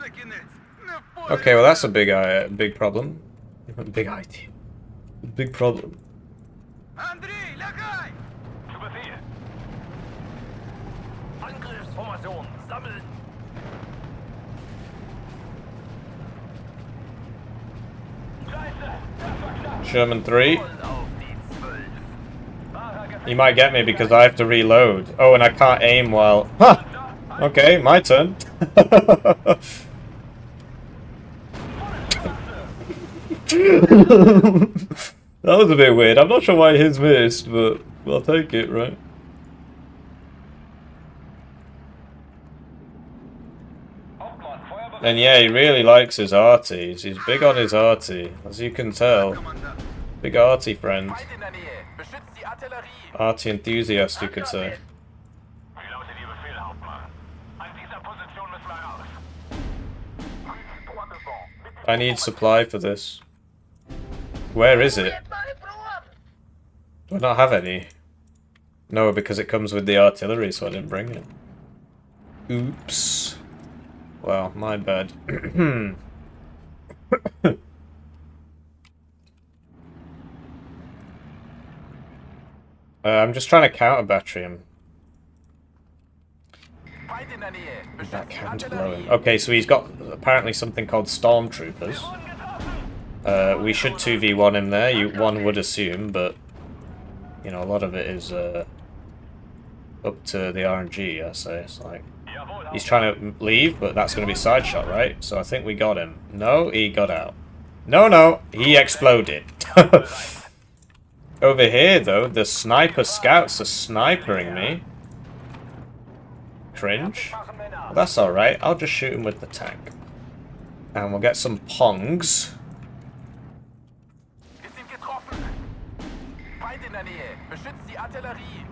[SPEAKER 5] Це кінець. Не впорядку.
[SPEAKER 1] Okay, well that's a big problem. Big idea. Big problem.
[SPEAKER 5] Андрій, лягай!
[SPEAKER 2] Zu Befehl. Angriffsformation. Sammeln. Scheiße. Das war knapp.
[SPEAKER 1] Sherman 3.
[SPEAKER 2] Voll auf die 12. Wahrer Gefecht.
[SPEAKER 1] You might get me because I have to reload. Oh, and I can't aim while. Huh! Okay, my turn. That was a bit weird. I'm not sure why his missed, but I'll take it, right?
[SPEAKER 2] Hauptmann, Feuerbereit.
[SPEAKER 1] And yeah, he really likes his arties. He's big on his arty, as you can tell.
[SPEAKER 5] Kommandant.
[SPEAKER 1] Big arty friend.
[SPEAKER 2] Feind in der Nähe. Beschützt die Artillerie.
[SPEAKER 1] Arty enthusiast, you could say.
[SPEAKER 2] Wie lautet Ihr Befehl, Hauptmann? An dieser Position müssen wir raus.
[SPEAKER 1] I need supply for this. Where is it? Do I not have any? No, because it comes with the artillery, so I didn't bring it. Oops. Well, my bad. I'm just trying to counter battery him.
[SPEAKER 2] Feind in der Nähe.
[SPEAKER 1] That
[SPEAKER 2] Beschützt die
[SPEAKER 1] counter blow him.
[SPEAKER 2] Artillerie.
[SPEAKER 1] Okay, so he's got apparently something called stormtroopers. We should 2v1 him there, one would assume, but you know, a lot of it is up to the RNG, I say. It's like
[SPEAKER 2] Jawohl,
[SPEAKER 1] he's trying to leave, but that's going to be side shot, right? So I think we got him. No, he got out. No, he exploded. Over here, though, the sniper scouts are snipering me. Cringe.
[SPEAKER 2] Machen Männer.
[SPEAKER 1] Well, that's alright, I'll just shoot him with the tank. And we'll get some pongs.
[SPEAKER 2] Wir sind getroffen. Feind in der Nähe. Beschützt die Artillerie.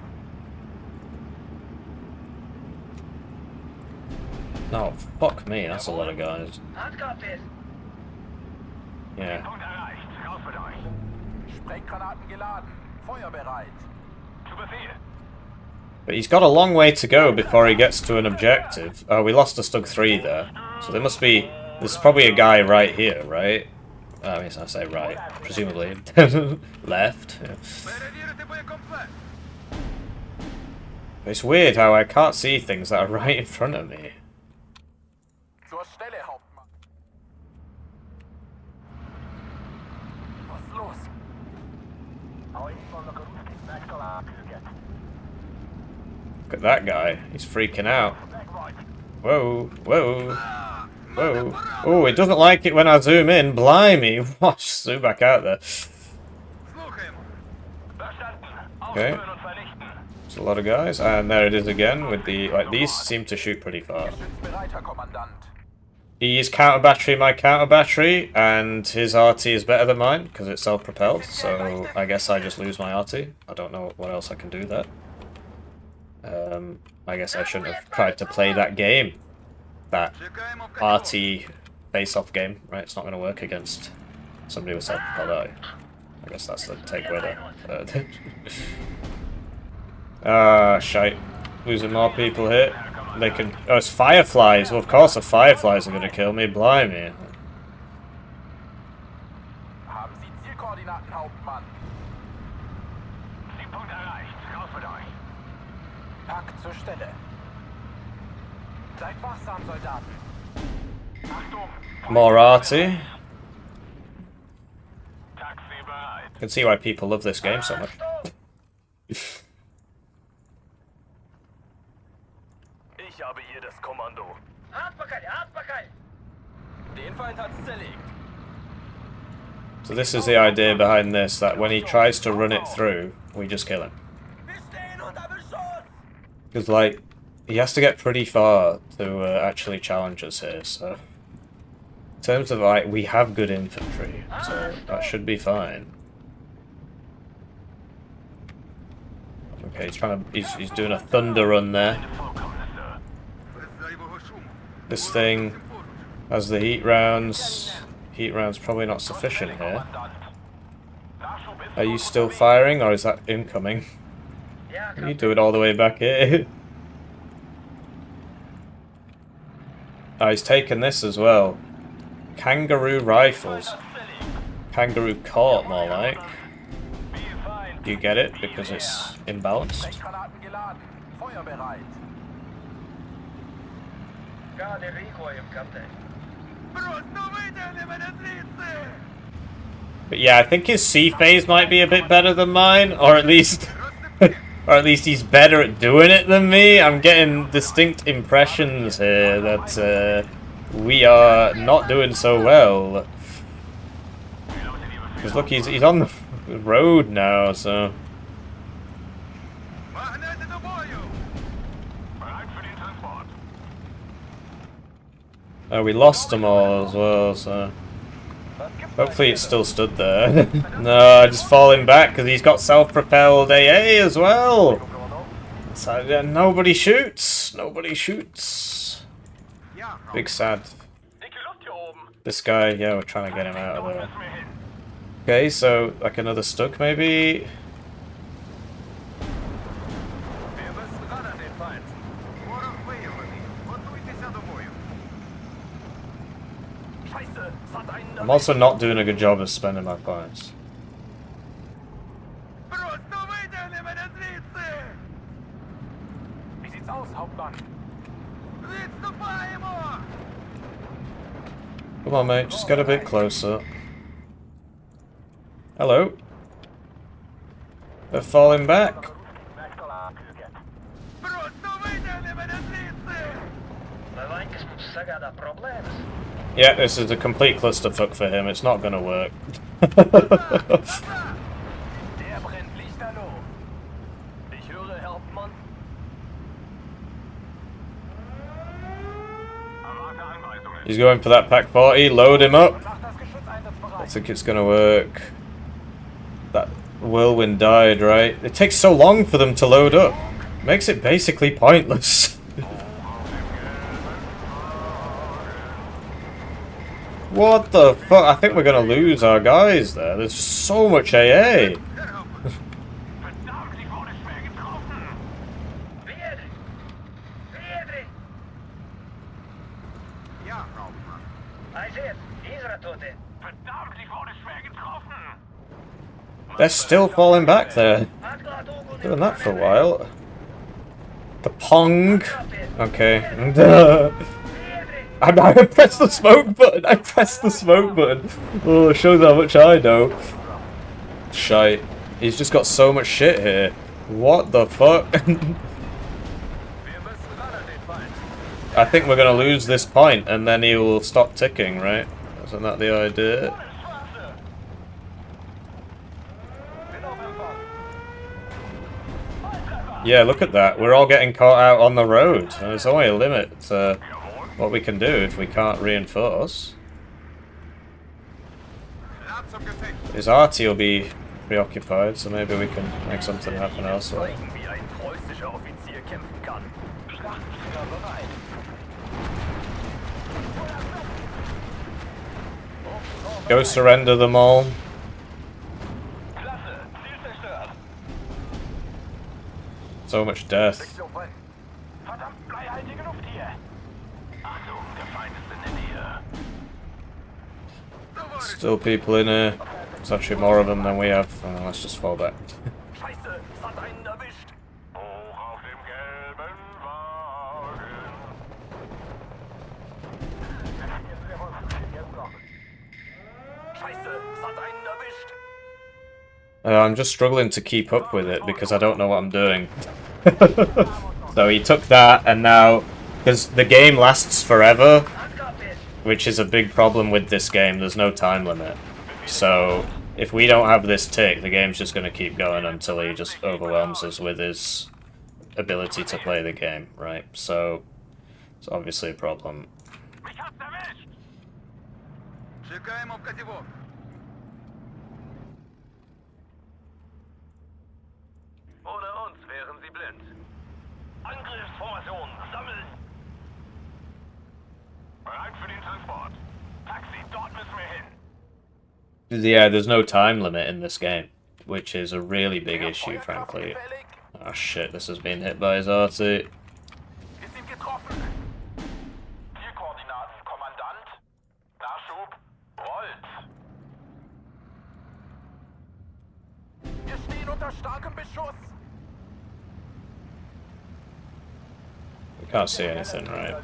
[SPEAKER 1] Oh, fuck me, that's a lot of guys. Yeah.
[SPEAKER 2] Punkt erreicht. Raus mit euch. Sprenggranaten geladen. Feuerbereit. Zu Befehl.
[SPEAKER 1] But he's got a long way to go before he gets to an objective. Oh, we lost a Stug 3 there. So there must be... There's probably a guy right here, right? I mean, I say right. Presumably. Left. Yeah.
[SPEAKER 5] Перевірити боєкомплект.
[SPEAKER 1] It's weird how I can't see things that are right in front of me.
[SPEAKER 2] Zur Stelle, Hauptmann. Was ist los?
[SPEAKER 1] Look at that guy. He's freaking out. Whoa, whoa, whoa. Oh, it doesn't like it when I zoom in. Blimey. Watch, zoom back out there.
[SPEAKER 5] Слухаємо.
[SPEAKER 2] Verstanden.
[SPEAKER 1] Okay.
[SPEAKER 2] Aufspüren und vernichten.
[SPEAKER 1] There's a lot of guys. And there it is again with the... Like, these seem to shoot pretty far.
[SPEAKER 2] Geschützbereit, Herr Kommandant.
[SPEAKER 1] He is counter battery my counter battery, and his RT is better than mine because it's self-propelled. So I guess I just lose my RT. I don't know what else I can do there. I guess I shouldn't have tried to play that game, that
[SPEAKER 5] Чекаємо в категорії.
[SPEAKER 1] RT face-off game. Right, it's not going to work against Somebody was self-propelled. I guess that's the takeaway there. Ah, shite. Losing more people here. They can. Oh, it's fireflies. Well, of course the fireflies are gonna kill me. Blimey.
[SPEAKER 2] Haben Sie Zielkoordinaten, Hauptmann? Zielpunkt erreicht. Raus mit euch. Pack zur Stelle. Seid wachsam, Soldaten. Achtung!
[SPEAKER 1] More arty.
[SPEAKER 2] Taxi bereit.
[SPEAKER 1] I can see why people love this game so much.
[SPEAKER 2] Ich habe hier das Kommando. Den Feind hat's zerlegt.
[SPEAKER 1] So this is the idea behind this, that when he tries to run it through, we just kill him. Because, like, he has to get pretty far to actually challenge us here, so... In terms of, like, we have good infantry, so that should be fine. Okay, he's doing a thunder run there. This thing has the heat rounds. Heat rounds probably not sufficient here. Are you still firing, or is that incoming? You do it all the way back here. Oh, he's taken this as well. Kangaroo rifles. Kangaroo court, more like. You get it because it's imbalanced.
[SPEAKER 2] Sprenggranaten geladen. Feuer bereit.
[SPEAKER 1] But yeah, I think his sea phase might be a bit better than mine, or at least he's better at doing it than me. I'm getting distinct impressions here that we are not doing so well. Because look, he's on the road now, so... Oh, we lost them all as well, so... Hopefully it still stood there. No, just falling back because he's got self-propelled AA as well. So, yeah, nobody shoots. Nobody shoots. Big sad. This guy, yeah, we're trying to get him out of there. Okay, so like another stuck maybe. I'm also not doing a good job of spending my points.
[SPEAKER 2] Wie sieht's aus, Hauptmann?
[SPEAKER 1] Come on, mate, just get a bit closer. Hello? They're falling back. Yeah, this is a complete clusterfuck for him. It's not gonna work.
[SPEAKER 2] Der brennt lichterloh. Ich höre, Hauptmann.
[SPEAKER 1] He's going for that pack 40. Load him up.
[SPEAKER 2] Macht das Geschütz
[SPEAKER 1] I
[SPEAKER 2] einsatzbereit.
[SPEAKER 1] think it's gonna work. That whirlwind died, right? It takes so long for them to load up. Makes it basically pointless. What the fuck? I think we're gonna lose our guys there. There's so much AA. They're still falling back there. Doing that for a while. The Pong. Okay. I pressed the smoke button. I pressed the smoke button. Oh, it shows how much I know. Shite. He's just got so much shit here. What the fuck? I think we're gonna lose this point and then he will stop ticking, right? Isn't that the idea? Yeah, look at that. We're all getting caught out on the road. And there's only a limit to what we can do if we can't reinforce. His arty will be preoccupied, so maybe we can make something happen elsewhere. Go surrender them all.
[SPEAKER 2] Klasse, Ziel zerstört.
[SPEAKER 1] So much death.
[SPEAKER 2] Sektion brennt. Verdammt bleihaltige Luft hier. Achtung, der Feind ist in der Nähe.
[SPEAKER 1] Still people in here. There's actually more of them than we have. Oh, let's just fall back.
[SPEAKER 2] Scheiße, es hat einen erwischt. Hoch auf dem gelben Wagen. Scheiße, es hat einen erwischt.
[SPEAKER 1] I'm just struggling to keep up with it because I don't know what I'm doing. So he took that, and now, because the game lasts forever, which is a big problem with this game, there's no time limit. So if we don't have this tick, the game's just going to keep going until he just overwhelms us with his ability to play the game, right? So it's obviously a problem.
[SPEAKER 2] Mich hat's erwischt.
[SPEAKER 5] Чекаємо вказівок.
[SPEAKER 2] Ohne uns wären sie blind. Angriffsformation, sammeln! Bereit für den Transport. Taxi, dort müssen wir hin.
[SPEAKER 1] Yeah, there's no time limit in this game, which is a really big issue, frankly. Oh shit, this has been hit by his RT.
[SPEAKER 2] Wir sind getroffen. Zielkoordinaten, Kommandant. Nachschub, rollt. Wir stehen unter starkem Beschuss.
[SPEAKER 1] We can't see anything, right?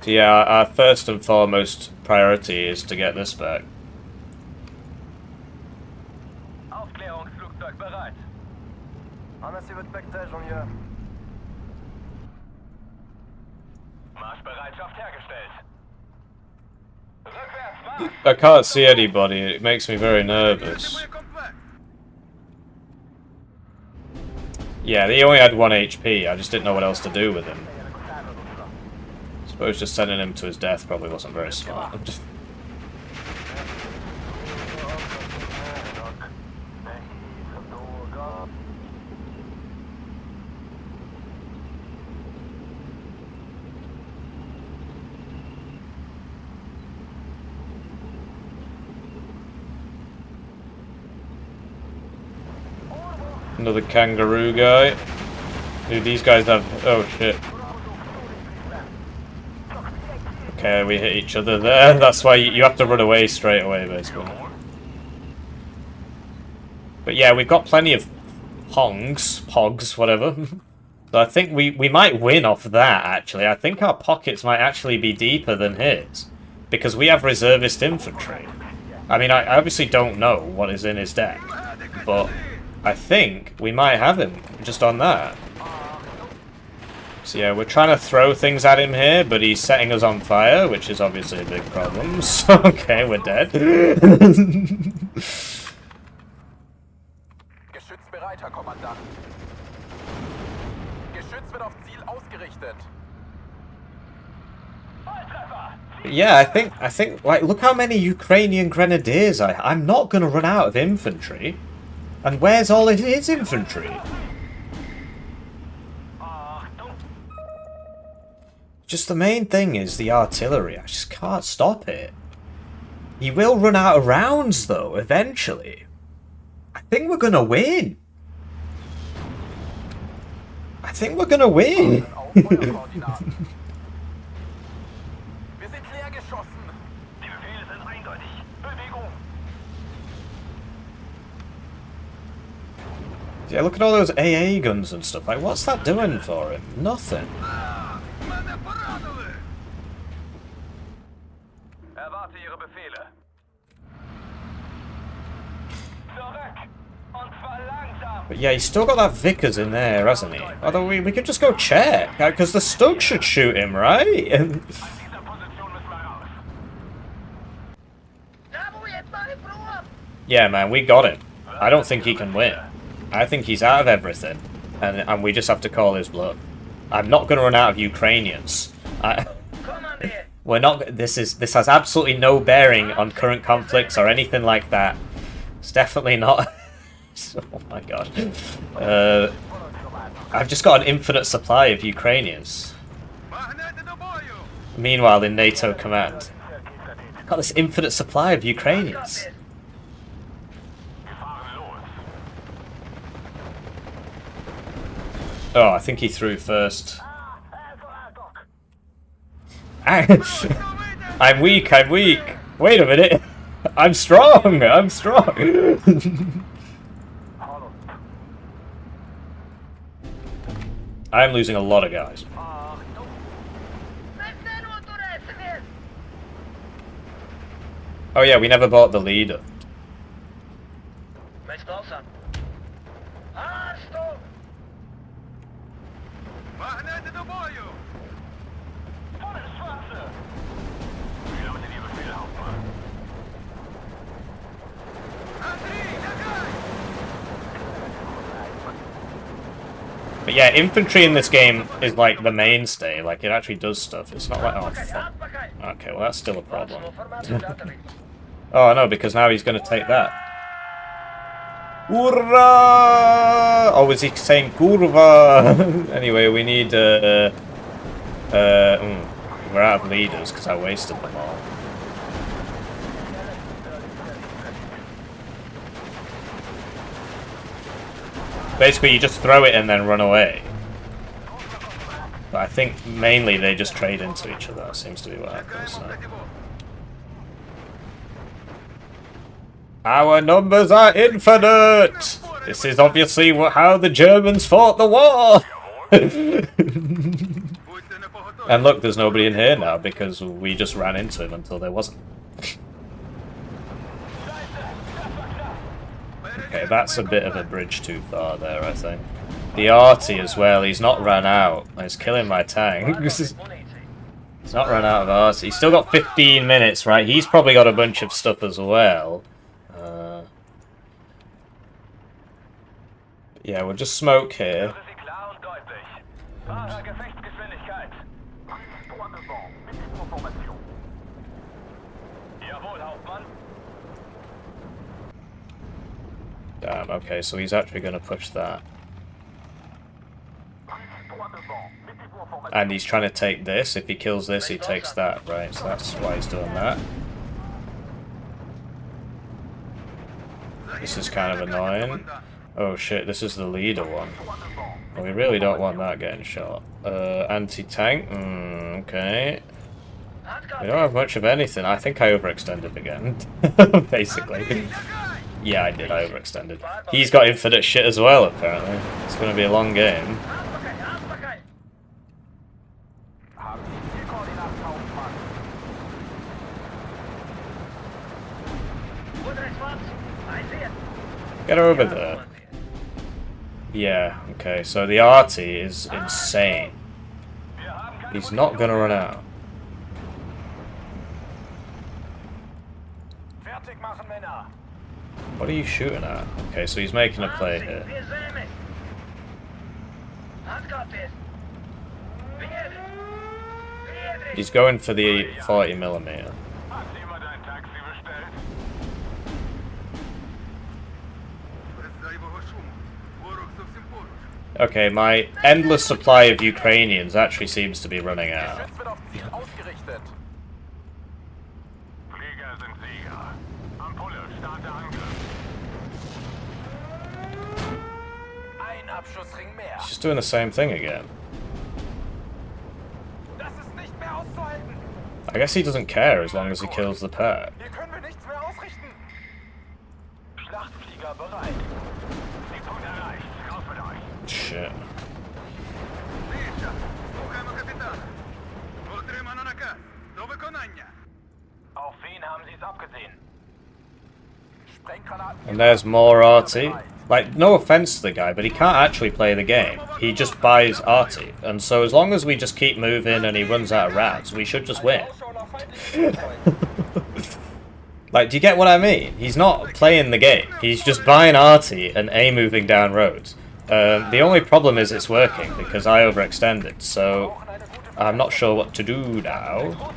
[SPEAKER 1] So yeah, our first and foremost priority is to get this back.
[SPEAKER 2] Aufklärungsflugzeug bereit. Ramassez votre pactage, on y va. Marschbereitschaft hergestellt. Rückwärts, Marsch!
[SPEAKER 1] I can't see anybody, it makes me very nervous. Yeah, he only had 1 HP, I just didn't know what else to do with him. I suppose just sending him to his death probably wasn't very smart. Another kangaroo guy. Dude, these guys have... Oh shit. Okay, we hit each other there. That's why you have to run away straight away, basically. But yeah, we've got plenty of pogs, whatever. So I think we might win off that, actually. I think our pockets might actually be deeper than his. Because we have reservist infantry. I mean, I obviously don't know what is in his deck. But I think we might have him just on that. So yeah, we're trying to throw things at him here, but he's setting us on fire, which is obviously a big problem. So, okay, we're dead.
[SPEAKER 2] Geschütz bereit, Herr Kommandant. Geschütz wird auf Ziel ausgerichtet.
[SPEAKER 1] Yeah, I think, like, look how many Ukrainian grenadiers I'm not going to run out of infantry. And where's all of his infantry? Just the main thing is the artillery. I just can't stop it. He will run out of rounds, though, eventually. I think we're gonna win. I think we're gonna win.
[SPEAKER 2] Wir sind leer geschossen. Die Befehle sind eindeutig. Bewegung.
[SPEAKER 1] Yeah, look at all those AA guns and stuff. Like, what's that doing for him? Nothing.
[SPEAKER 5] Мене поранили!
[SPEAKER 2] Erwarte Ihre Befehle. Zurück. Und zwar langsam.
[SPEAKER 1] But yeah, he's still got that Vickers in there, hasn't he? Although we could just go check, because the Stug should shoot him, right?
[SPEAKER 2] Aus dieser Position müssen wir raus.
[SPEAKER 1] Yeah, man, we got him. I don't think he can win. I think he's out of everything, and we just have to call his bluff. I'm not going to run out of Ukrainians. We're not. This has absolutely no bearing on current conflicts or anything like that. It's definitely not. Oh my god. I've just got an infinite supply of Ukrainians.
[SPEAKER 5] Погнати до бою!
[SPEAKER 1] Meanwhile, in NATO command. I've got this infinite supply of Ukrainians. Oh, I think he threw first. I'm weak, I'm weak. Wait a minute. I'm strong, I'm strong. I'm losing a lot of guys. Oh yeah, we never bought the leader.
[SPEAKER 5] Магнети до бою! Андрій, лягай!
[SPEAKER 1] But yeah, infantry in this game is like the mainstay. Like it actually does stuff. It's not like oh fuck. Okay, well that's still a problem. Oh no, because now he's going to take that. Urra! Oh, was he saying kurva? Anyway, we need we're out of leaders because I wasted them all. Basically, you just throw it and then run away. But I think mainly they just trade into each other. That seems to be what happens. So. Our numbers are infinite! This is obviously how the Germans fought the war! And look, there's nobody in here now because we just ran into him until there wasn't. Okay, that's a bit of a bridge too far there, I think. The arty as well, he's not run out. He's killing my tanks. He's not run out of arty. He's still got 15 minutes, right? He's probably got a bunch of stuff as well. Yeah, we'll just smoke here. Damn, okay, so he's actually going to push that. And he's trying to take this. If he kills this, he takes that, right? So that's why he's doing that. This is kind of annoying. Oh shit, this is the leader one. Well, we really don't want that getting shot. Anti-tank? Okay. We don't have much of anything. I think I overextended again. Basically. Yeah, I did. I overextended. He's got infinite shit as well, apparently. It's going to be a long game. Get over there. Yeah, okay, so the arty is insane. He's not going to run out. What are you shooting at? Okay, so he's making a play here. He's going for the 40mm. Okay, my endless supply of Ukrainians actually seems to be running out. He's just doing the same thing again. I guess he doesn't care as long as he kills the pack. Shit. And there's more arty. Like, no offense to the guy, but he can't actually play the game. He just buys arty. And so as long as we just keep moving and he runs out of rounds, we should just win. Like, do you get what I mean? He's not playing the game. He's just buying arty and moving down roads. The only problem is it's working because I overextended, so I'm not sure what to do now.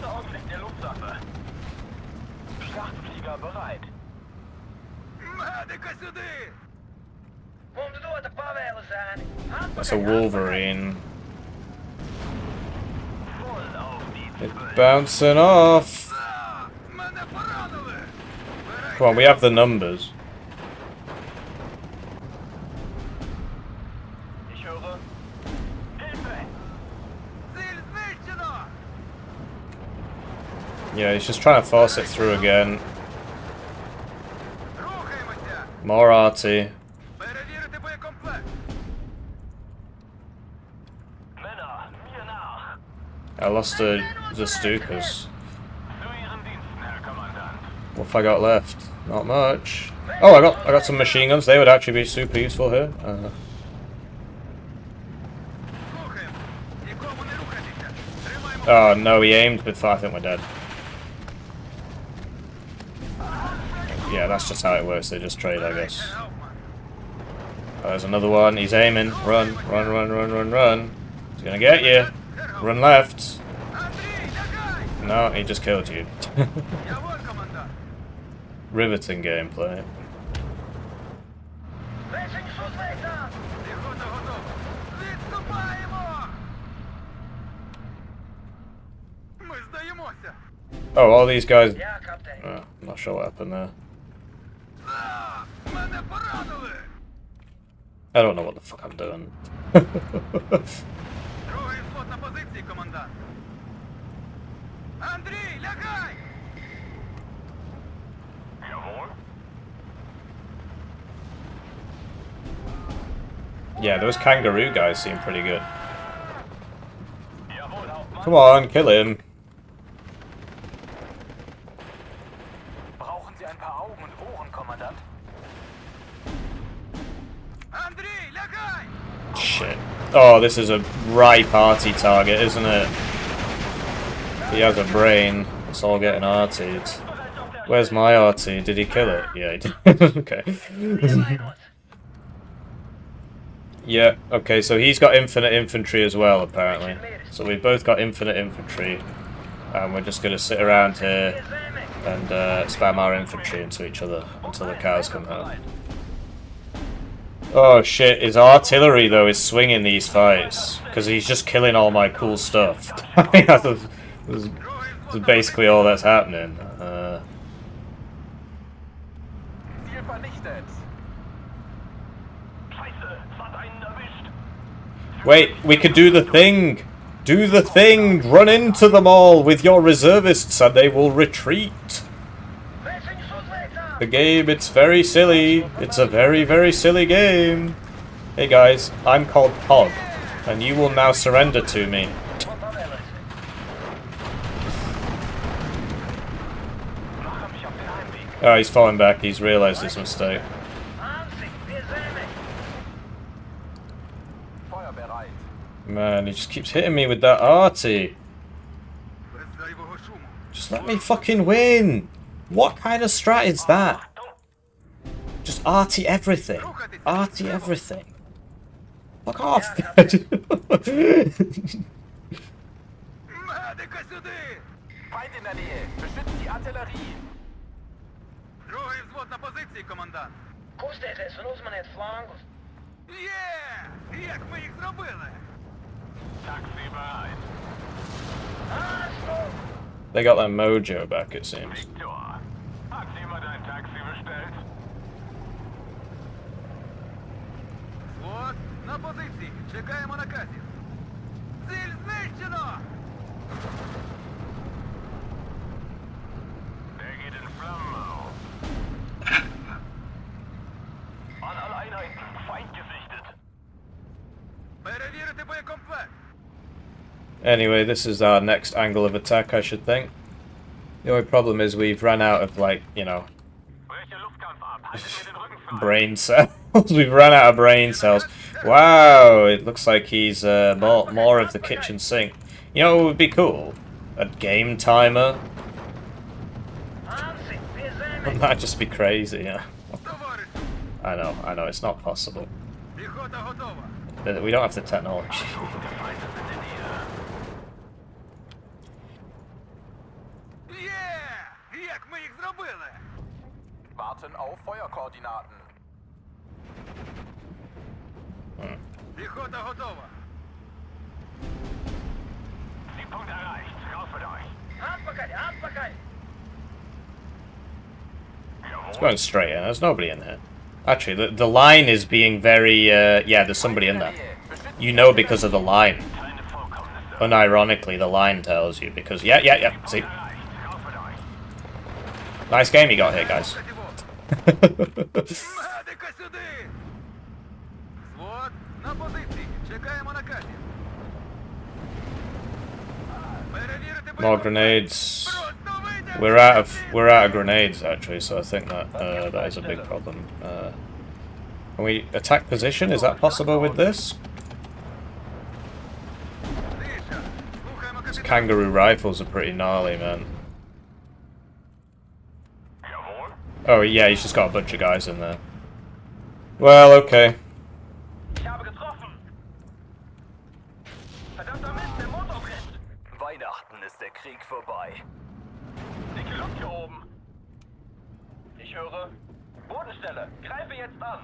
[SPEAKER 1] That's a Wolverine. It's bouncing off. Come on, we have the numbers.
[SPEAKER 2] Ich höre. Hilfe!
[SPEAKER 5] Ziel zniszczeno!
[SPEAKER 1] Yeah, he's just trying to force it through again.
[SPEAKER 5] Рухаємося!
[SPEAKER 1] More arty.
[SPEAKER 5] Перевірити боєкомплект!
[SPEAKER 2] Männer, mir nach!
[SPEAKER 1] I lost the Stukas.
[SPEAKER 2] Zu Ihren Diensten, Herr Kommandant.
[SPEAKER 1] What have I got left? Not much. Oh, I got some machine guns. They would actually be super useful here.
[SPEAKER 5] Слухаємо! Нікому не рухатися! Тримаємо!
[SPEAKER 1] Oh no, he aimed with fire. I think we're dead. Yeah, that's just how it works. They just trade, I guess.
[SPEAKER 5] Гауфман!
[SPEAKER 1] Oh, there's another one. He's aiming. Run, run, run, run, run, run. He's gonna get you. Run left.
[SPEAKER 5] Андрій, лягай!
[SPEAKER 1] No, he just killed you.
[SPEAKER 5] Я вон, командант!
[SPEAKER 1] Riveting gameplay.
[SPEAKER 5] Піхота готова! Відступаємо! Ми здаємося!
[SPEAKER 1] Oh, all these guys. I'm not sure what happened there.
[SPEAKER 5] А, мене поранили!
[SPEAKER 1] I don't know what the fuck I'm doing.
[SPEAKER 5] Другий взвод на позиції, командант! Андрій, лягай!
[SPEAKER 2] Jawohl.
[SPEAKER 1] Yeah, those kangaroo guys seem pretty good.
[SPEAKER 2] Jawohl, Hauptmann.
[SPEAKER 1] Come on, kill him.
[SPEAKER 2] Brauchen Sie ein paar Augen und Ohren, Kommandant?
[SPEAKER 5] Андрій, лягай!
[SPEAKER 1] Shit. Oh, this is a right party target, isn't it? He has a brain. It's all getting artied. Where's my arty? Did he kill it? Yeah, he did. Okay. Yeah, okay, so he's got infinite infantry as well, apparently. So we've both got infinite infantry. And we're just going to sit around here and spam our infantry into each other until the cows come home. Oh shit, his artillery though is swinging these fights. Because he's just killing all my cool stuff. That's basically all that's happening.
[SPEAKER 2] Ziel vernichtet. Scheiße, es hat einen erwischt.
[SPEAKER 1] Wait, we could do the thing! Do the thing! Run into them all with your reservists and they will retreat! The game, it's very silly. It's a very, very silly game. Hey guys, I'm called Pog, and you will now surrender to me. Oh, he's falling back. He's realized his mistake.
[SPEAKER 2] Feuer bereit.
[SPEAKER 1] Man, he just keeps hitting me with that arty.
[SPEAKER 5] Без зайвого шуму!
[SPEAKER 1] Just let me fucking win! What kind of strat is that? Just arty everything. Arty everything. Fuck off!
[SPEAKER 5] Медика сюди!
[SPEAKER 2] Feind in der Nähe. Beschützt die Artillerie.
[SPEAKER 5] Другий взвод на позиції, командант! Є! Як ми їх зробили?
[SPEAKER 2] Taxi bereit.
[SPEAKER 1] They got their mojo back, it seems.
[SPEAKER 2] Victor. Hat jemand ein Taxi bestellt?
[SPEAKER 5] Взвод на позиції! Чекаємо наказів! Ціль знищено!
[SPEAKER 2] Der geht in Flammen auf. An alle Einheiten. Feind gesichtet.
[SPEAKER 5] Перевірити боєкомплект!
[SPEAKER 1] Anyway, this is our next angle of attack, I should think. The only problem is we've run out of, like, you know,
[SPEAKER 2] Welche Luftkampfart? Haltet mir den Rücken frei.
[SPEAKER 1] brain cells. We've run out of brain cells. Wow, it looks like he's more of the kitchen sink. You know what would be cool? A game timer. Wouldn't that just be crazy? Yeah.
[SPEAKER 5] Товаришу!
[SPEAKER 1] I know, it's not possible.
[SPEAKER 5] Піхота готова!
[SPEAKER 1] We don't have the technology.
[SPEAKER 5] Є! Як ми їх зробили?
[SPEAKER 2] Warten auf Feuerkoordinaten.
[SPEAKER 5] Піхота готова!
[SPEAKER 2] Siegpunkt erreicht. Raus mit euch. Jawohl.
[SPEAKER 1] It's going straight in. There's nobody in here. Actually, the line is being very... yeah, there's somebody in there. You know because of the line. Unironically, the line tells you because... Yeah. See? Nice game you got here, guys.
[SPEAKER 5] Медика сюди! Взвод, на позиції. Чекаємо наказів. Перевірити
[SPEAKER 1] More grenades. We're out of grenades actually, so I think that that is a big problem. Can we attack position? Is that possible with this? These kangaroo rifles are pretty gnarly, man. Oh yeah, he's just got a bunch of guys in there. Well, okay.
[SPEAKER 2] Ich habe getroffen. Verdammter Mist, der Motor brennt. Weihnachten ist der Krieg vorbei. Dicke Luft hier oben. Ich höre. Bodenstelle. Greife jetzt an.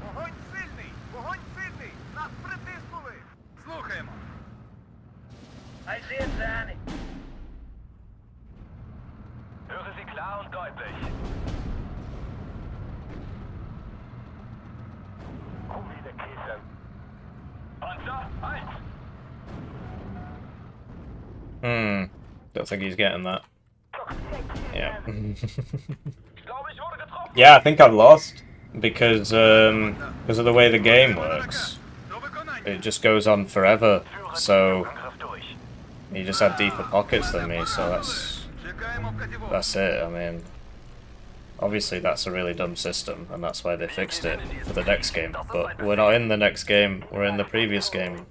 [SPEAKER 5] Вогонь сильний! Вогонь сильний! Нас притиснули! Слухаємо!
[SPEAKER 2] I sehe es nicht. Höre Sie klar und deutlich. Holy the Käse. Panzer, halt!
[SPEAKER 1] Don't think he's getting that. Yeah.
[SPEAKER 2] Ich glaube, ich wurde getroffen.
[SPEAKER 1] Yeah, I think I've lost because of the way the game works.
[SPEAKER 5] До виконання!
[SPEAKER 1] It just goes on forever. So
[SPEAKER 2] Angriff durch.
[SPEAKER 1] you just have deeper pockets than me. So
[SPEAKER 5] Чекаємо вказівок!
[SPEAKER 1] that's it. I mean, obviously that's a really dumb system, and that's why they fixed it for the next game. But we're not in the next game. We're in the previous game,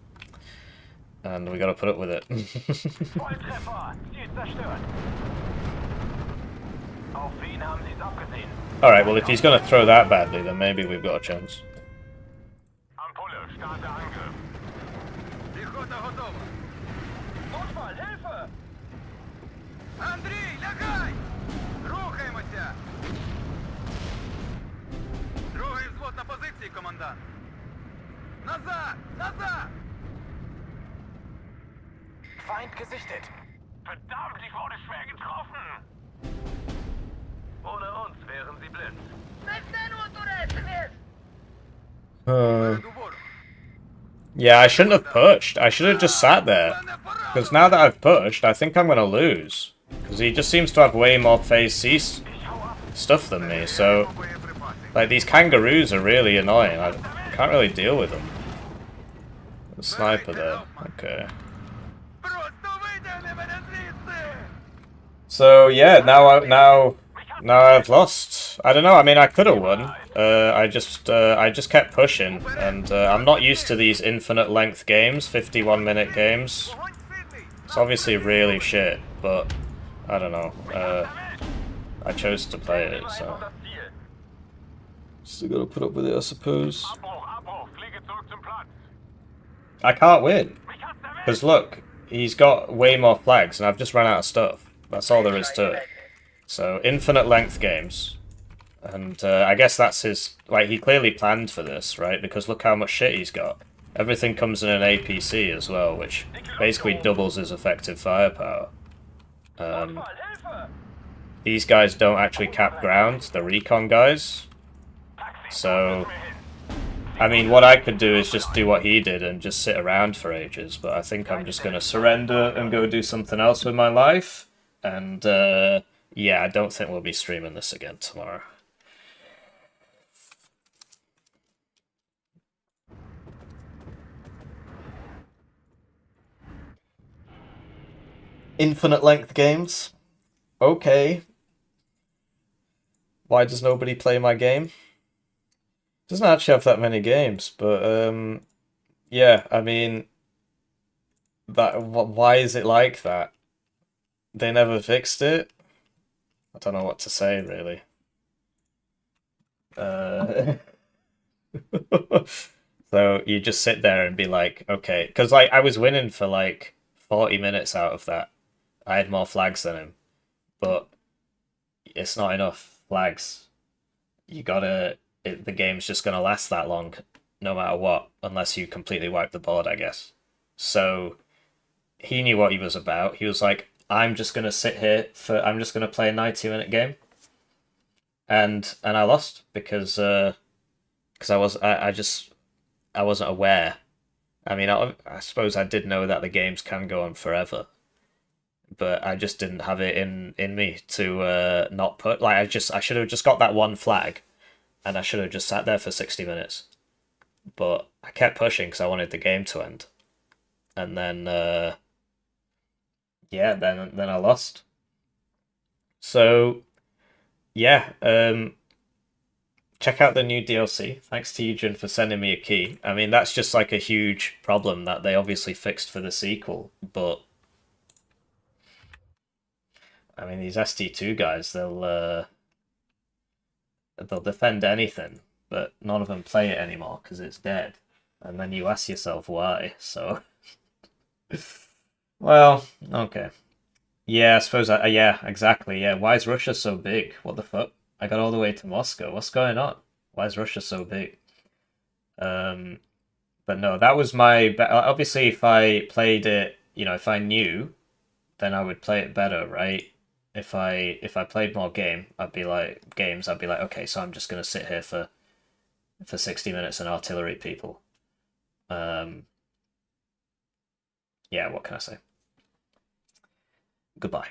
[SPEAKER 1] and we got to put up with it.
[SPEAKER 2] Volltreffer. Ziel zerstört. Auf wen haben Sie es abgesehen?
[SPEAKER 1] All right. Well, if he's going to throw that badly, then maybe we've got a chance.
[SPEAKER 2] Ampulle, starte Angriff.
[SPEAKER 5] Піхота готова!
[SPEAKER 2] Notfall, Hilfe!
[SPEAKER 5] Андрій, лягай! Рухаємося! Другий взвод на позиції, командант! Назад! Назад!
[SPEAKER 2] Feind gesichtet. Verdammt, ich wurde schwer getroffen. Ohne uns wären sie blind.
[SPEAKER 5] Переду ворог!
[SPEAKER 1] Yeah, I shouldn't have pushed. I should have just sat there. Because now that I've pushed, I think I'm going to lose. Because he just seems to have way more phase C stuff than me. So, like, these kangaroos are really annoying. I can't really deal with them. The sniper there. Okay.
[SPEAKER 5] Просто витягни мене звідси!
[SPEAKER 1] So, yeah, now I've lost. I don't know. I mean, I could have won. I just kept pushing, and I'm not used to these infinite length games, 51-minute games.
[SPEAKER 5] Вогонь сильний!
[SPEAKER 1] It's obviously really shit, but I don't know. I chose to play it, so
[SPEAKER 2] Das Ziel.
[SPEAKER 1] still gotta put up with it, I suppose.
[SPEAKER 2] Abbruch, Abbruch. Fliege zurück zum Platz.
[SPEAKER 1] I can't win
[SPEAKER 2] Mich hat's erwischt.
[SPEAKER 1] because look, he's got way more flags, and I've just run out of stuff. That's all there is to it. So infinite length games, and I guess that's his. Like, he clearly planned for this, right? Because look how much shit he's got. Everything comes in an APC as well, which basically doubles his effective firepower.
[SPEAKER 2] Notfall, Hilfe!
[SPEAKER 1] These guys don't actually cap ground, the recon guys. So, I mean, what I could do is just do what he did and just sit around for ages, but I think I'm just going to surrender and go do something else with my life. And, yeah, I don't think we'll be streaming this again tomorrow. Infinite length games? Okay. Why does nobody play my game? Doesn't actually have that many games, but yeah, I mean, why is it like that? They never fixed it. I don't know what to say, really. So you just sit there and be like, okay, because like I was winning for like 40 minutes out of that. I had more flags than him, but it's not enough flags. You gotta. The game's just gonna last that long, no matter what, unless you completely wipe the board, I guess. So he knew what he was about. He was like, I'm just gonna sit here I'm just gonna play a 90-minute game. and I lost because I wasn't aware. I mean, I suppose I did know that the games can go on forever, but I just didn't have it in me to not put like I should have just got that one flag, and I should have just sat there for 60 minutes. But I kept pushing because I wanted the game to end, and then yeah, then I lost. So yeah, check out the new DLC. Thanks to Eugene for sending me a key. I mean, that's just like a huge problem that they obviously fixed for the sequel, but I mean, these SD2 guys, they'll defend anything, but none of them play it anymore because it's dead. And then you ask yourself why. So, well, okay. Yeah, I suppose. Yeah, exactly. Yeah, why is Russia so big? What the fuck? I got all the way to Moscow. What's going on? Why is Russia so big? Um, but no, that was my. Obviously, if I played it, if I knew, then I would play it better, right? If I played more I'd be like, okay, so I'm just gonna sit here for 60 minutes and artillery people. Yeah, what can I say? Goodbye.